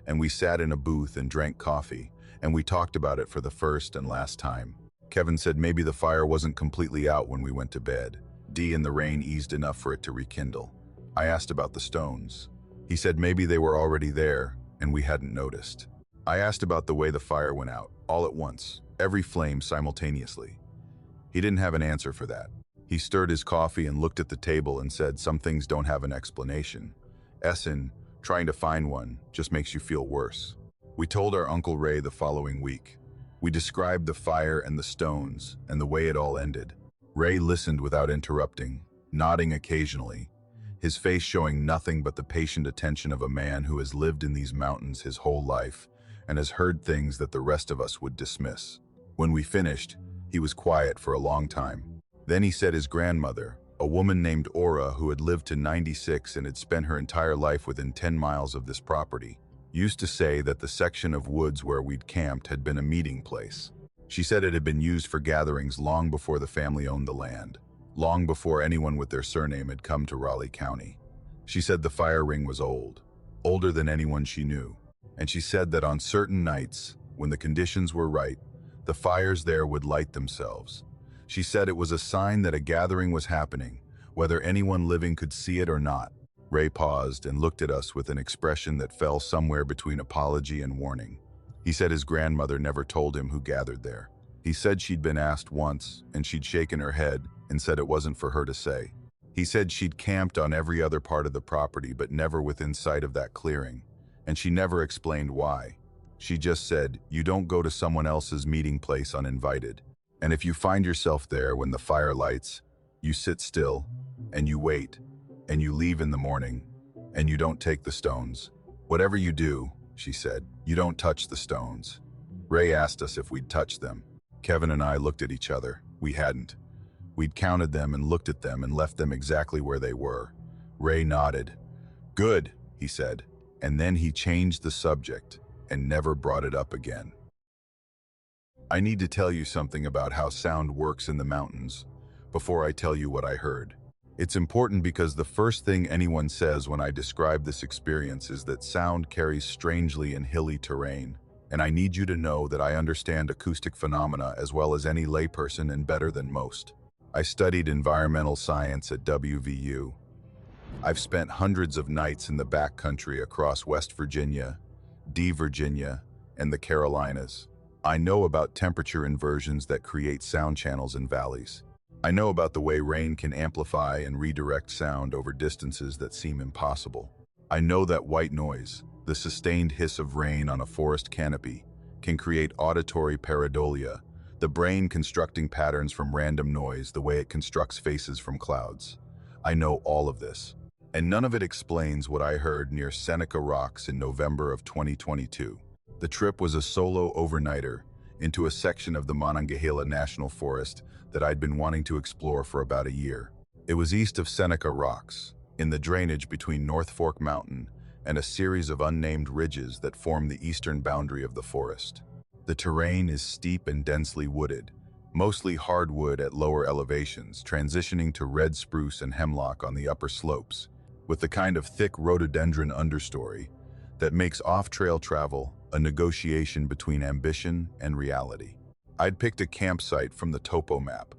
And we sat in a booth and drank coffee, and we talked about it for the first and last time. Kevin said maybe the fire wasn't completely out when we went to bed. And the rain eased enough for it to rekindle. I asked about the stones. He said maybe they were already there, and we hadn't noticed. I asked about the way the fire went out, all at once. Every flame simultaneously. He didn't have an answer for that. He stirred his coffee and looked at the table and said some things don't have an explanation. Essen, trying to find one, just makes you feel worse. We told our Uncle Ray the following week. We described the fire and the stones and the way it all ended. Ray listened without interrupting, nodding occasionally, his face showing nothing but the patient attention of a man who has lived in these mountains his whole life and has heard things that the rest of us would dismiss. When we finished, He was quiet for a long time. Then he said his grandmother, a woman named Aura who had lived to 96 and had spent her entire life within 10 miles of this property, used to say that the section of woods where we'd camped had been a meeting place. She said it had been used for gatherings long before the family owned the land, long before anyone with their surname had come to Raleigh County. She said the fire ring was old, older than anyone she knew, and she said that on certain nights, when the conditions were right, the fires there would light themselves. She said it was a sign that a gathering was happening, whether anyone living could see it or not. Ray paused and looked at us with an expression that fell somewhere between apology and warning. He said his grandmother never told him who gathered there. He said she'd been asked once, and she'd shaken her head and said it wasn't for her to say. He said she'd camped on every other part of the property but never within sight of that clearing, and she never explained why. She just said, "You don't go to someone else's meeting place uninvited. And if you find yourself there when the fire lights, you sit still, and you wait, and you leave in the morning, and you don't take the stones. Whatever you do," she said, "you don't touch the stones." Ray asked us if we'd touched them. Kevin and I looked at each other. We hadn't. We'd counted them and looked at them and left them exactly where they were. Ray nodded. "Good," he said, and then he changed the subject and never brought it up again. I need to tell you something about how sound works in the mountains before I tell you what I heard. It's important because the first thing anyone says when I describe this experience is that sound carries strangely in hilly terrain, and I need you to know that I understand acoustic phenomena as well as any layperson and better than most. I studied environmental science at WVU. I've spent hundreds of nights in the backcountry across West Virginia, Virginia, and the Carolinas. I know about temperature inversions that create sound channels in valleys. I know about the way rain can amplify and redirect sound over distances that seem impossible. I know that white noise, the sustained hiss of rain on a forest canopy, can create auditory pareidolia, the brain constructing patterns from random noise the way it constructs faces from clouds. I know all of this, and none of it explains what I heard near Seneca Rocks in November of 2022. The trip was a solo overnighter into a section of the Monongahela National Forest that I'd been wanting to explore for about a year. It was east of Seneca Rocks, in the drainage between North Fork Mountain and a series of unnamed ridges that form the eastern boundary of the forest. The terrain is steep and densely wooded, mostly hardwood at lower elevations, transitioning to red spruce and hemlock on the upper slopes, with the kind of thick rhododendron understory that makes off-trail travel a negotiation between ambition and reality. I'd picked a campsite from the topo map,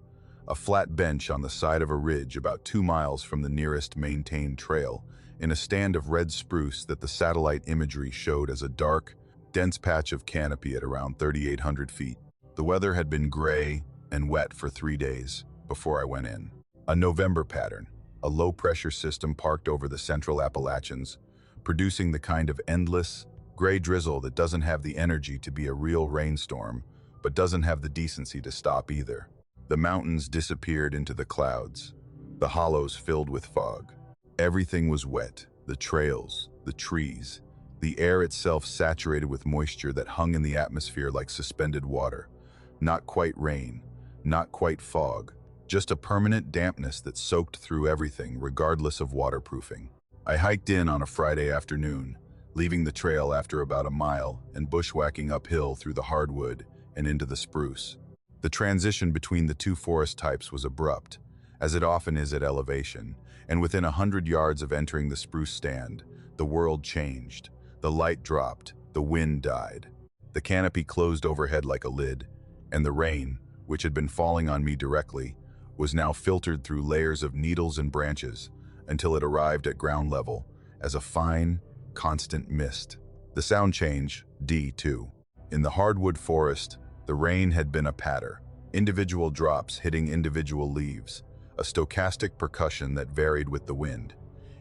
a flat bench on the side of a ridge about 2 miles from the nearest maintained trail, in a stand of red spruce that the satellite imagery showed as a dark, dense patch of canopy at around 3,800 feet. The weather had been gray and wet for 3 days before I went in. A November pattern, a low-pressure system parked over the central Appalachians, producing the kind of endless, gray drizzle that doesn't have the energy to be a real rainstorm, but doesn't have the decency to stop either. The mountains disappeared into the clouds, the hollows filled with fog. Everything was wet, the trails, the trees, the air itself saturated with moisture that hung in the atmosphere like suspended water. Not quite rain, not quite fog, just a permanent dampness that soaked through everything regardless of waterproofing. I hiked in on a Friday afternoon, leaving the trail after about a mile and bushwhacking uphill through the hardwood and into the spruce. The transition between the two forest types was abrupt, as it often is at elevation, and within 100 yards of entering the spruce stand, the world changed. The light dropped, the wind died. The canopy closed overhead like a lid, and the rain, which had been falling on me directly, was now filtered through layers of needles and branches until it arrived at ground level as a fine, constant mist. The sound change, D2. In the hardwood forest, the rain had been a patter, individual drops hitting individual leaves, a stochastic percussion that varied with the wind.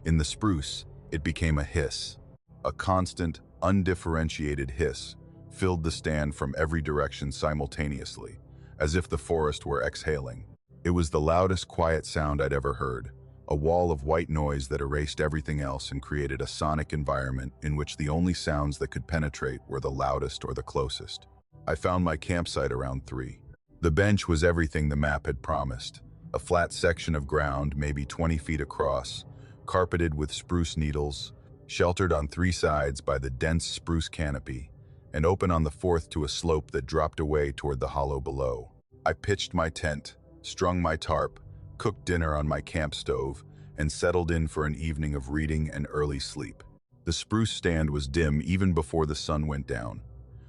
In the spruce, it became a hiss. A constant, undifferentiated hiss filled the stand from every direction simultaneously, as if the forest were exhaling. It was the loudest quiet sound I'd ever heard, a wall of white noise that erased everything else and created a sonic environment in which the only sounds that could penetrate were the loudest or the closest. I found my campsite around 3. The bench was everything the map had promised. A flat section of ground, maybe 20 feet across, carpeted with spruce needles, sheltered on 3 sides by the dense spruce canopy, and open on the 4th to a slope that dropped away toward the hollow below. I pitched my tent, strung my tarp, cooked dinner on my camp stove, and settled in for an evening of reading and early sleep. The spruce stand was dim even before the sun went down,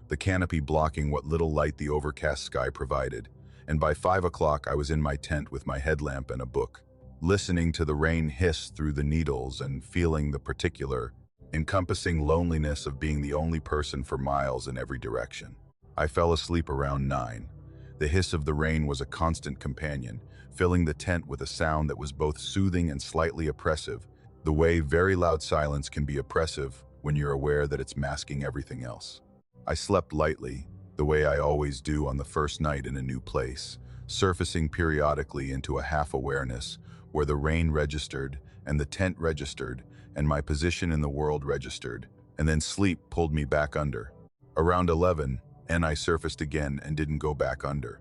the canopy blocking what little light the overcast sky provided, and by 5 o'clock I was in my tent with my headlamp and a book, listening to the rain hiss through the needles and feeling the particular, encompassing loneliness of being the only person for miles in every direction. I fell asleep around 9. The hiss of the rain was a constant companion, filling the tent with a sound that was both soothing and slightly oppressive, the way very loud silence can be oppressive when you're aware that it's masking everything else. I slept lightly, the way I always do on the first night in a new place, surfacing periodically into a half-awareness where the rain registered and the tent registered and my position in the world registered, and then sleep pulled me back under. Around 11, and I surfaced again and didn't go back under.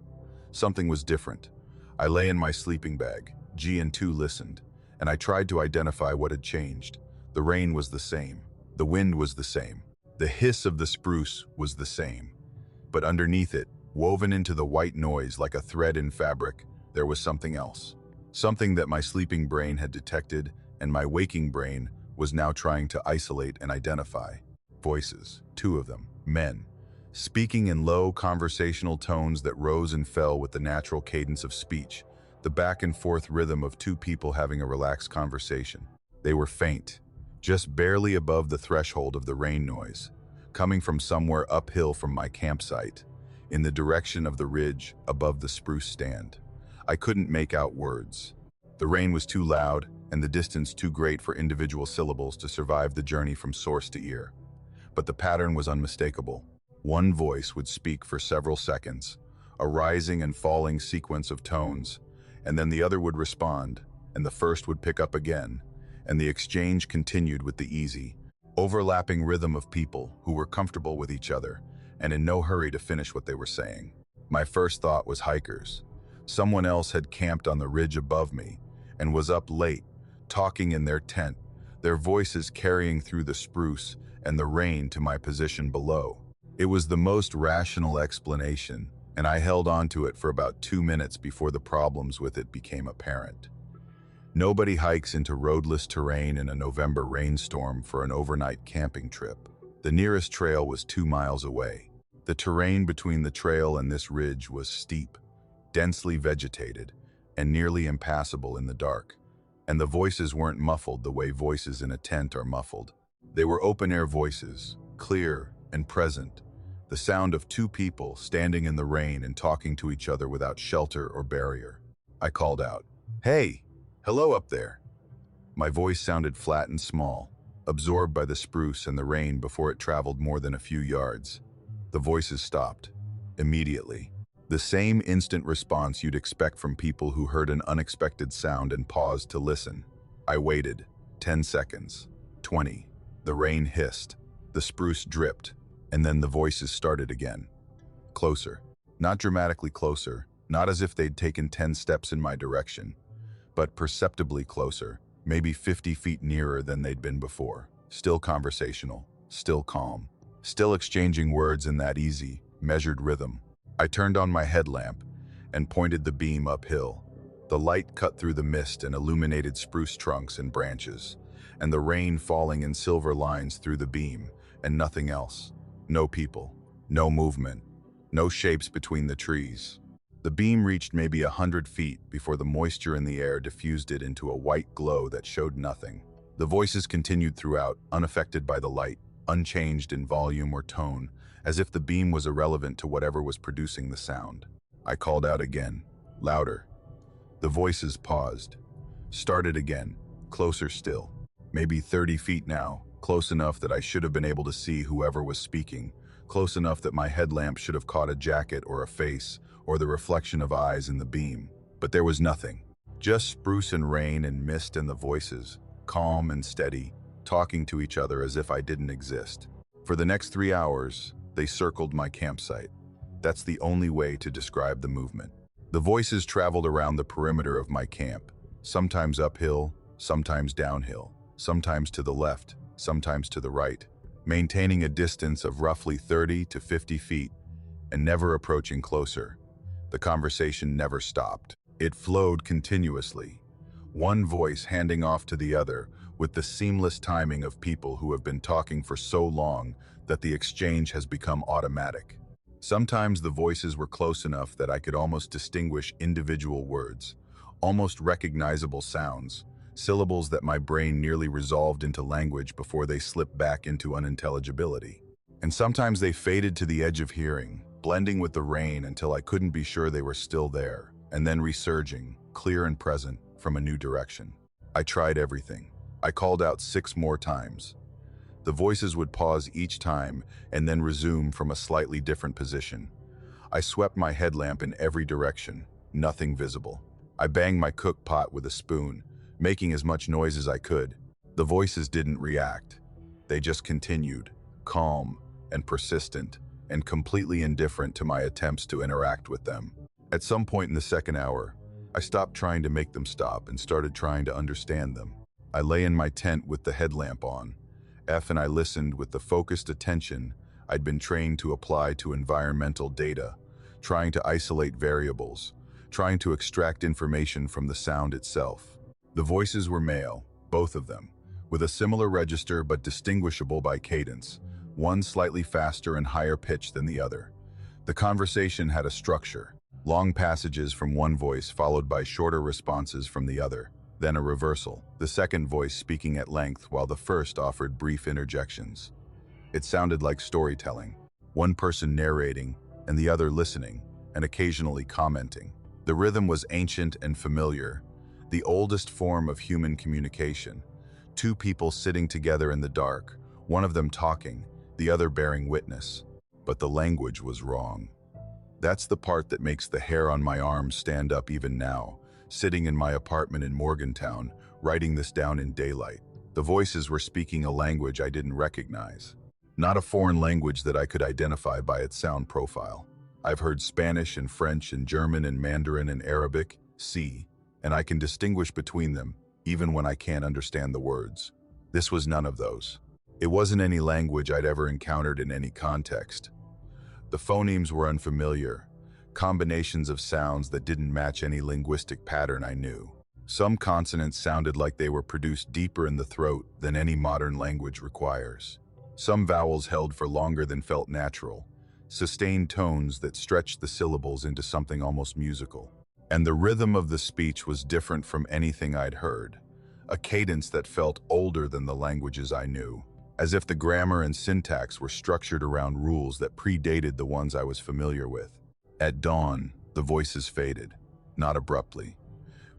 Something was different. I lay in my sleeping bag. G and 2 listened, and I tried to identify what had changed. The rain was the same. The wind was the same. The hiss of the spruce was the same. But underneath it, woven into the white noise like a thread in fabric, there was something else. Something that my sleeping brain had detected and my waking brain was now trying to isolate and identify. Voices, 2 of them, men, speaking in low conversational tones that rose and fell with the natural cadence of speech, the back and forth rhythm of 2 people having a relaxed conversation. They were faint, just barely above the threshold of the rain noise, coming from somewhere uphill from my campsite, in the direction of the ridge above the spruce stand. I couldn't make out words. The rain was too loud and the distance too great for individual syllables to survive the journey from source to ear. But the pattern was unmistakable. One voice would speak for several seconds, a rising and falling sequence of tones, and then the other would respond, and the first would pick up again, and the exchange continued with the easy, overlapping rhythm of people who were comfortable with each other and in no hurry to finish what they were saying. My first thought was hikers. Someone else had camped on the ridge above me and was up late, talking in their tent, their voices carrying through the spruce and the rain to my position below. It was the most rational explanation, and I held on to it for about 2 minutes before the problems with it became apparent. Nobody hikes into roadless terrain in a November rainstorm for an overnight camping trip. The nearest trail was 2 miles away. The terrain between the trail and this ridge was steep, densely vegetated, and nearly impassable in the dark. And the voices weren't muffled the way voices in a tent are muffled. They were open-air voices, clear and present, the sound of 2 people standing in the rain and talking to each other without shelter or barrier. I called out, "Hey, hello up there." My voice sounded flat and small, absorbed by the spruce and the rain before it traveled more than a few yards. The voices stopped, immediately. The same instant response you'd expect from people who heard an unexpected sound and paused to listen. I waited. 10 seconds. 20. The rain hissed. The spruce dripped. And then the voices started again. Closer. Not dramatically closer, not as if they'd taken 10 steps in my direction, but perceptibly closer, maybe 50 feet nearer than they'd been before. Still conversational, still calm, still exchanging words in that easy, measured rhythm. I turned on my headlamp and pointed the beam uphill. The light cut through the mist and illuminated spruce trunks and branches, and the rain falling in silver lines through the beam, and nothing else. No people, no movement, no shapes between the trees. The beam reached maybe 100 feet before the moisture in the air diffused it into a white glow that showed nothing. The voices continued throughout, unaffected by the light, unchanged in volume or tone, as if the beam was irrelevant to whatever was producing the sound. I called out again, louder. The voices paused, started again, closer still. Maybe 30 feet now, close enough that I should have been able to see whoever was speaking, close enough that my headlamp should have caught a jacket or a face, or the reflection of eyes in the beam. But there was nothing. Just spruce and rain and mist and the voices, calm and steady, talking to each other as if I didn't exist. For the next 3 hours, they circled my campsite. That's the only way to describe the movement. The voices traveled around the perimeter of my camp, sometimes uphill, sometimes downhill, sometimes to the left, sometimes to the right, maintaining a distance of roughly 30 to 50 feet and never approaching closer. The conversation never stopped. It flowed continuously, one voice handing off to the other with the seamless timing of people who have been talking for so long that the exchange has become automatic. Sometimes the voices were close enough that I could almost distinguish individual words, almost recognizable sounds, syllables that my brain nearly resolved into language before they slipped back into unintelligibility. And sometimes they faded to the edge of hearing, blending with the rain until I couldn't be sure they were still there, and then resurging, clear and present, from a new direction. I tried everything. I called out 6 more times. The voices would pause each time and then resume from a slightly different position. I swept my headlamp in every direction, nothing visible. I banged my cook pot with a spoon, making as much noise as I could. The voices didn't react. They just continued, calm and persistent, and completely indifferent to my attempts to interact with them. At some point in the second hour, I stopped trying to make them stop and started trying to understand them. I lay in my tent with the headlamp on. And I listened with the focused attention I'd been trained to apply to environmental data, trying to isolate variables, trying to extract information from the sound itself. The voices were male, both of them, with a similar register but distinguishable by cadence, one slightly faster and higher pitched than the other. The conversation had a structure, long passages from one voice followed by shorter responses from the other, then a reversal, the second voice speaking at length while the first offered brief interjections. It sounded like storytelling, one person narrating and the other listening and occasionally commenting. The rhythm was ancient and familiar, the oldest form of human communication. 2 people sitting together in the dark, one of them talking, the other bearing witness. But the language was wrong. That's the part that makes the hair on my arm stand up even now, sitting in my apartment in Morgantown, writing this down in daylight. The voices were speaking a language I didn't recognize. Not a foreign language that I could identify by its sound profile. I've heard Spanish and French and German and Mandarin and Arabic, and I can distinguish between them, even when I can't understand the words. This was none of those. It wasn't any language I'd ever encountered in any context. The phonemes were unfamiliar, combinations of sounds that didn't match any linguistic pattern I knew. Some consonants sounded like they were produced deeper in the throat than any modern language requires. Some vowels held for longer than felt natural, sustained tones that stretched the syllables into something almost musical. And the rhythm of the speech was different from anything I'd heard, a cadence that felt older than the languages I knew, as if the grammar and syntax were structured around rules that predated the ones I was familiar with. At dawn, the voices faded, not abruptly.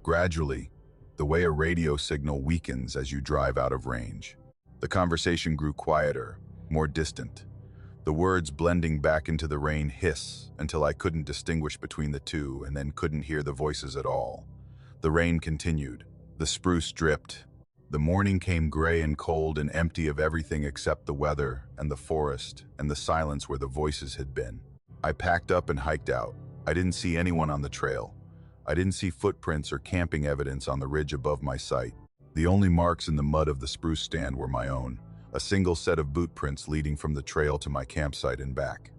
Gradually, the way a radio signal weakens as you drive out of range. The conversation grew quieter, more distant. The words blending back into the rain hiss until I couldn't distinguish between the two and then couldn't hear the voices at all. The rain continued. The spruce dripped. The morning came gray and cold and empty of everything except the weather and the forest and the silence where the voices had been. I packed up and hiked out. I didn't see anyone on the trail. I didn't see footprints or camping evidence on the ridge above my site. The only marks in the mud of the spruce stand were my own, a single set of boot prints leading from the trail to my campsite and back.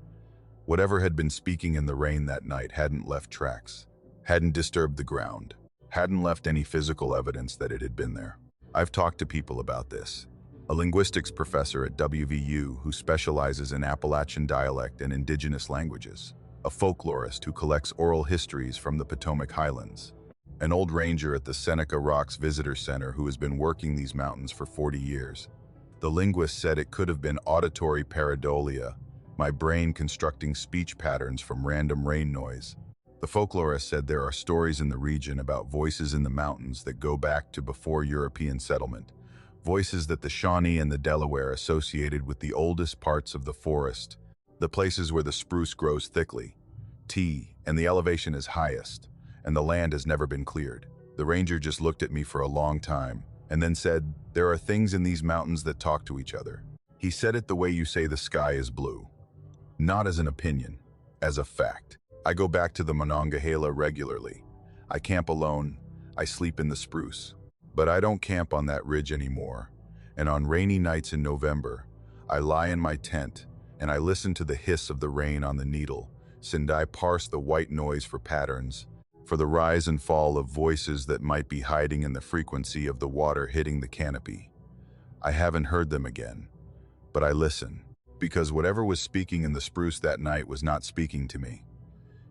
Whatever had been speaking in the rain that night hadn't left tracks, hadn't disturbed the ground, hadn't left any physical evidence that it had been there. I've talked to people about this. A linguistics professor at WVU who specializes in Appalachian dialect and indigenous languages. A folklorist who collects oral histories from the Potomac Highlands. An old ranger at the Seneca Rocks Visitor Center who has been working these mountains for 40 years. The linguist said it could have been auditory pareidolia, my brain constructing speech patterns from random rain noise. The folklorist said there are stories in the region about voices in the mountains that go back to before European settlement. Voices that the Shawnee and the Delaware associated with the oldest parts of the forest, the places where the spruce grows thickly, and the elevation is highest, and the land has never been cleared. The ranger just looked at me for a long time, and then said, "There are things in these mountains that talk to each other." He said it the way you say the sky is blue. Not as an opinion, as a fact. I go back to the Monongahela regularly. I camp alone. I sleep in the spruce. But I don't camp on that ridge anymore. And on rainy nights in November, I lie in my tent and I listen to the hiss of the rain on the needle, and I parse the white noise for patterns, for the rise and fall of voices that might be hiding in the frequency of the water hitting the canopy. I haven't heard them again, but I listen, because whatever was speaking in the spruce that night was not speaking to me.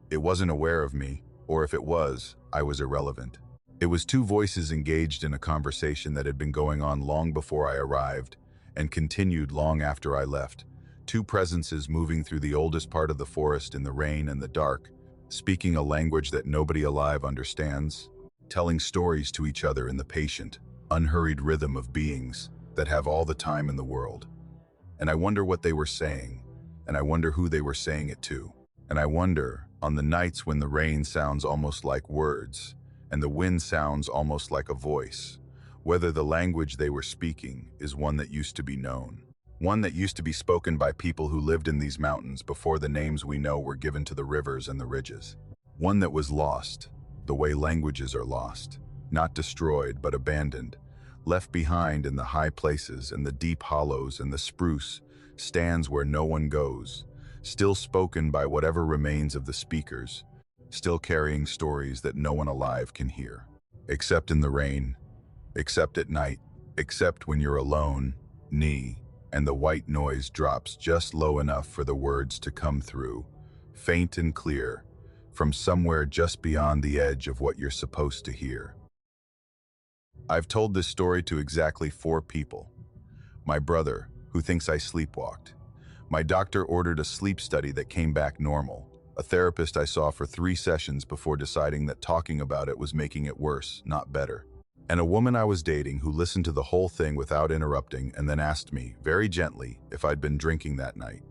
It wasn't aware of me, or if it was, I was irrelevant. It was two voices engaged in a conversation that had been going on long before I arrived, and continued long after I left. Two presences moving through the oldest part of the forest in the rain and the dark, speaking a language that nobody alive understands, telling stories to each other in the patient, unhurried rhythm of beings that have all the time in the world. And I wonder what they were saying, and I wonder who they were saying it to. And I wonder, on the nights when the rain sounds almost like words, and the wind sounds almost like a voice, whether the language they were speaking is one that used to be known. One that used to be spoken by people who lived in these mountains before the names we know were given to the rivers and the ridges. One that was lost, the way languages are lost, not destroyed but abandoned, left behind in the high places and the deep hollows and the spruce stands where no one goes, still spoken by whatever remains of the speakers, still carrying stories that no one alive can hear. Except in the rain, except at night, except when you're alone, and the white noise drops just low enough for the words to come through, faint and clear, from somewhere just beyond the edge of what you're supposed to hear. I've told this story to exactly 4 people. My brother, who thinks I sleepwalked. My doctor ordered a sleep study that came back normal. A therapist I saw for 3 sessions before deciding that talking about it was making it worse, not better. And a woman I was dating who listened to the whole thing without interrupting and then asked me, very gently, if I'd been drinking that night.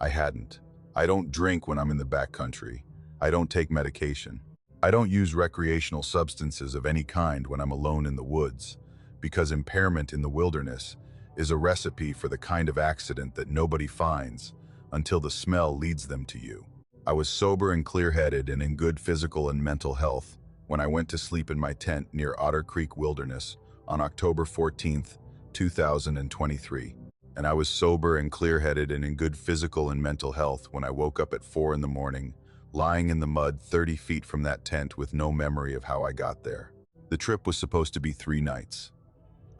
I hadn't. I don't drink when I'm in the backcountry. I don't take medication. I don't use recreational substances of any kind when I'm alone in the woods, because impairment in the wilderness is a recipe for the kind of accident that nobody finds until the smell leads them to you. I was sober and clear-headed and in good physical and mental health when I went to sleep in my tent near Otter Creek Wilderness on October 14th, 2023. And I was sober and clear-headed and in good physical and mental health when I woke up at 4 in the morning, lying in the mud 30 feet from that tent with no memory of how I got there. The trip was supposed to be 3 nights.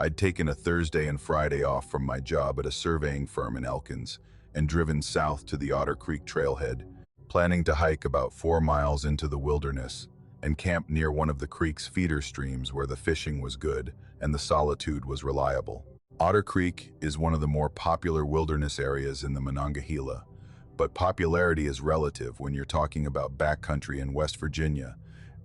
I'd taken a Thursday and Friday off from my job at a surveying firm in Elkins and driven south to the Otter Creek trailhead, planning to hike about 4 miles into the wilderness and camp near one of the creek's feeder streams where the fishing was good and the solitude was reliable. Otter Creek is one of the more popular wilderness areas in the Monongahela, but popularity is relative when you're talking about backcountry in West Virginia,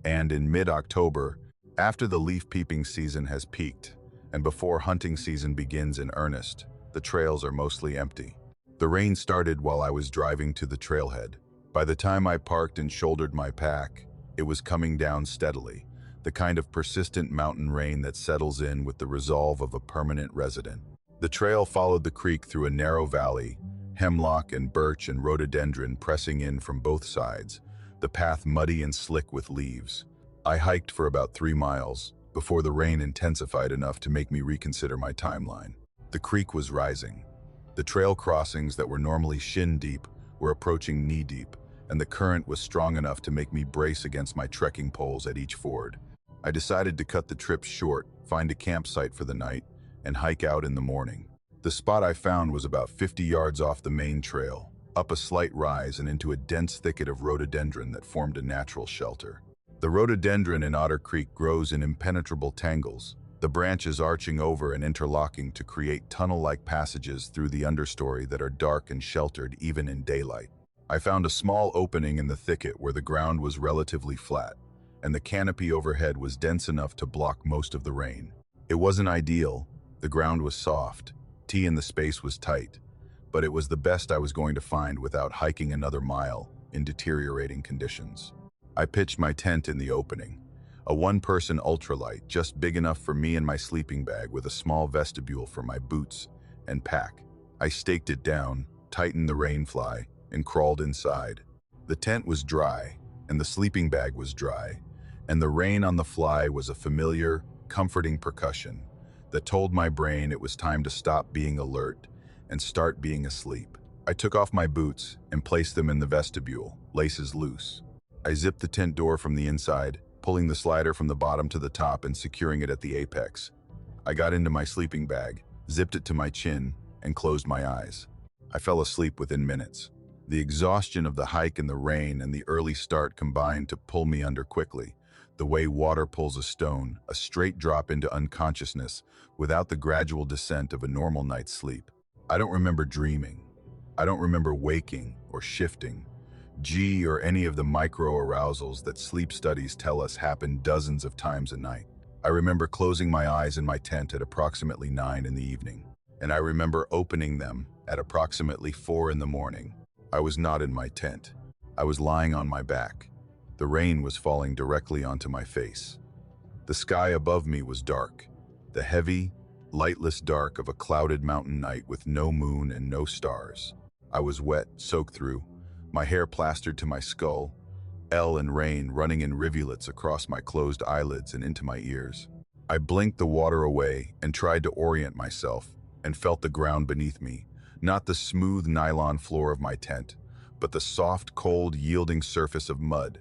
and in mid-October, after the leaf peeping season has peaked, and before hunting season begins in earnest, the trails are mostly empty. The rain started while I was driving to the trailhead. By the time I parked and shouldered my pack, it was coming down steadily, the kind of persistent mountain rain that settles in with the resolve of a permanent resident. The trail followed the creek through a narrow valley, hemlock and birch and rhododendron pressing in from both sides, the path muddy and slick with leaves. I hiked for about 3 miles before the rain intensified enough to make me reconsider my timeline. The creek was rising. The trail crossings that were normally shin-deep were approaching knee-deep, and the current was strong enough to make me brace against my trekking poles at each ford. I decided to cut the trip short, find a campsite for the night, and hike out in the morning. The spot I found was about 50 yards off the main trail, up a slight rise and into a dense thicket of rhododendron that formed a natural shelter. The rhododendron in Otter Creek grows in impenetrable tangles, the branches arching over and interlocking to create tunnel-like passages through the understory that are dark and sheltered even in daylight. I found a small opening in the thicket where the ground was relatively flat, and the canopy overhead was dense enough to block most of the rain. It wasn't ideal. The ground was soft, and the space was tight, but it was the best I was going to find without hiking another mile in deteriorating conditions. I pitched my tent in the opening, a 1-person ultralight just big enough for me and my sleeping bag with a small vestibule for my boots and pack. I staked it down, tightened the rainfly, and crawled inside. The tent was dry, and the sleeping bag was dry, and the rain on the fly was a familiar, comforting percussion that told my brain it was time to stop being alert and start being asleep. I took off my boots and placed them in the vestibule, laces loose. I zipped the tent door from the inside, pulling the slider from the bottom to the top and securing it at the apex. I got into my sleeping bag, zipped it to my chin, and closed my eyes. I fell asleep within minutes. The exhaustion of the hike and the rain and the early start combined to pull me under quickly, the way water pulls a stone, a straight drop into unconsciousness without the gradual descent of a normal night's sleep. I don't remember dreaming. I don't remember waking or shifting, or any of the micro-arousals that sleep studies tell us happen dozens of times a night. I remember closing my eyes in my tent at approximately 9 in the evening, and I remember opening them at approximately 4 in the morning. I was not in my tent. I was lying on my back. The rain was falling directly onto my face. The sky above me was dark, the heavy, lightless dark of a clouded mountain night with no moon and no stars. I was wet, soaked through, my hair plastered to my skull, and rain running in rivulets across my closed eyelids and into my ears. I blinked the water away and tried to orient myself and felt the ground beneath me, not the smooth nylon floor of my tent, but the soft, cold, yielding surface of mud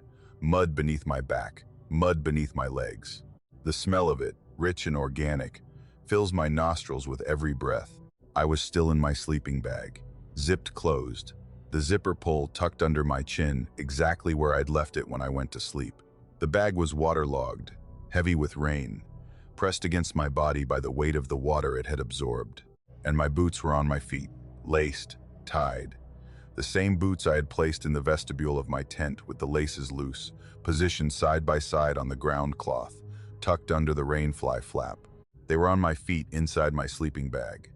beneath my back, mud beneath my legs. The smell of it, rich and organic, fills my nostrils with every breath. I was still in my sleeping bag, zipped closed, the zipper pull tucked under my chin exactly where I'd left it when I went to sleep. The bag was waterlogged, heavy with rain, pressed against my body by the weight of the water it had absorbed. And my boots were on my feet, laced, tied. The same boots I had placed in the vestibule of my tent with the laces loose, positioned side by side on the ground cloth, tucked under the rainfly flap. They were on my feet inside my sleeping bag,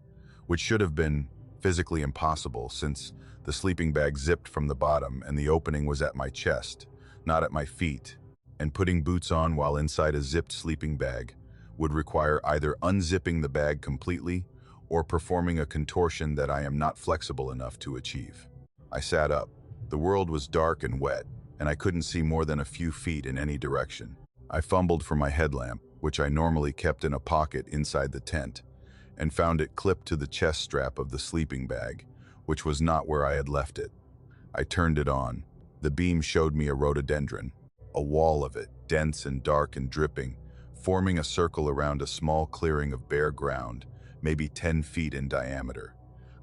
which should have been physically impossible since the sleeping bag zipped from the bottom and the opening was at my chest, not at my feet, and putting boots on while inside a zipped sleeping bag would require either unzipping the bag completely or performing a contortion that I am not flexible enough to achieve. I sat up. The world was dark and wet, and I couldn't see more than a few feet in any direction. I fumbled for my headlamp, which I normally kept in a pocket inside the tent, and found it clipped to the chest strap of the sleeping bag, which was not where I had left it. I turned it on. The beam showed me a rhododendron, a wall of it, dense and dark and dripping, forming a circle around a small clearing of bare ground, maybe 10 feet in diameter.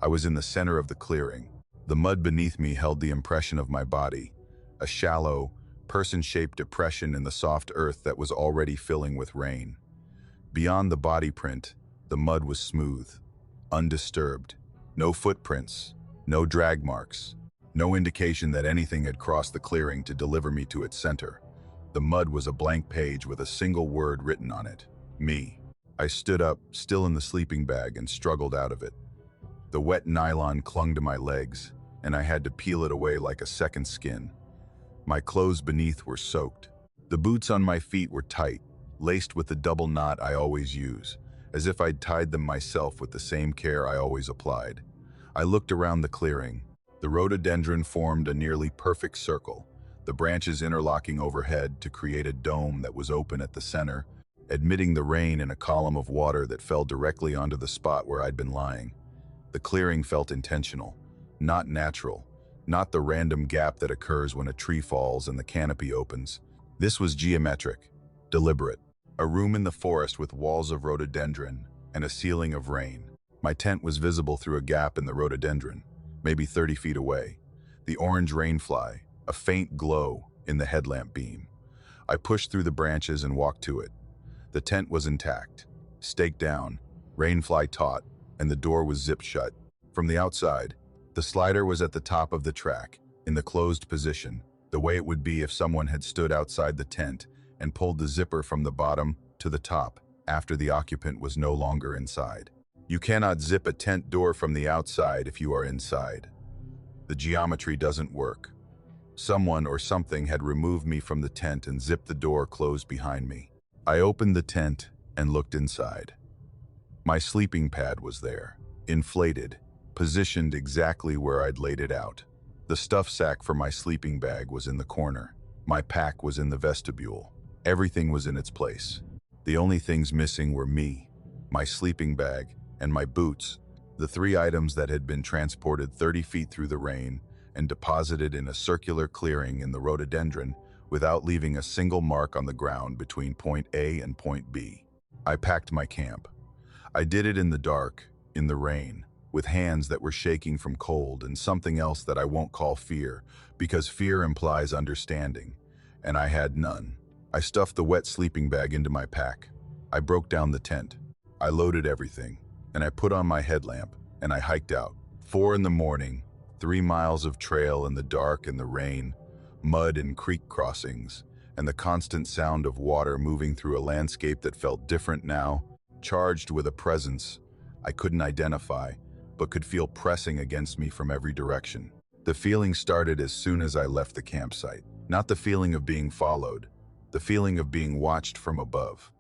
I was in the center of the clearing. The mud beneath me held the impression of my body, a shallow, person-shaped depression in the soft earth that was already filling with rain. Beyond the body print, the mud was smooth, undisturbed. No footprints, no drag marks, no indication that anything had crossed the clearing to deliver me to its center. The mud was a blank page with a single word written on it: me. I stood up, still in the sleeping bag, and struggled out of it. The wet nylon clung to my legs, and I had to peel it away like a second skin. My clothes beneath were soaked. The boots on my feet were tight, laced with the double knot I always use, as if I'd tied them myself with the same care I always applied. I looked around the clearing. The rhododendron formed a nearly perfect circle, the branches interlocking overhead to create a dome that was open at the center, admitting the rain in a column of water that fell directly onto the spot where I'd been lying. The clearing felt intentional, not natural, not the random gap that occurs when a tree falls and the canopy opens. This was geometric, deliberate. A room in the forest with walls of rhododendron and a ceiling of rain. My tent was visible through a gap in the rhododendron, maybe 30 feet away. The orange rainfly, a faint glow in the headlamp beam. I pushed through the branches and walked to it. The tent was intact, staked down, rainfly taut, and the door was zipped shut. From the outside, the slider was at the top of the track, in the closed position, the way it would be if someone had stood outside the tent and pulled the zipper from the bottom to the top after the occupant was no longer inside. You cannot zip a tent door from the outside if you are inside. The geometry doesn't work. Someone or something had removed me from the tent and zipped the door closed behind me. I opened the tent and looked inside. My sleeping pad was there, inflated, positioned exactly where I'd laid it out. The stuff sack for my sleeping bag was in the corner. My pack was in the vestibule. Everything was in its place. The only things missing were me, my sleeping bag, and my boots, the three items that had been transported 30 feet through the rain and deposited in a circular clearing in the rhododendron without leaving a single mark on the ground between point A and point B. I packed my camp. I did it in the dark, in the rain, with hands that were shaking from cold and something else that I won't call fear, because fear implies understanding, and I had none. I stuffed the wet sleeping bag into my pack. I broke down the tent. I loaded everything, and I put on my headlamp, and I hiked out. 4 in the morning, 3 miles of trail in the dark and the rain, mud and creek crossings, and the constant sound of water moving through a landscape that felt different now, charged with a presence I couldn't identify, but could feel pressing against me from every direction. The feeling started as soon as I left the campsite. Not the feeling of being followed, the feeling of being watched from above.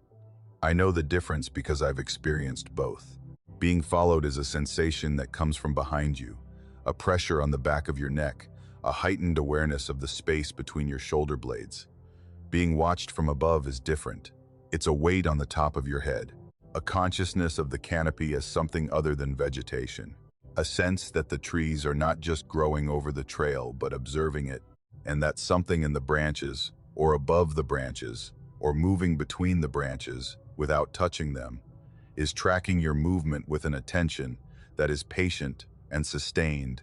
I know the difference because I've experienced both. Being followed is a sensation that comes from behind you, a pressure on the back of your neck, a heightened awareness of the space between your shoulder blades. Being watched from above is different. It's a weight on the top of your head, a consciousness of the canopy as something other than vegetation, a sense that the trees are not just growing over the trail but observing it, and that something in the branches, or above the branches, or moving between the branches without touching them, is tracking your movement with an attention that is patient and sustained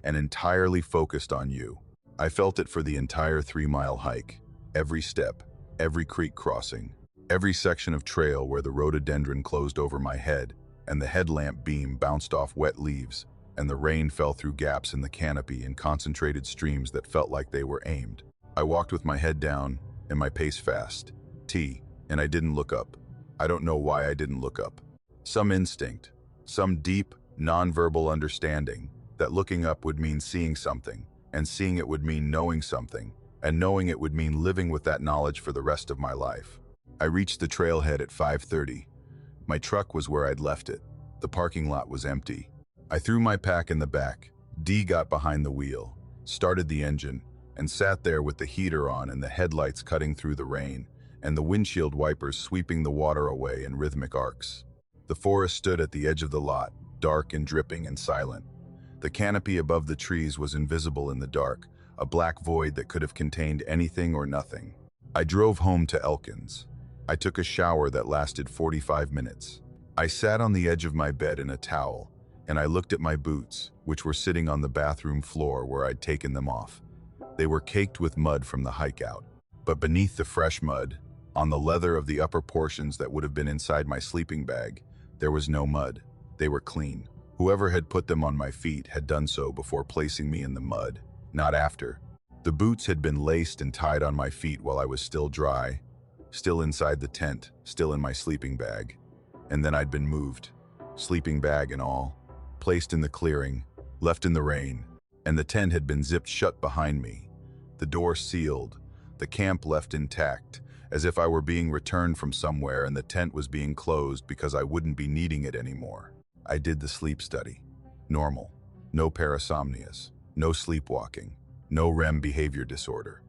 and entirely focused on you. I felt it for the entire 3-mile hike, every step, every creek crossing, every section of trail where the rhododendron closed over my head and the headlamp beam bounced off wet leaves and the rain fell through gaps in the canopy in concentrated streams that felt like they were aimed. I walked with my head down and my pace fast, and I didn't look up. I don't know why I didn't look up. Some instinct, some deep, nonverbal understanding that looking up would mean seeing something, and seeing it would mean knowing something, and knowing it would mean living with that knowledge for the rest of my life. I reached the trailhead at 5:30. My truck was where I'd left it. The parking lot was empty. I threw my pack in the back. Dee got behind the wheel, started the engine, and sat there with the heater on and the headlights cutting through the rain, and the windshield wipers sweeping the water away in rhythmic arcs. The forest stood at the edge of the lot, dark and dripping and silent. The canopy above the trees was invisible in the dark, a black void that could have contained anything or nothing. I drove home to Elkins. I took a shower that lasted 45 minutes. I sat on the edge of my bed in a towel, and I looked at my boots, which were sitting on the bathroom floor where I'd taken them off. They were caked with mud from the hike out. But beneath the fresh mud, on the leather of the upper portions that would have been inside my sleeping bag, there was no mud. They were clean. Whoever had put them on my feet had done so before placing me in the mud, not after. The boots had been laced and tied on my feet while I was still dry, still inside the tent, still in my sleeping bag. And then I'd been moved, sleeping bag and all, placed in the clearing, left in the rain, and the tent had been zipped shut behind me, the door sealed, the camp left intact, as if I were being returned from somewhere and the tent was being closed because I wouldn't be needing it anymore. I did the sleep study. Normal. No parasomnias. No sleepwalking. No REM behavior disorder.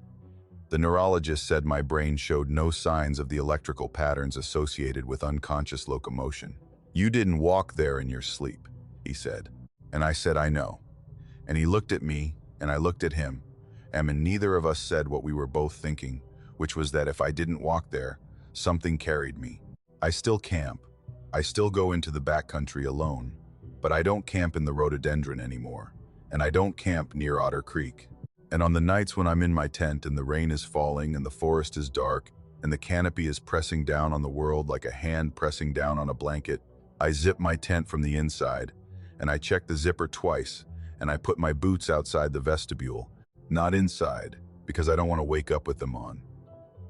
The neurologist said my brain showed no signs of the electrical patterns associated with unconscious locomotion. "You didn't walk there in your sleep," he said. And I said, "I know." And he looked at me, and I looked at him, and neither of us said what we were both thinking, which was that if I didn't walk there, something carried me. I still camp. I still go into the backcountry alone, but I don't camp in the rhododendron anymore, and I don't camp near Otter Creek. And on the nights when I'm in my tent and the rain is falling and the forest is dark and the canopy is pressing down on the world like a hand pressing down on a blanket, I zip my tent from the inside, and I check the zipper twice, and I put my boots outside the vestibule, not inside, because I don't want to wake up with them on.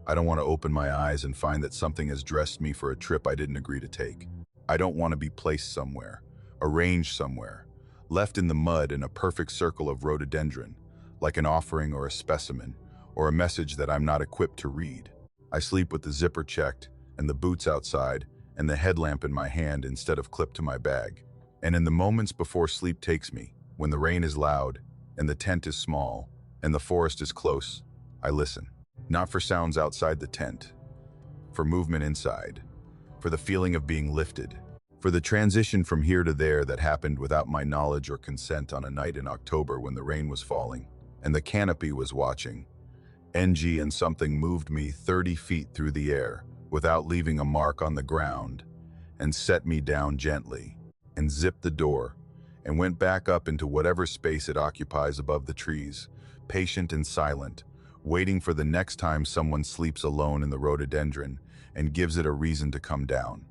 I don't want to open my eyes and find that something has dressed me for a trip I didn't agree to take. I don't want to be placed somewhere, arranged somewhere, left in the mud in a perfect circle of rhododendron, like an offering or a specimen, or a message that I'm not equipped to read. I sleep with the zipper checked, and the boots outside, and the headlamp in my hand instead of clipped to my bag. And in the moments before sleep takes me, when the rain is loud, and the tent is small, and the forest is close, I listen. Not for sounds outside the tent, for movement inside, for the feeling of being lifted, for the transition from here to there that happened without my knowledge or consent on a night in October when the rain was falling, and the canopy was watching. NG and something moved me 30 feet through the air without leaving a mark on the ground and set me down gently and zipped the door and went back up into whatever space it occupies above the trees, patient and silent, waiting for the next time someone sleeps alone in the rhododendron and gives it a reason to come down.